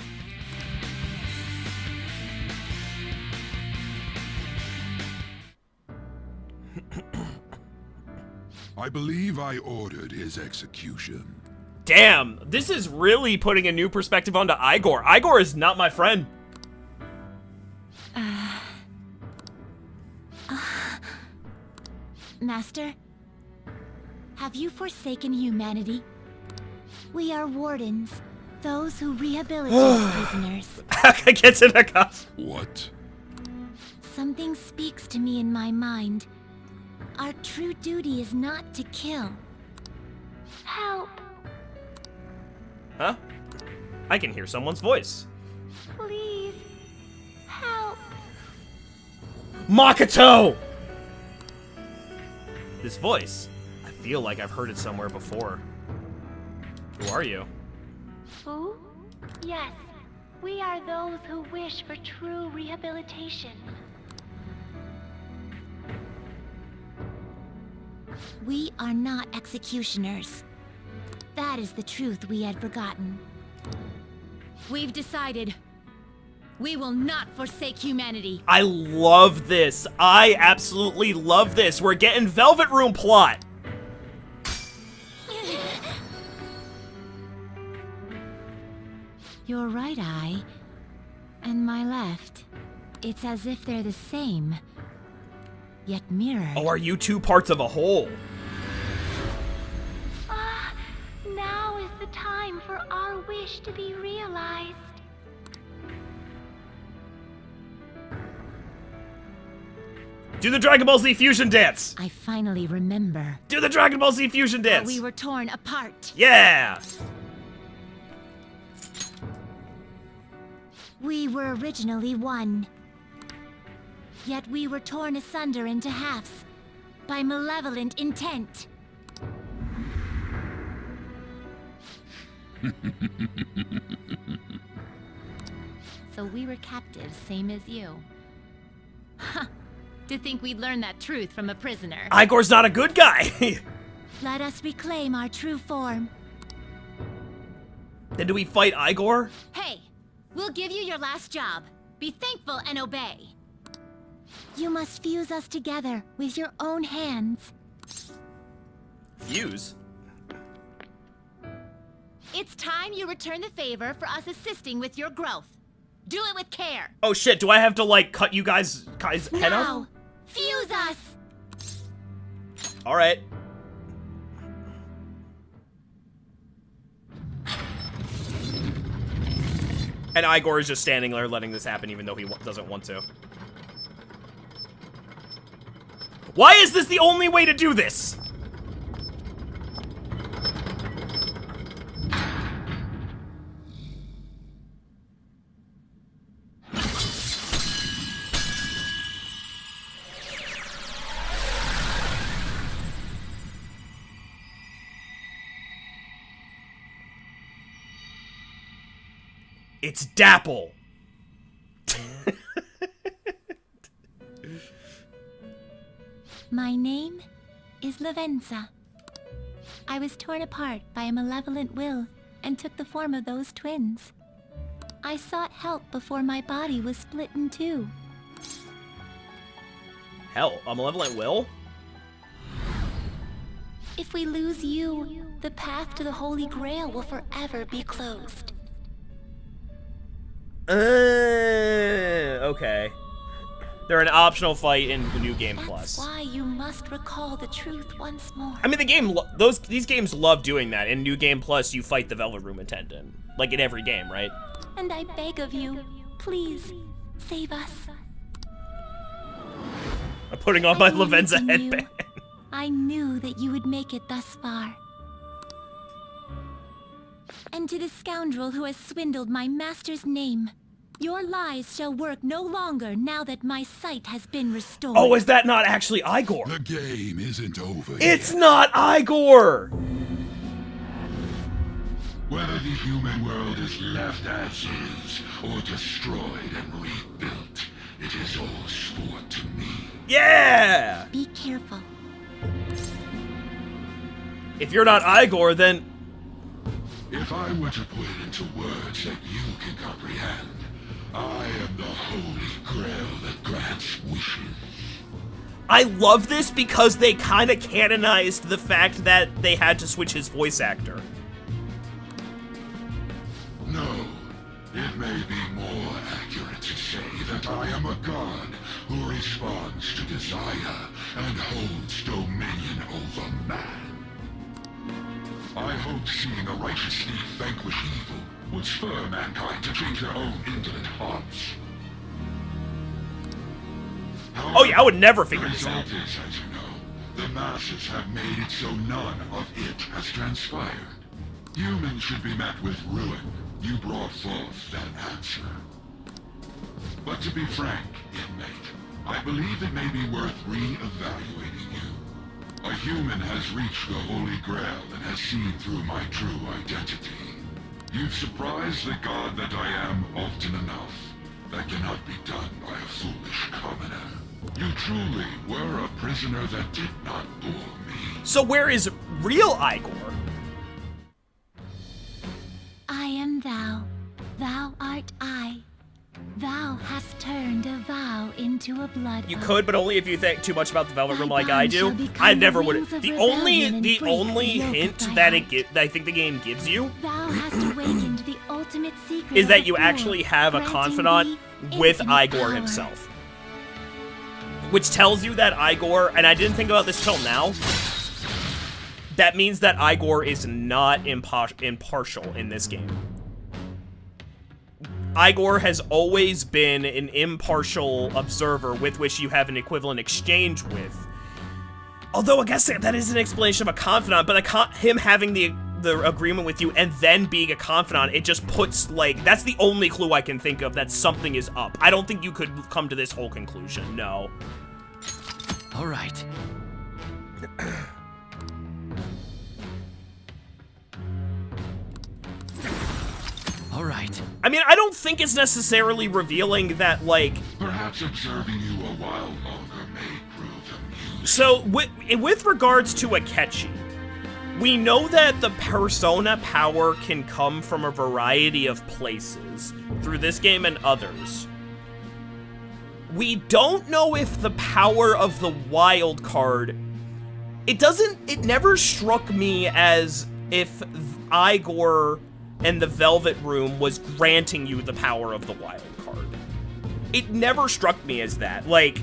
S18: I believe I ordered his execution.
S1: Damn, this is really putting a new perspective onto Igor. Igor is not my friend.
S2: Master, have you forsaken humanity? We are wardens, those who rehabilitate prisoners.
S1: I get to the cost.
S18: What?
S2: Something speaks to me in my mind. Our true duty is not to kill. Help,
S1: Huh? I can hear someone's voice.
S2: please. Help.
S1: Makoto! This voice. I feel like I've heard it somewhere before. Who are you?
S3: Who? Yes, we are those who wish for true rehabilitation.
S2: We are not executioners. That is the truth we had forgotten. We've decided. We will not forsake humanity.
S1: I love this. I absolutely love this. We're getting Velvet Room plot.
S2: Your right eye and my left. It's as if they're the same, yet mirrored.
S1: Oh, are you two parts of a whole?
S3: Ah, now is the time for our wish to be realized.
S1: Do the Dragon Ball Z fusion dance!
S7: I finally remember.
S1: Do the Dragon Ball Z fusion
S7: How
S1: dance!
S7: we were torn apart.
S1: Yeah!
S3: We were originally one. Yet we were torn asunder into halves by malevolent intent.
S7: So we were captives, same as you. Huh. To think we'd learn that truth from a prisoner.
S1: Igor's not a good guy!
S3: Let us reclaim our true form.
S1: Then do we fight Igor?
S3: Hey, we'll give you your last job. Be thankful and obey. You must fuse us together with your own hands.
S1: Fuse?
S3: It's time you return the favor for us assisting with your growth. Do it with care.
S1: Oh shit, do I have to, like, cut you guys' head off?
S3: Now, fuse us!
S1: Alright. And Igor is just standing there letting this happen even though he doesn't want to. Why is this the only way to do this? It's Dapple.
S3: My name is Lavenza. I was torn apart by a malevolent will and took the form of those twins. I sought help before my body was split in two.
S1: Hell, a malevolent will?
S3: If we lose you, the path to the Holy Grail will forever be closed.
S1: Okay. They're an optional fight in the New Game Plus.
S3: That's why you must recall the truth once more.
S1: I mean, the game, these games love doing that. In New Game Plus, you fight the Velvet Room attendant, like in every game, right?
S3: And I beg of you, please save us.
S1: I'm putting on my Lavenza headband.
S3: I knew that you would make it thus far. And to the scoundrel who has swindled my master's name, your lies shall work no longer now that my sight has been restored.
S1: Oh, is that not actually Igor?
S18: The game isn't over
S1: It's not Igor!
S18: Whether the human world is left as is, or destroyed and rebuilt, it is all sport to me.
S1: Yeah!
S3: Be careful.
S1: If you're not Igor, then...
S18: If I were to put it into words that you can comprehend, I am the Holy Grail that grants wishes.
S1: I love this because they kind of canonized the fact that they had to switch his voice actor.
S18: No, it may be more accurate to say that I am a god who responds to desire and holds dominion over man. I hope seeing a righteous thief vanquish evil would spur mankind to change their own indolent hearts. However,
S1: oh yeah, I would never figure this out.
S18: The result is, as you know, the masses have made it so none of it has transpired. Humans should be met with ruin. You brought forth that answer. But to be frank, inmate, I believe it may be worth re-evaluating you. A human has reached the Holy Grail and has seen through my true identity. You've surprised the god that I am often enough. That cannot be done by a foolish commoner. You truly were a prisoner that did not bore me.
S1: So where is real Igor?
S3: I am thou. Thou art I. Thou hast turned a vow into a blood
S1: You
S3: oath.
S1: could, but only if you think too much about the Velvet Room like I
S3: bond shall
S1: do.
S3: become
S1: I never
S3: the
S1: would.
S3: wings of
S1: The
S3: rebellion
S1: only
S3: and break the yoke
S1: hint
S3: of
S1: that
S3: thy
S1: I think the game gives you
S3: Thou hast awakened the ultimate secret
S1: is
S3: of
S1: that
S3: the
S1: you
S3: fool,
S1: actually have a
S3: granting
S1: confidant
S3: thee
S1: with
S3: infinite
S1: Igor
S3: power.
S1: himself. Which tells you that Igor, and I didn't think about this till now, that means that Igor is not impartial in this game. Igor has always been an impartial observer with which you have an equivalent exchange with. Although I guess that is an explanation of a confidant, but him having the agreement with you and then being a confidant, it just puts, like, that's the only clue I can think of that something is up. I don't think you could come to this whole conclusion, no.
S20: All right. All right.
S1: I mean, I don't think it's necessarily revealing that, like...
S18: Perhaps observing you a while longer may prove amusing.
S1: So, with regards to Akechi, we know that the persona power can come from a variety of places, through this game and others. We don't know if the power of the wild card... It never struck me as if Igor and the Velvet Room was granting you the power of the wild card. It never struck me as that. Like,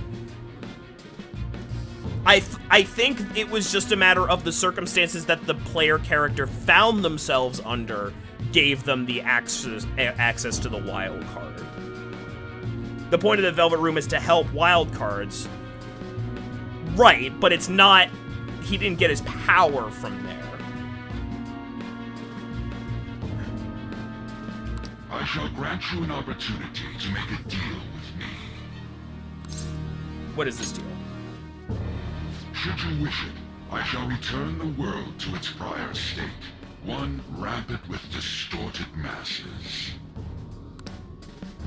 S1: I think it was just a matter of the circumstances that the player character found themselves under gave them the access to the wild card. The point of the Velvet Room is to help wild cards. Right, but it's not... He didn't get his power from there.
S18: I shall grant you an opportunity to make a deal with me.
S1: What is this deal?
S18: Should you wish it, I shall return the world to its prior state, one rampant with distorted masses.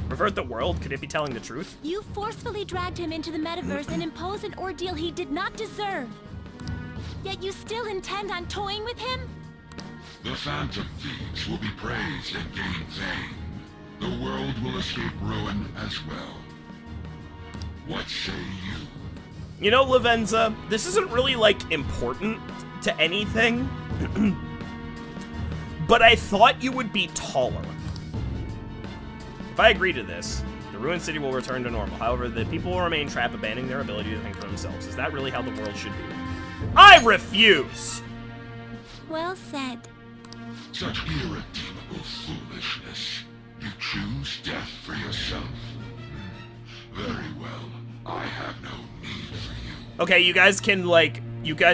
S1: Revert the world? Could it be telling the truth?
S2: You forcefully dragged him into the metaverse and imposed an ordeal he did not deserve. Yet you still intend on toying with him?
S18: The Phantom Thieves will be praised and gain fame. The world will escape ruin as well. What say you?
S1: You know, Lavenza, this isn't really, like, important to anything. But I thought you would be taller. If I agree to this, the ruined city will return to normal. However, the people will remain trapped, abandoning their ability to think for themselves. Is that really how the world should be? I refuse!
S2: Well said.
S18: Such irredeemable foolishness. You choose death for yourself. Very well. I have no need for you.
S1: Okay, you guys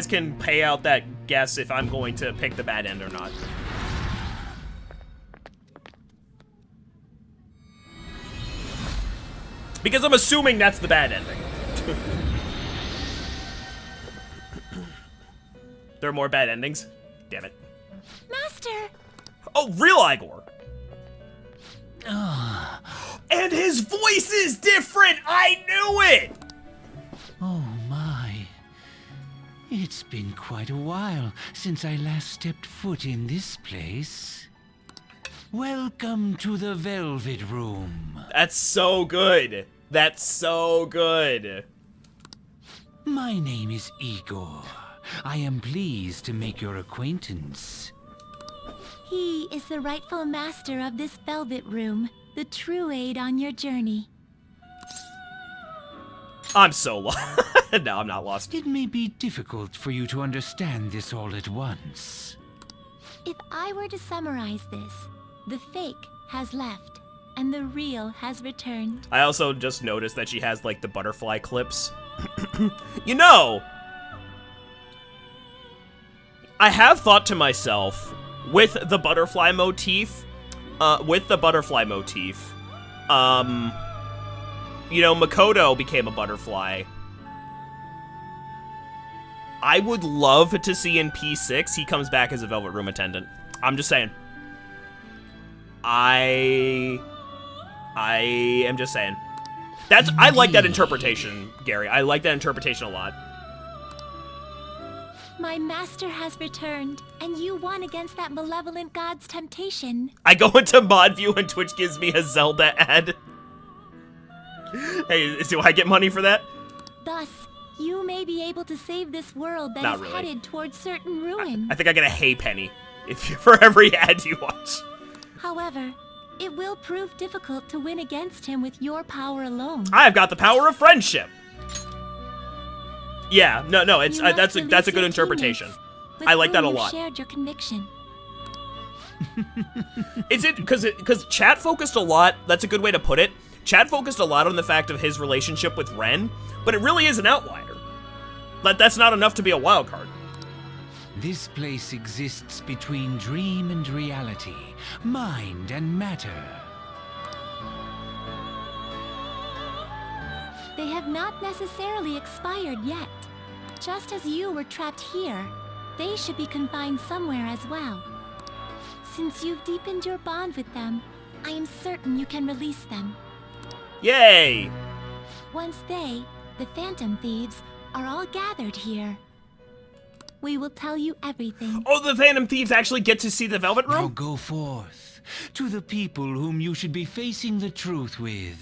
S1: can pay out that guess if I'm going to pick the bad end or not. Because I'm assuming that's the bad ending. There are more bad endings? Damn it.
S2: Master!
S1: Oh, real Igor! And his voice is different! I knew it!
S6: Oh my. It's been quite a while since I last stepped foot in this place. Welcome to the Velvet Room.
S1: That's so good. That's so good.
S6: My name is Igor. I am pleased to make your acquaintance.
S2: He is the rightful master of this Velvet Room, the true aid on your journey.
S1: I'm so lost. No, I'm not lost.
S6: It may be difficult for you to understand this all at once.
S2: If I were to summarize this, the fake has left, and the real has returned.
S1: I also just noticed that she has, like, the butterfly clips. You know, I have thought to myself, with the butterfly motif, you know, Makoto became a butterfly. I would love to see in P6 he comes back as a Velvet Room attendant. I'm just saying. I am just saying. I like that interpretation, Gary. I like that interpretation a lot.
S2: My master has returned, and you won against that malevolent god's temptation.
S1: I go into mod view and Twitch gives me a Zelda ad. Hey, do I get money for that?
S2: Thus, you may be able to save this world that is headed towards certain ruin.
S1: I think I get a hay penny for every ad you watch.
S2: However, it will prove difficult to win against him with your power alone.
S1: I've got the power of friendship. Yeah, no, it's that's a good interpretation. I like that a lot.
S2: Shared your conviction.
S1: Is it because chat focused a lot? That's a good way to put it. Chat focused a lot on the fact of his relationship with Ren, but it really is an outlier. That's not enough to be a wild card.
S6: This place exists between dream and reality, mind and matter.
S3: They have not necessarily expired yet. Just as you were trapped here, they should be confined somewhere as well. Since you've deepened your bond with them, I am certain you can release them.
S1: Yay!
S3: Once they, the Phantom Thieves, are all gathered here, we will tell you everything.
S1: Oh, the Phantom Thieves actually get to see the Velvet Room?
S6: Now go forth, to the people whom you should be facing the truth with.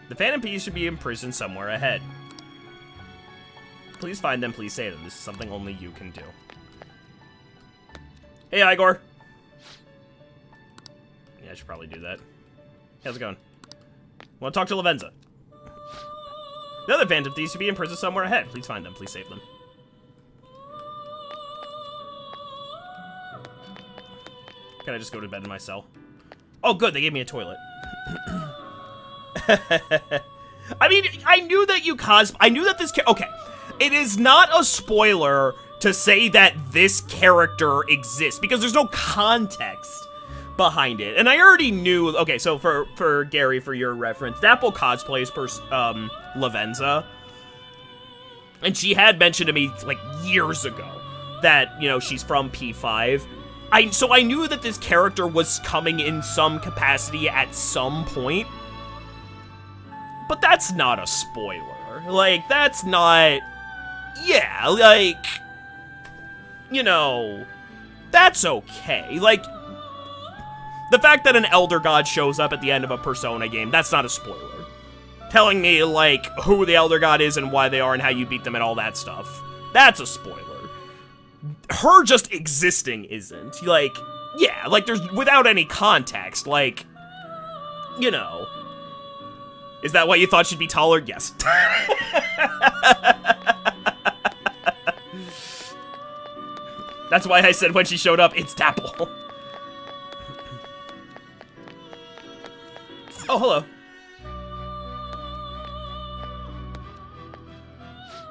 S1: The Phantom Thieves should be imprisoned somewhere ahead. Please find them, please save them. This is something only you can do. Hey, Igor. Yeah, I should probably do that. How's it going? Want to talk to Lavenza? The other Phantom Thieves should be imprisoned somewhere ahead. Please find them, please save them. Can I just go to bed in my cell? Oh, good, they gave me a toilet. I mean, I knew that I knew that this okay, it is not a spoiler to say that this character exists, because there's no context behind it. And I already knew, okay, so for Gary, for your reference, Dapple cosplays Lavenza, and she had mentioned to me, like, years ago that, you know, she's from P5. So I knew that this character was coming in some capacity at some point. But that's not a spoiler. Like, that's not... Yeah, like... You know... That's okay. Like... The fact that an Elder God shows up at the end of a Persona game, that's not a spoiler. Telling me, like, who the Elder God is and why they are and how you beat them and all that stuff. That's a spoiler. Her just existing isn't. Like, yeah, like, there's... Without any context, like... You know... Is that why you thought she'd be taller? Yes. That's why I said when she showed up, it's Dapple. Oh, hello.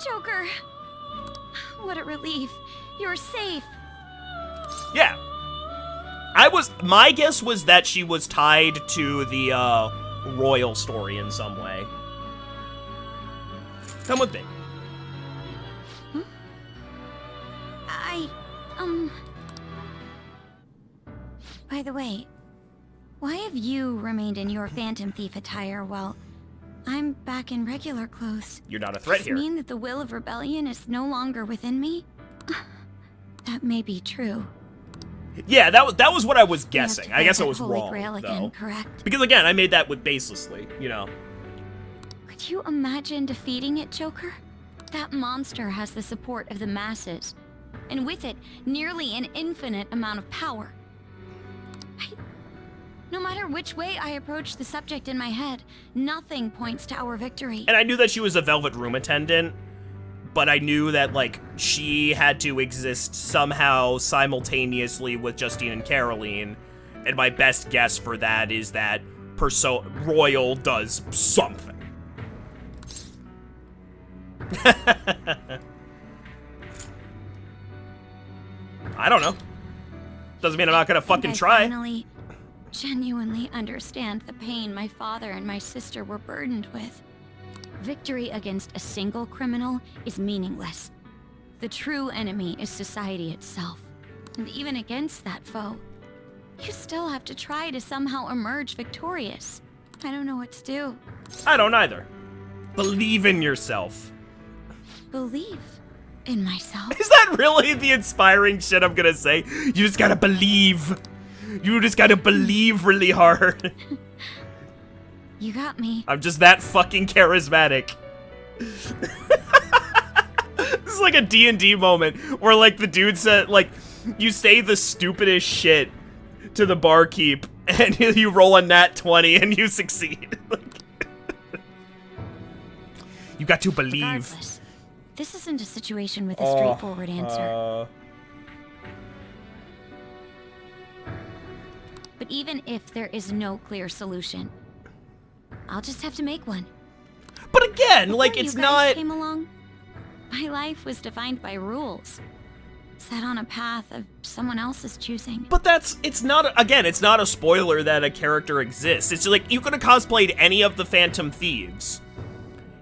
S3: Joker! What a relief. You're safe.
S1: Yeah. My guess was that she was tied to the, royal story in some way. Come with me.
S3: By the way, why have you remained in your Phantom Thief attire while I'm back in regular clothes?
S1: You're not a threat here.
S3: Does this mean that the will of rebellion is no longer within me? That may be true.
S1: Yeah, that was what I was guessing. I guess I was
S3: Holy
S1: wrong,
S3: Grail again,
S1: though.
S3: correct?
S1: Because again, I made that with baselessly, you know.
S3: Could you imagine defeating it, Joker? That monster has the support of the masses, and with it, nearly an infinite amount of power. No matter which way I approach the subject in my head, nothing points to our victory.
S1: And I knew that she was a Velvet Room attendant, but I knew that, like, she had to exist somehow simultaneously with Justine and Caroline, and my best guess for that is that Royal does something. I don't know. Doesn't mean I'm not gonna fucking try.
S3: I finally, genuinely understand the pain my father and my sister were burdened with. Victory against a single criminal is meaningless. The true enemy is society itself. And even against that foe, you still have to try to somehow emerge victorious. I don't know what to do.
S1: I don't either. Believe in yourself.
S3: Believe in myself?
S1: Is that really the inspiring shit I'm gonna say? You just gotta believe. You just gotta believe really hard.
S3: You got me.
S1: I'm just that fucking charismatic. This is like a D&D moment where, like, the dude said, like, you say the stupidest shit to the barkeep and you roll a nat 20 and you succeed. You got to believe.
S3: Regardless, this isn't a situation with a straightforward answer. But even if there is no clear solution, I'll just have to make one.
S1: But again, like,
S3: Before
S1: it's
S3: you guys
S1: not...
S3: came along, my life was defined by rules, set on a path of someone else's choosing.
S1: But it's not, again, it's not a spoiler that a character exists. It's like, you could have cosplayed any of the Phantom Thieves,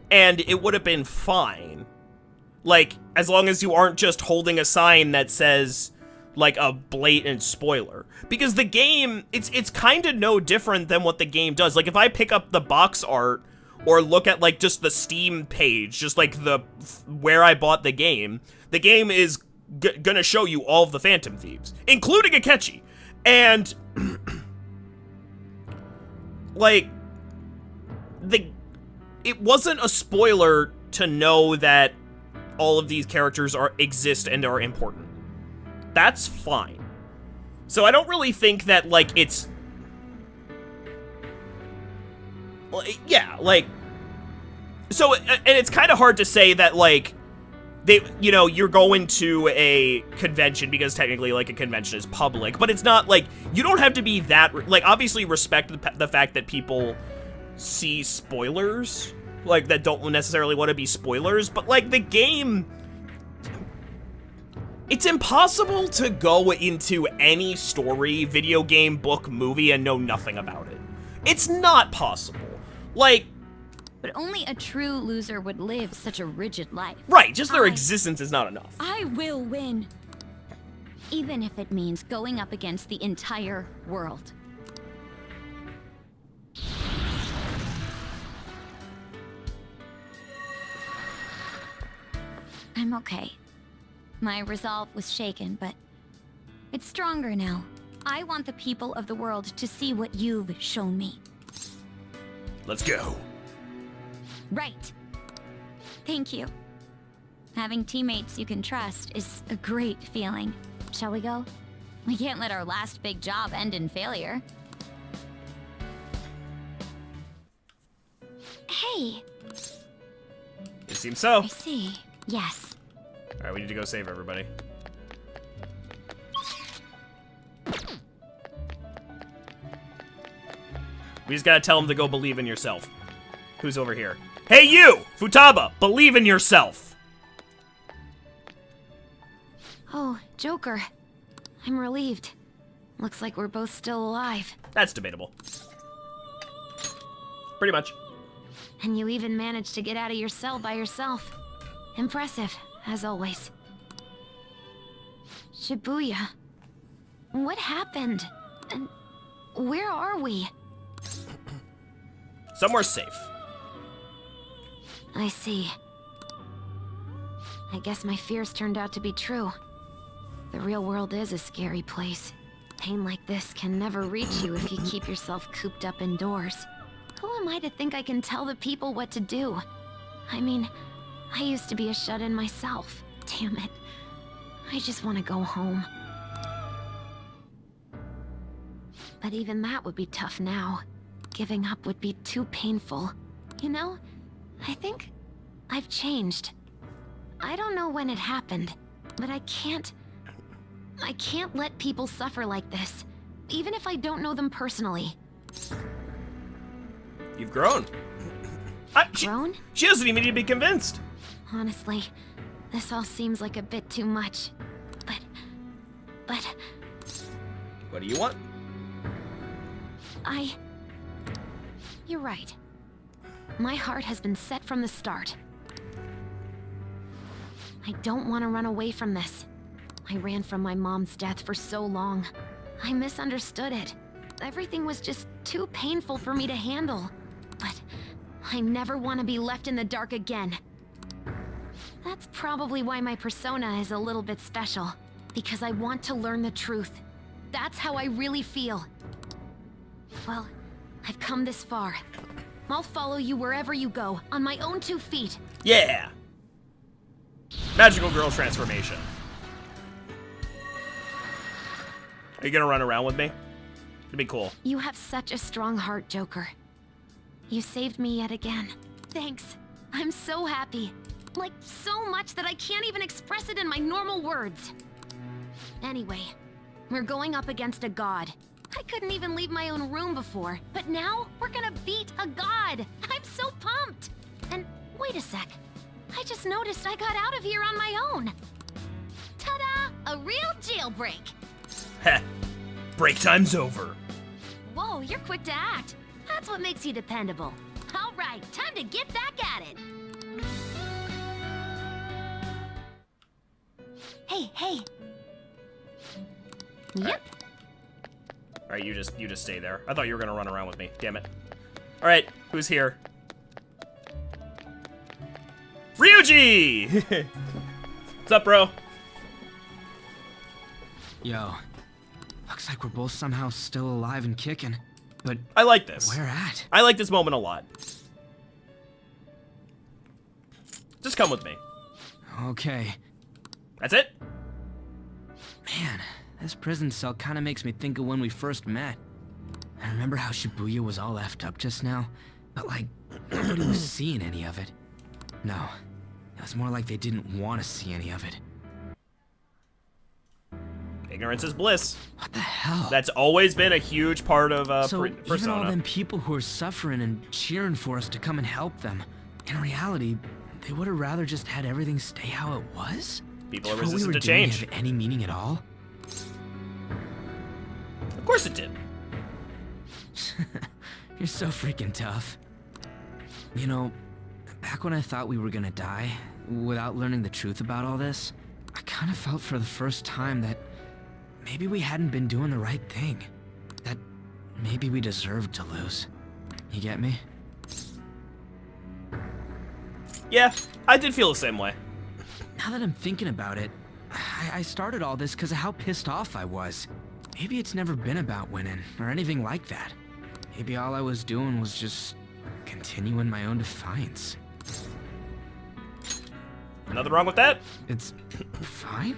S1: and it would have been fine. Like, as long as you aren't just holding a sign that says, like, a blatant spoiler. Because the game, it's kind of no different than what the game does. Like, if I pick up the box art, or look at, like, just the Steam page, just, like, where I bought the game is gonna show you all of the Phantom Thieves, including Akechi. And, like, it wasn't a spoiler to know that all of these characters exist and are important. That's fine. So I don't really think that, like, it's... Yeah, like... So, and it's kind of hard to say that, like, you're going to a convention, because technically, like, a convention is public, but it's not, like, you don't have to be that... Like, obviously respect the fact that people see spoilers, like, that don't necessarily want to be spoilers, but, like, the game... It's impossible to go into any story, video game, book, movie, and know nothing about it. It's not possible. Like...
S3: But only a true loser would live such a rigid life.
S1: Right, just their existence is not enough.
S3: I will win. Even if it means going up against the entire world. I'm okay. My resolve was shaken, but it's stronger now. I want the people of the world to see what you've shown me.
S1: Let's go.
S3: Right. Thank you. Having teammates you can trust is a great feeling. Shall we go? We can't let our last big job end in failure. Hey.
S1: It seems so.
S3: I see. Yes.
S1: Alright, we need to go save everybody. We just gotta tell him to go believe in yourself. Who's over here? Hey, you! Futaba! Believe in yourself!
S3: Oh, Joker. I'm relieved. Looks like we're both still alive.
S1: That's debatable. Pretty much.
S3: And you even managed to get out of your cell by yourself. Impressive, as always. Shibuya. What happened? And where are we?
S1: Somewhere safe.
S3: I see. I guess my fears turned out to be true. The real world is a scary place. Pain like this can never reach you if you keep yourself cooped up indoors. Who am I to think I can tell the people what to do? I mean, I used to be a shut-in myself. Damn it. I just want to go home. But even that would be tough now. Giving up would be too painful. You know, I think I've changed. I don't know when it happened, but I can't let people suffer like this, even if I don't know them personally.
S1: You've grown.
S3: Grown?
S1: She doesn't even need to be convinced.
S3: Honestly, this all seems like a bit too much. But...
S1: What do you want?
S3: You're right. My heart has been set from the start. I don't want to run away from this. I ran from my mom's death for so long. I misunderstood it. Everything was just too painful for me to handle. But I never want to be left in the dark again. That's probably why my persona is a little bit special. Because I want to learn the truth. That's how I really feel. Well, I've come this far. I'll follow you wherever you go, on my own 2 feet.
S1: Yeah! Magical girl transformation. Are you gonna run around with me? It'd be cool.
S3: You have such a strong heart, Joker. You saved me yet again. Thanks.
S2: I'm so happy. Like, so much that I can't even express it in my normal words. Anyway, we're going up against a god. I couldn't even leave my own room before, but now we're gonna beat a god. I'm so pumped. And wait a sec. I just noticed I got out of here on my own. Ta-da! A real jailbreak.
S1: Heh. Break time's over.
S2: Whoa, you're quick to act. That's what makes you dependable. All right, time to get back at it. Hey. Yep.
S1: All right, you just stay there. I thought you were gonna run around with me. Damn it. All right, who's here? Ryuji! What's up, bro?
S5: Yo. Looks like we're both somehow still alive and kicking. But
S1: I like this.
S5: Where at?
S1: I like this moment a lot. Just come with me.
S5: Okay.
S1: That's it?
S5: Man, this prison cell kind of makes me think of when we first met. I remember how Shibuya was all effed up just now, but like, nobody was seeing any of it. No, it was more like they didn't want to see any of it.
S1: Ignorance is bliss.
S5: What the hell?
S1: That's always been a huge part of
S5: Even
S1: Persona.
S5: all them people who are suffering and cheering for us to come and help them, in reality, they would have rather just had everything stay how it was?
S1: People are
S5: What we
S1: resistant
S5: were
S1: to
S5: doing
S1: change.
S5: have any meaning at all?
S1: Of course it did.
S5: You're so freaking tough. You know, back when I thought we were gonna die, without learning the truth about all this, I kind of felt for the first time that maybe we hadn't been doing the right thing. That maybe we deserved to lose. You get me?
S1: Yeah, I did feel the same way.
S5: Now that I'm thinking about it, I started all this because of how pissed off I was. Maybe it's never been about winning, or anything like that. Maybe all I was doing was just continuing my own defiance.
S1: Nothing wrong with that?
S5: It's fine?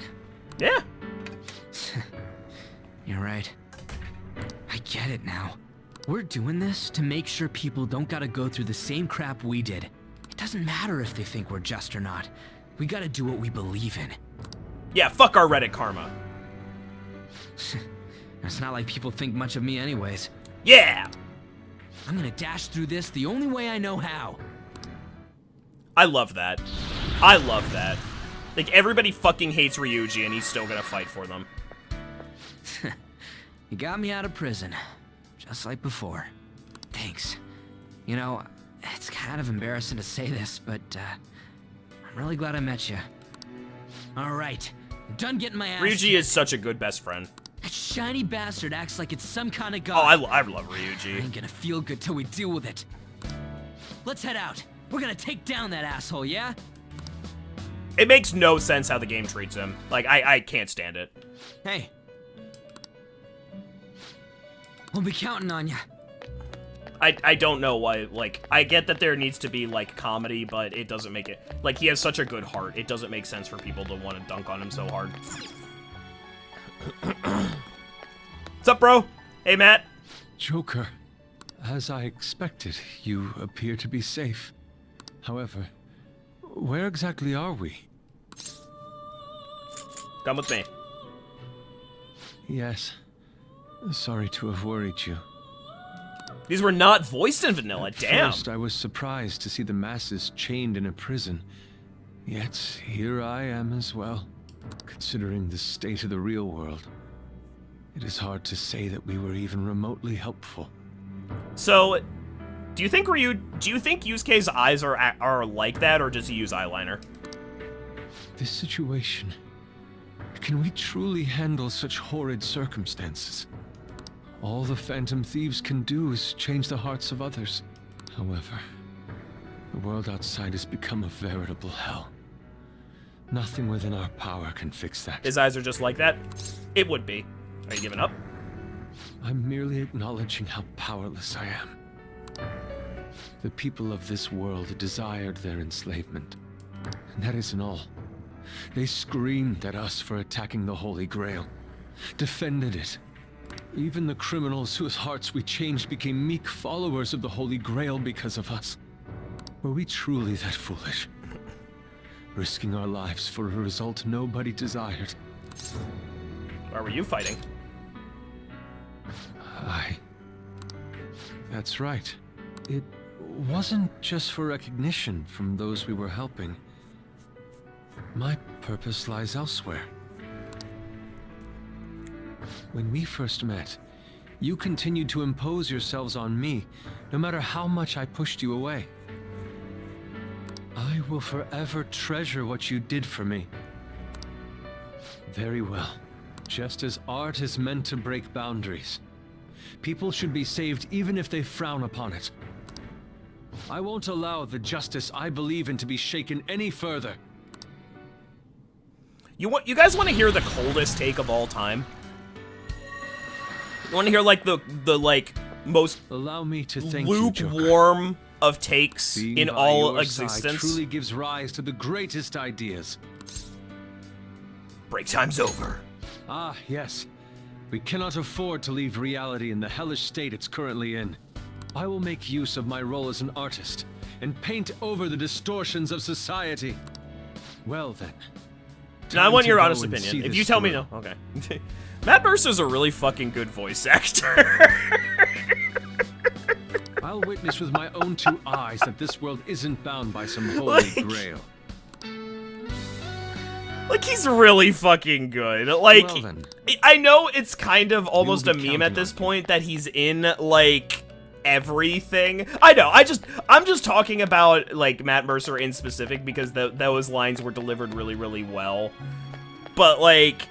S1: Yeah.
S5: You're right. I get it now. We're doing this to make sure people don't gotta go through the same crap we did. It doesn't matter if they think we're just or not. We gotta do what we believe in.
S1: Yeah, fuck our Reddit karma.
S5: It's not like people think much of me anyways.
S1: Yeah!
S5: I'm gonna dash through this the only way I know how.
S1: I love that. I love that. Like, everybody fucking hates Ryuji and he's still gonna fight for them.
S5: You got me out of prison. Just like before. Thanks. You know, it's kind of embarrassing to say this, but I'm really glad I met you. Alright, I'm done getting my ass
S1: Ryuji
S5: kicked.
S1: is such a good best friend.
S5: That shiny bastard acts like it's some kind of
S1: Oh,
S5: god.
S1: I love Ryuji.
S5: I ain't gonna feel good till we deal with it. Let's head out. We're gonna take down that asshole, yeah?
S1: It makes no sense how the game treats him. Like, I can't stand it.
S5: Hey. We'll be counting on you.
S1: I don't know why, like, I get that there needs to be, like, comedy, but it doesn't make it, like, he has such a good heart. It doesn't make sense for people to want to dunk on him so hard. What's up, bro? Hey, Matt.
S22: Joker, as I expected, you appear to be safe. However, where exactly are we?
S1: Come with me.
S22: Yes. Sorry to have worried you.
S1: These were not voiced in vanilla, damn.
S22: First, I was surprised to see the masses chained in a prison. Yet, here I am as well. Considering the state of the real world, it is hard to say that we were even remotely helpful.
S1: So, do you think Yusuke's eyes are like that, or does he use eyeliner?
S22: This situation... Can we truly handle such horrid circumstances? All the Phantom Thieves can do is change the hearts of others. However, the world outside has become a veritable hell. Nothing within our power can fix that.
S1: His eyes are just like that? It would be. Are you giving up?
S22: I'm merely acknowledging how powerless I am. The people of this world desired their enslavement. And that isn't all. They screamed at us for attacking the Holy Grail, defended it. Even the criminals whose hearts we changed became meek followers of the Holy Grail because of us. Were we truly that foolish? Risking our lives for a result nobody desired.
S1: Why were you fighting?
S22: That's right. It wasn't just for recognition from those we were helping. My purpose lies elsewhere. When we first met, you continued to impose yourselves on me, no matter how much I pushed you away. I will forever treasure what you did for me. Very well. Just as art is meant to break boundaries, people should be saved even if they frown upon it. I won't allow the justice I believe in to be shaken any further.
S1: You guys want to hear the coldest take of all time? You want to hear like the like most
S22: allow me to thank you,
S1: lukewarm of takes
S22: Being
S1: in
S22: by
S1: all
S22: your
S1: existence?
S22: side truly gives rise to the greatest ideas.
S1: Break time's over.
S22: Ah, yes. We cannot afford to leave reality in the hellish state it's currently in. I will make use of my role as an artist and paint over the distortions of society. Well then.
S1: Now I want
S22: time
S1: your
S22: to go
S1: honest
S22: and
S1: opinion.
S22: see
S1: If
S22: this
S1: you tell me
S22: through.
S1: no, okay. Matt Mercer's a really fucking good voice actor.
S22: I'll witness with my own two eyes that this world isn't bound by some holy grail.
S1: Like, he's really fucking good. Like,
S22: Well then.
S1: I know it's kind of almost a
S22: You'll be
S1: meme at
S22: counting
S1: this point that he's in, like, everything. I know, I'm just talking about, like, Matt Mercer in specific because those lines were delivered really, really well. But, like,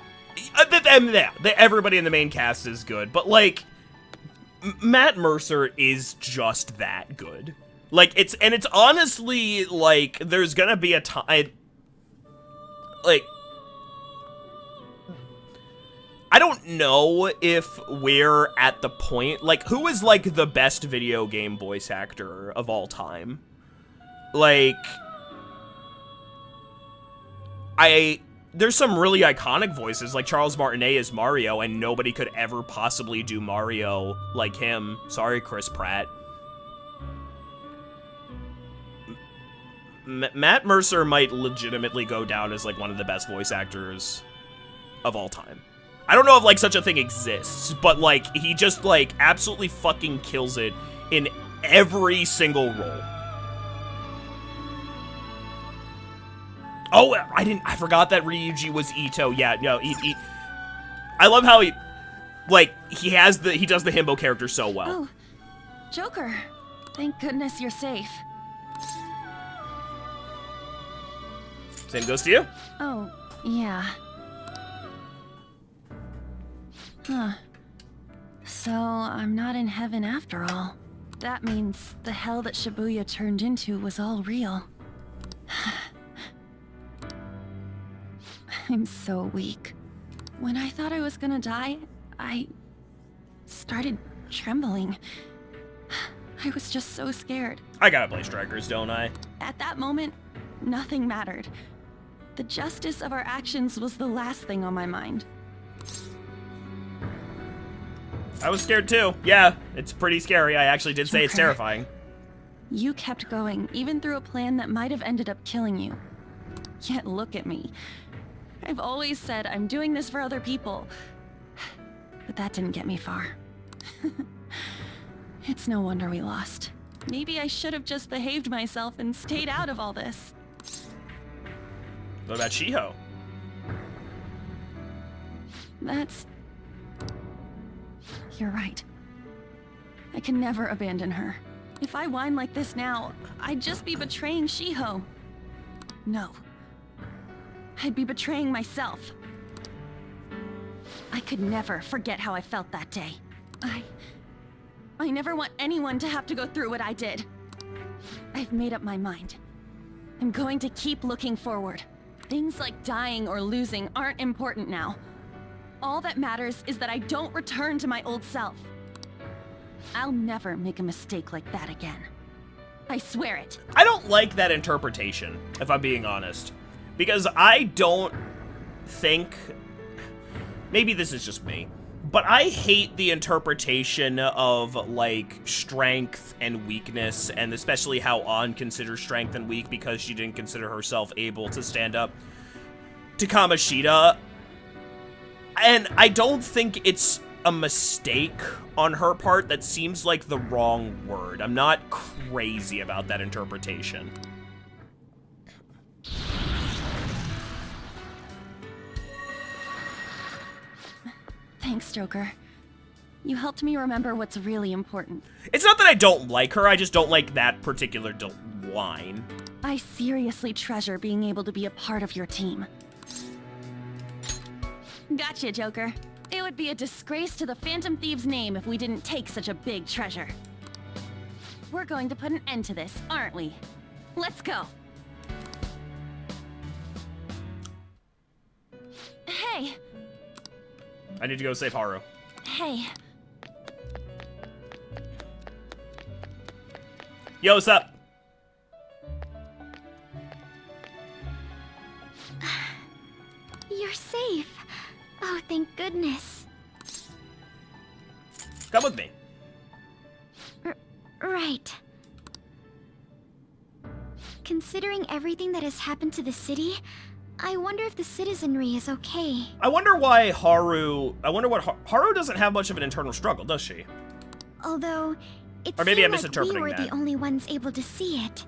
S1: everybody in the main cast is good, but, like, Matt Mercer is just that good. Like, it's honestly, like, there's gonna be a time, like, I don't know if we're at the point, like, who is, like, the best video game voice actor of all time? Like, there's some really iconic voices, like Charles Martinet as Mario, and nobody could ever possibly do Mario like him. Sorry, Chris Pratt. Matt Mercer might legitimately go down as, like, one of the best voice actors of all time. I don't know if, like, such a thing exists, but, like, he just, like, absolutely fucking kills it in every single role. Oh, I forgot that Ryuji was Ito. Yeah, no, I love how he does the himbo character so well.
S9: Oh, Joker. Thank goodness you're safe.
S1: Same goes to you.
S9: Oh, yeah. Huh. So, I'm not in heaven after all. That means the hell that Shibuya turned into was all real. I'm so weak. When I thought I was gonna die, I started trembling. I was just so scared.
S1: I gotta play Strikers, don't I?
S9: At that moment, nothing mattered. The justice of our actions was the last thing on my mind.
S1: I was scared too. Yeah, it's pretty scary. I actually did say it's
S9: Joker.
S1: terrifying.
S9: You kept going, even through a plan that might have ended up killing you. Yet look at me. I've always said I'm doing this for other people. But that didn't get me far. It's no wonder we lost. Maybe I should have just behaved myself and stayed out of all this.
S1: What about Shiho?
S9: That's... You're right. I can never abandon her. If I whine like this now, I'd just be betraying Shiho. No. I'd be betraying myself. I could never forget how I felt that day. I never want anyone to have to go through what I did. I've made up my mind. I'm going to keep looking forward. Things like dying or losing aren't important now. All that matters is that I don't return to my old self. I'll never make a mistake like that again. I swear it.
S1: I don't like that interpretation, if I'm being honest. Because I don't think... Maybe this is just me. But I hate the interpretation of, like, strength and weakness, and especially how An considers strength and weak because she didn't consider herself able to stand up to Kamoshida. And I don't think it's a mistake on her part. That seems like the wrong word. I'm not crazy about that interpretation.
S9: Thanks, Joker. You helped me remember what's really important.
S1: It's not that I don't like her, I just don't like that particular line.
S9: I seriously treasure being able to be a part of your team. Gotcha, Joker. It would be a disgrace to the Phantom Thieves' name if we didn't take such a big treasure. We're going to put an end to this, aren't we? Let's go. Hey.
S1: I need to go save Haru.
S9: Hey.
S1: Yo, what's up?
S3: You're safe. Oh, thank goodness.
S1: Come with me.
S3: Right. Considering everything that has happened to the city, I wonder if the citizenry is okay.
S1: I wonder why Haru... I wonder what... Haru doesn't have much of an internal struggle, does she?
S3: Although, it
S1: or maybe I'm
S3: seemed like we were
S1: misinterpreting
S3: the only ones able to see it.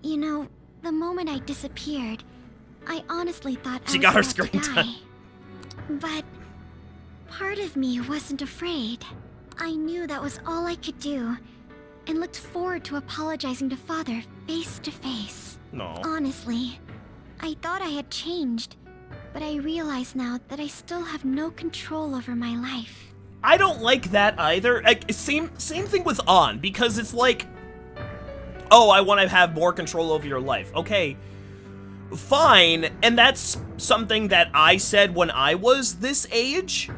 S3: You know, the moment I disappeared, I honestly thought I
S1: She
S3: was
S1: got her
S3: about
S1: screen
S3: to die.
S1: time.
S3: But part of me wasn't afraid. I knew that was all I could do, and looked forward to apologizing to Father face to face.
S1: No.
S3: Honestly, I thought I had changed, but I realize now that I still have no control over my life.
S1: I don't like that either. Like, same thing with An, because it's like, oh, I want to have more control over your life. Okay, fine, and that's something that I said when I was this age.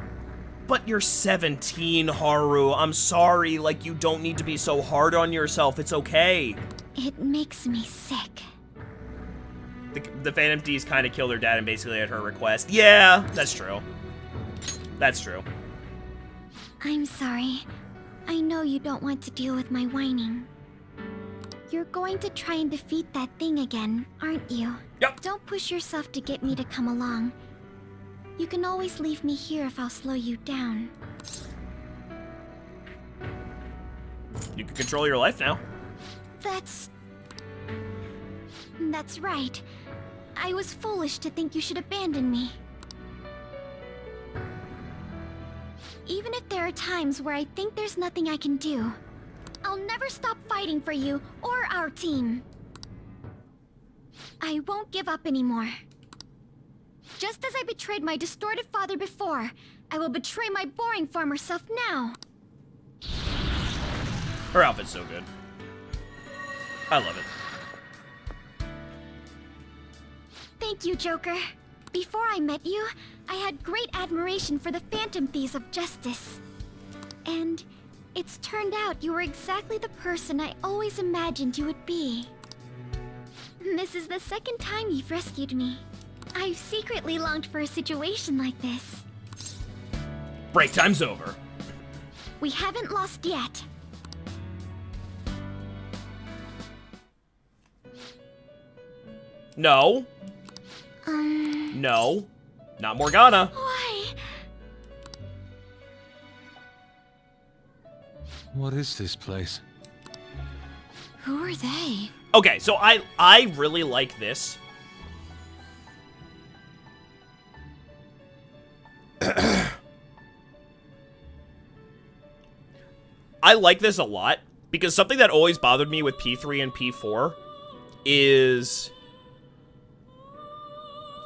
S1: But you're 17, Haru. I'm sorry, like, you don't need to be so hard on yourself. It's okay.
S3: It makes me sick.
S1: The Phantom Thieves kind of killed her dad and basically at her request. Yeah, that's true. That's true.
S3: I'm sorry. I know you don't want to deal with my whining. You're going to try and defeat that thing again, aren't you?
S1: Yep.
S3: Don't push yourself to get me to come along. You can always leave me here if I'll slow you down.
S1: You can control your life now.
S3: That's right. I was foolish to think you should abandon me. Even if there are times where I think there's nothing I can do, I'll never stop fighting for you or our team. I won't give up anymore. Just as I betrayed my distorted father before, I will betray my boring former self now.
S1: Her outfit's so good. I love it.
S3: Thank you, Joker. Before I met you, I had great admiration for the Phantom Thieves of Justice. And it's turned out you were exactly the person I always imagined you would be. This is the second time you've rescued me. I've secretly longed for a situation like this.
S1: Break time's over.
S3: We haven't lost yet.
S1: No. No. Not Morgana.
S3: Why?
S22: What is this place?
S3: Who are they?
S1: Okay, so I really like this. I like this a lot because something that always bothered me with P3 and P4 is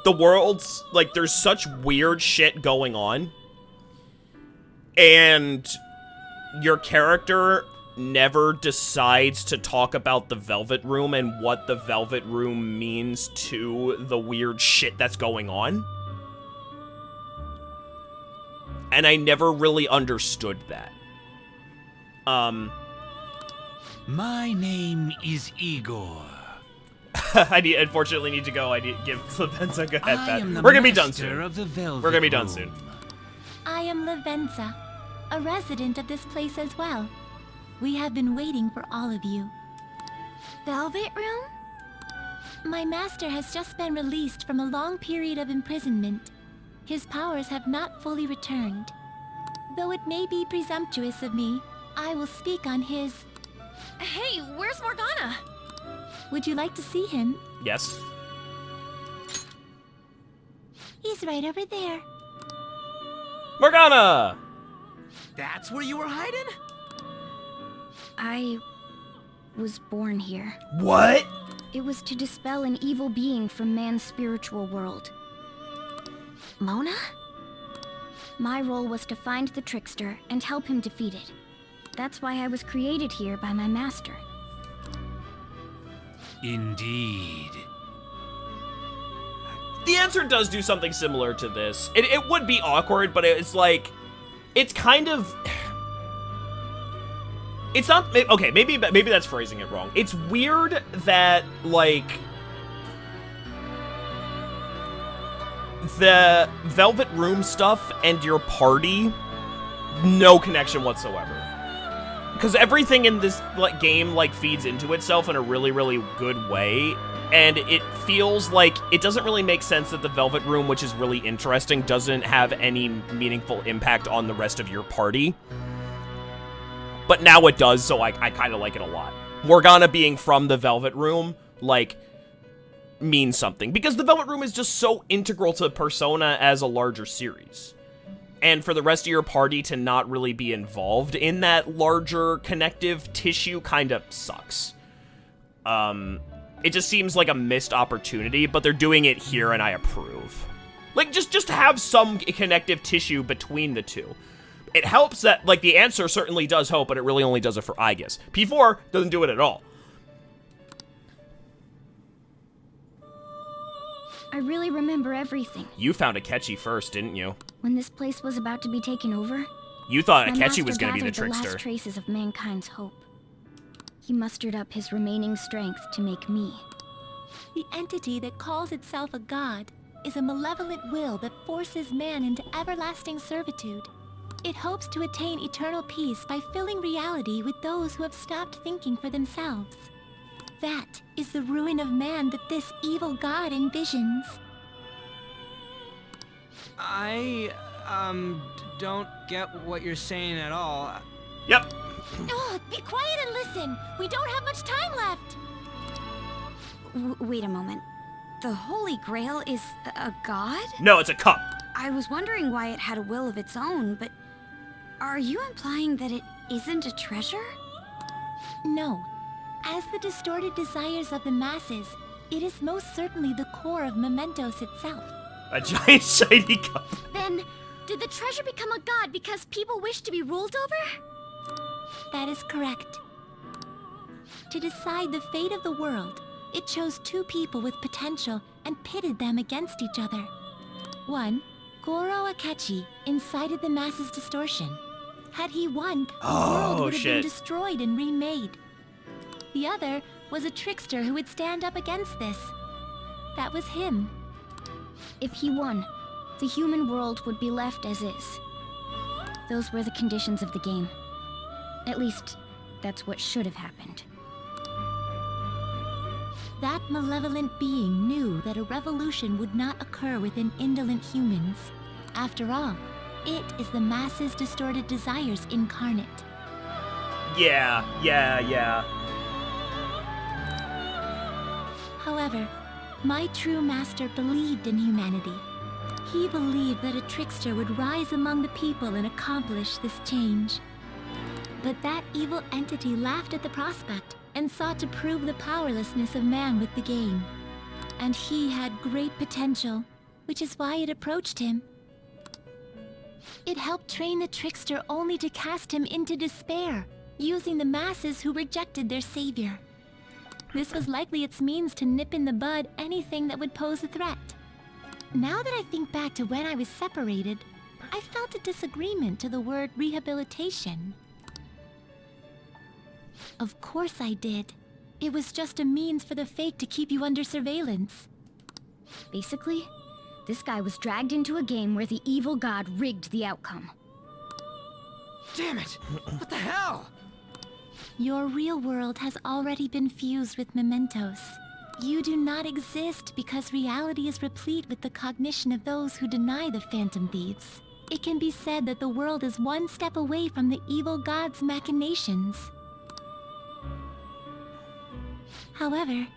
S1: the world's, like, there's such weird shit going on, and your character never decides to talk about the Velvet Room and what the Velvet Room means to the weird shit that's going on. And I never really understood that.
S6: My name is Igor.
S1: I unfortunately need to go. I need to give Levenza a good
S6: I
S1: headband.
S6: am the
S1: We're gonna be done
S6: master
S1: soon.
S6: of the Velvet
S1: We're gonna be done
S6: Room.
S1: soon.
S8: am Lavenza, a resident of this place as well. We have been waiting for all of you.
S3: Velvet Room?
S8: My master has just been released from a long period of imprisonment. His powers have not fully returned. Though it may be presumptuous of me, I will speak on his...
S9: Hey, where's Morgana?
S8: Would you like to see him?
S1: Yes.
S8: He's right over there.
S1: Morgana!
S14: That's where you were hiding?
S3: I was born here.
S1: What?
S3: It was to dispel an evil being from man's spiritual world. Mona? My role was to find the trickster and help him defeat it. That's why I was created here by my master.
S6: Indeed.
S1: The answer does do something similar to this. It would be awkward, but it's like... It's kind of... It's not... Okay, maybe that's phrasing it wrong. It's weird that, like... The Velvet Room stuff and your party, no connection whatsoever. Because everything in this game, like, feeds into itself in a really, really good way. And it feels like it doesn't really make sense that the Velvet Room, which is really interesting, doesn't have any meaningful impact on the rest of your party. But now it does, so I kind of like it a lot. Morgana being from the Velvet Room, like, means something. Because the Velvet Room is just so integral to Persona as a larger series. And for the rest of your party to not really be involved in that larger connective tissue kind of sucks. It just seems like a missed opportunity, but they're doing it here and I approve. Like, just have some connective tissue between the two. It helps that, like, the answer certainly does help, but it really only does it for Aegis. P4 doesn't do it at all.
S3: I really remember everything.
S1: You found Akechi first, didn't you?
S3: When this place was about to be taken over,
S1: You thought
S3: my
S1: Akechi was
S3: master
S1: going to be the
S3: gathered
S1: trickster.
S3: the last traces of mankind's hope. He mustered up his remaining strength to make me.
S8: The entity that calls itself a god is a malevolent will that forces man into everlasting servitude. It hopes to attain eternal peace by filling reality with those who have stopped thinking for themselves. That is the ruin of man that this evil god envisions.
S5: I, don't get what you're saying at all.
S1: Yep.
S8: Oh, be quiet and listen! We don't have much time left!
S3: Wait a moment. The Holy Grail is a god?
S1: No, it's a cup.
S3: I was wondering why it had a will of its own, but are you implying that it isn't a treasure?
S8: No. As the distorted desires of the masses, it is most certainly the core of Mementos itself.
S1: A giant shiny cup.
S3: Then, did the treasure become a god because people wish to be ruled over?
S8: That is correct. To decide the fate of the world, it chose two people with potential and pitted them against each other. One, Goro Akechi, incited the masses' distortion. Had he won, the world would have been destroyed and remade. The other was a trickster who would stand up against this. That was him.
S3: If he won, the human world would be left as is. Those were the conditions of the game. At least, that's what should have happened.
S8: That malevolent being knew that a revolution would not occur within indolent humans. After all, it is the masses' distorted desires incarnate.
S1: Yeah.
S8: However, my true master believed in humanity. He believed that a trickster would rise among the people and accomplish this change. But that evil entity laughed at the prospect and sought to prove the powerlessness of man with the game. And he had great potential, which is why it approached him. It helped train the trickster only to cast him into despair, using the masses who rejected their savior. This was likely its means to nip in the bud anything that would pose a threat. Now that I think back to when I was separated, I felt a disagreement to the word rehabilitation. Of course I did. It was just a means for the fake to keep you under surveillance.
S3: Basically, this guy was dragged into a game where the evil god rigged the outcome.
S14: Damn it! What the hell?
S8: Your real world has already been fused with mementos. You do not exist because reality is replete with the cognition of those who deny the Phantom Thieves. It can be said that the world is one step away from the evil god's machinations. However,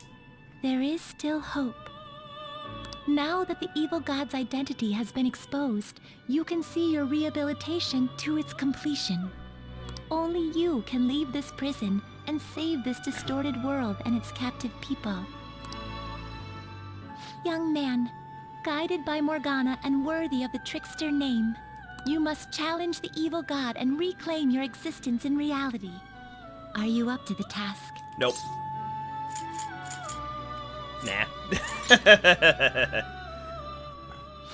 S8: there is still hope. Now that the evil god's identity has been exposed, you can see your rehabilitation to its completion. Only you can leave this prison and save this distorted world and its captive people. Young man, guided by Morgana and worthy of the trickster name, you must challenge the evil god and reclaim your existence in reality. Are you up to the task?
S1: Nope. Nah.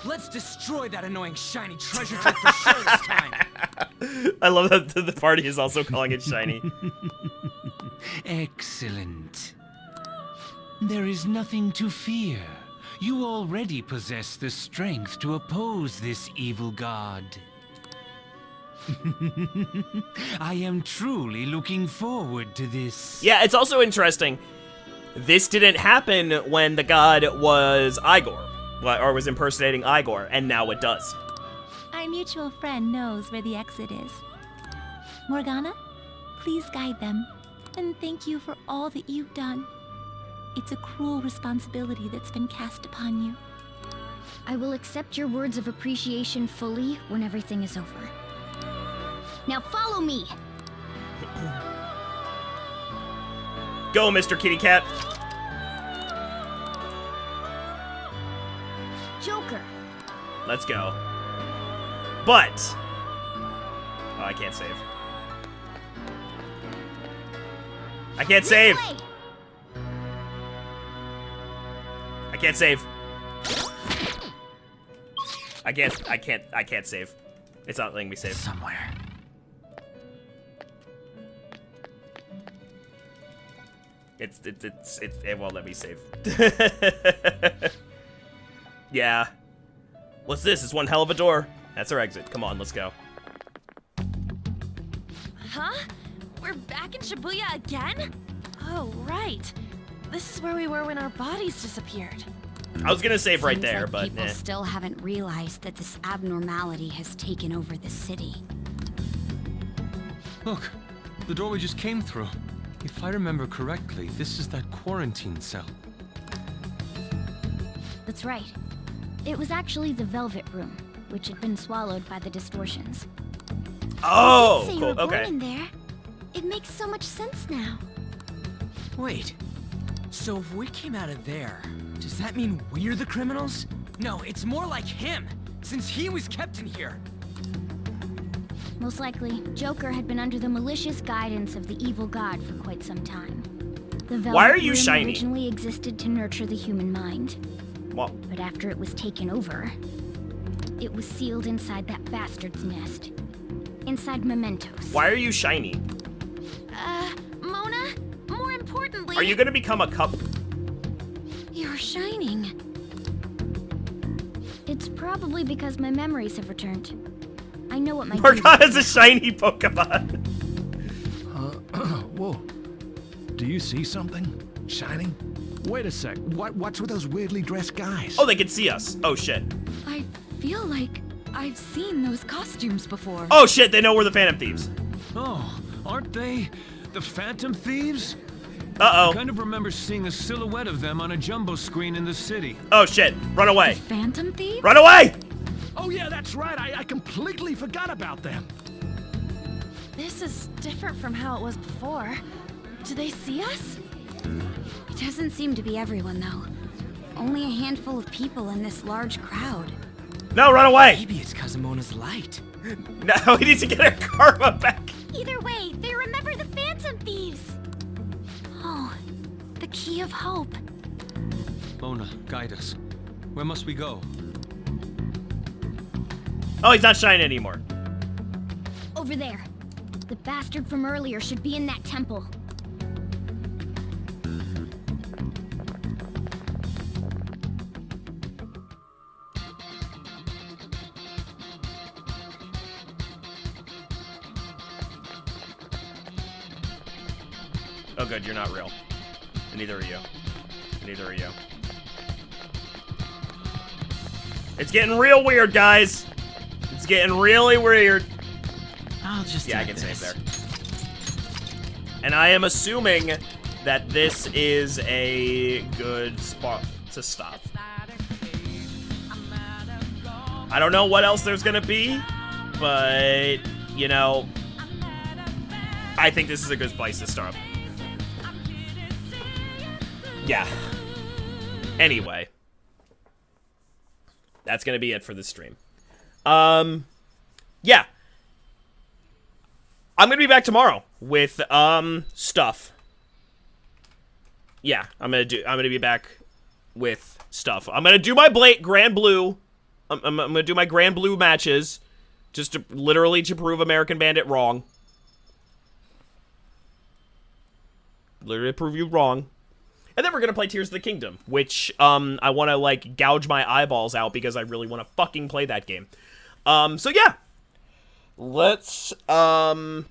S14: Let's destroy that annoying shiny treasure chest for sure this time.
S1: I love that the party is also calling it shiny.
S6: Excellent. There is nothing to fear. You already possess the strength to oppose this evil god. I am truly looking forward to this.
S1: Yeah, it's also interesting. This didn't happen when the god was Igor, or was impersonating Igor, and now it does.
S8: Our mutual friend knows where the exit is. Morgana, please guide them, and thank you for all that you've done. It's a cruel responsibility that's been cast upon you.
S3: I will accept your words of appreciation fully when everything is over. Now follow me!
S1: Go, Mr. Kitty Cat.
S3: Joker!
S1: Let's go. But... oh, I can't save. I can't save! I can't save. I can't save. It's not letting me save.
S5: Somewhere.
S1: It won't let me save. Yeah. What's this? It's one hell of a door. That's our exit. Come on, let's go.
S9: Huh? We're back in Shibuya again? Oh, right. This is where we were when our bodies disappeared.
S1: I was gonna save right
S2: Seems
S1: there,
S2: like
S1: but
S2: people still haven't realized that this abnormality has taken over the city.
S22: Look, the door we just came through. If I remember correctly, this is that quarantine cell.
S3: That's right. It was actually the Velvet Room, which had been swallowed by the distortions.
S1: Oh,
S3: you
S1: cool.
S3: were born
S1: Okay.
S3: in there. It makes so much sense now.
S14: Wait. So if we came out of there, does that mean we're the criminals? No, it's more like him, since he was kept in here.
S3: Most likely, Joker had been under the malicious guidance of the evil god for quite some time. The Velvet
S1: Why are you
S3: Room
S1: shiny?
S3: originally existed to nurture the human mind.
S1: Well,
S3: but after it was taken over, it was sealed inside that bastard's nest. Inside mementos.
S1: Why are you shiny?
S9: Mona, more importantly...
S1: Are you gonna become a cup?
S9: You're shining.
S3: It's probably because my memories have returned. I know what my
S1: Morgana's a shiny Pokemon.
S20: Whoa. Do you see something? Shining? Wait a sec. What's with those weirdly dressed guys?
S1: Oh, they can see us. Oh, shit.
S9: I feel like I've seen those costumes before.
S1: Oh, shit, they know we're the Phantom Thieves.
S6: Oh, aren't they the Phantom Thieves?
S1: Uh-oh.
S6: I kind of remember seeing a silhouette of them on a jumbo screen in the city.
S1: Oh, shit. Run away.
S9: Phantom Thieves?
S1: Run away!
S20: Oh, yeah, that's right. I completely forgot about them.
S9: This is different from how it was before. Do they see us?
S2: It doesn't seem to be everyone, though. Only a handful of people in this large crowd.
S1: No, run away!
S14: Maybe it's Kazumona's light.
S1: No, we need to get our karma back.
S8: Either way, they remember the Phantom Thieves! Oh, the key of hope.
S22: Mona, guide us. Where must we go?
S1: Oh, he's not shining anymore.
S3: Over there. The bastard from earlier should be in that temple.
S1: Oh, good, you're not real. And neither are you. And neither are you. It's getting real weird, guys. It's getting really weird.
S14: I'll just
S1: I can save there. And I am assuming that this is a good spot to stop. I don't know what else there's gonna be, but, you know, I think this is a good place to start. Yeah. Anyway. That's gonna be it for this stream. Yeah. I'm gonna be back tomorrow with, stuff. Yeah, I'm gonna be back with stuff. I'm gonna do my Grand Blue. I'm gonna do my Grand Blue matches, just to literally to prove American Bandit wrong. Literally prove you wrong. And then we're gonna play Tears of the Kingdom, which I want to like gouge my eyeballs out because I really want to fucking play that game. So yeah, let's call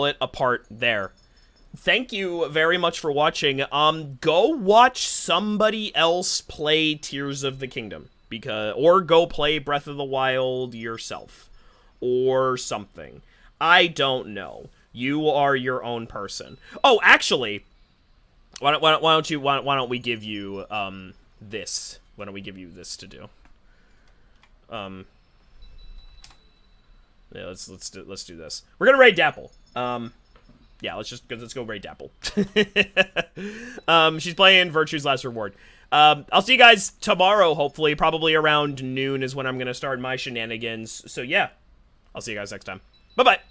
S1: it a part there. Thank you very much for watching. Go watch somebody else play Tears of the Kingdom, or go play Breath of the Wild yourself, or something. I don't know. You are your own person. Oh, actually, why don't we give you this? Why don't we give you this to do? Yeah, let's do this. We're gonna raid Dapple. Yeah, let's go raid Dapple. She's playing Virtue's Last Reward. I'll see you guys tomorrow, hopefully. Probably around noon is when I'm gonna start my shenanigans. So yeah, I'll see you guys next time. Bye-bye.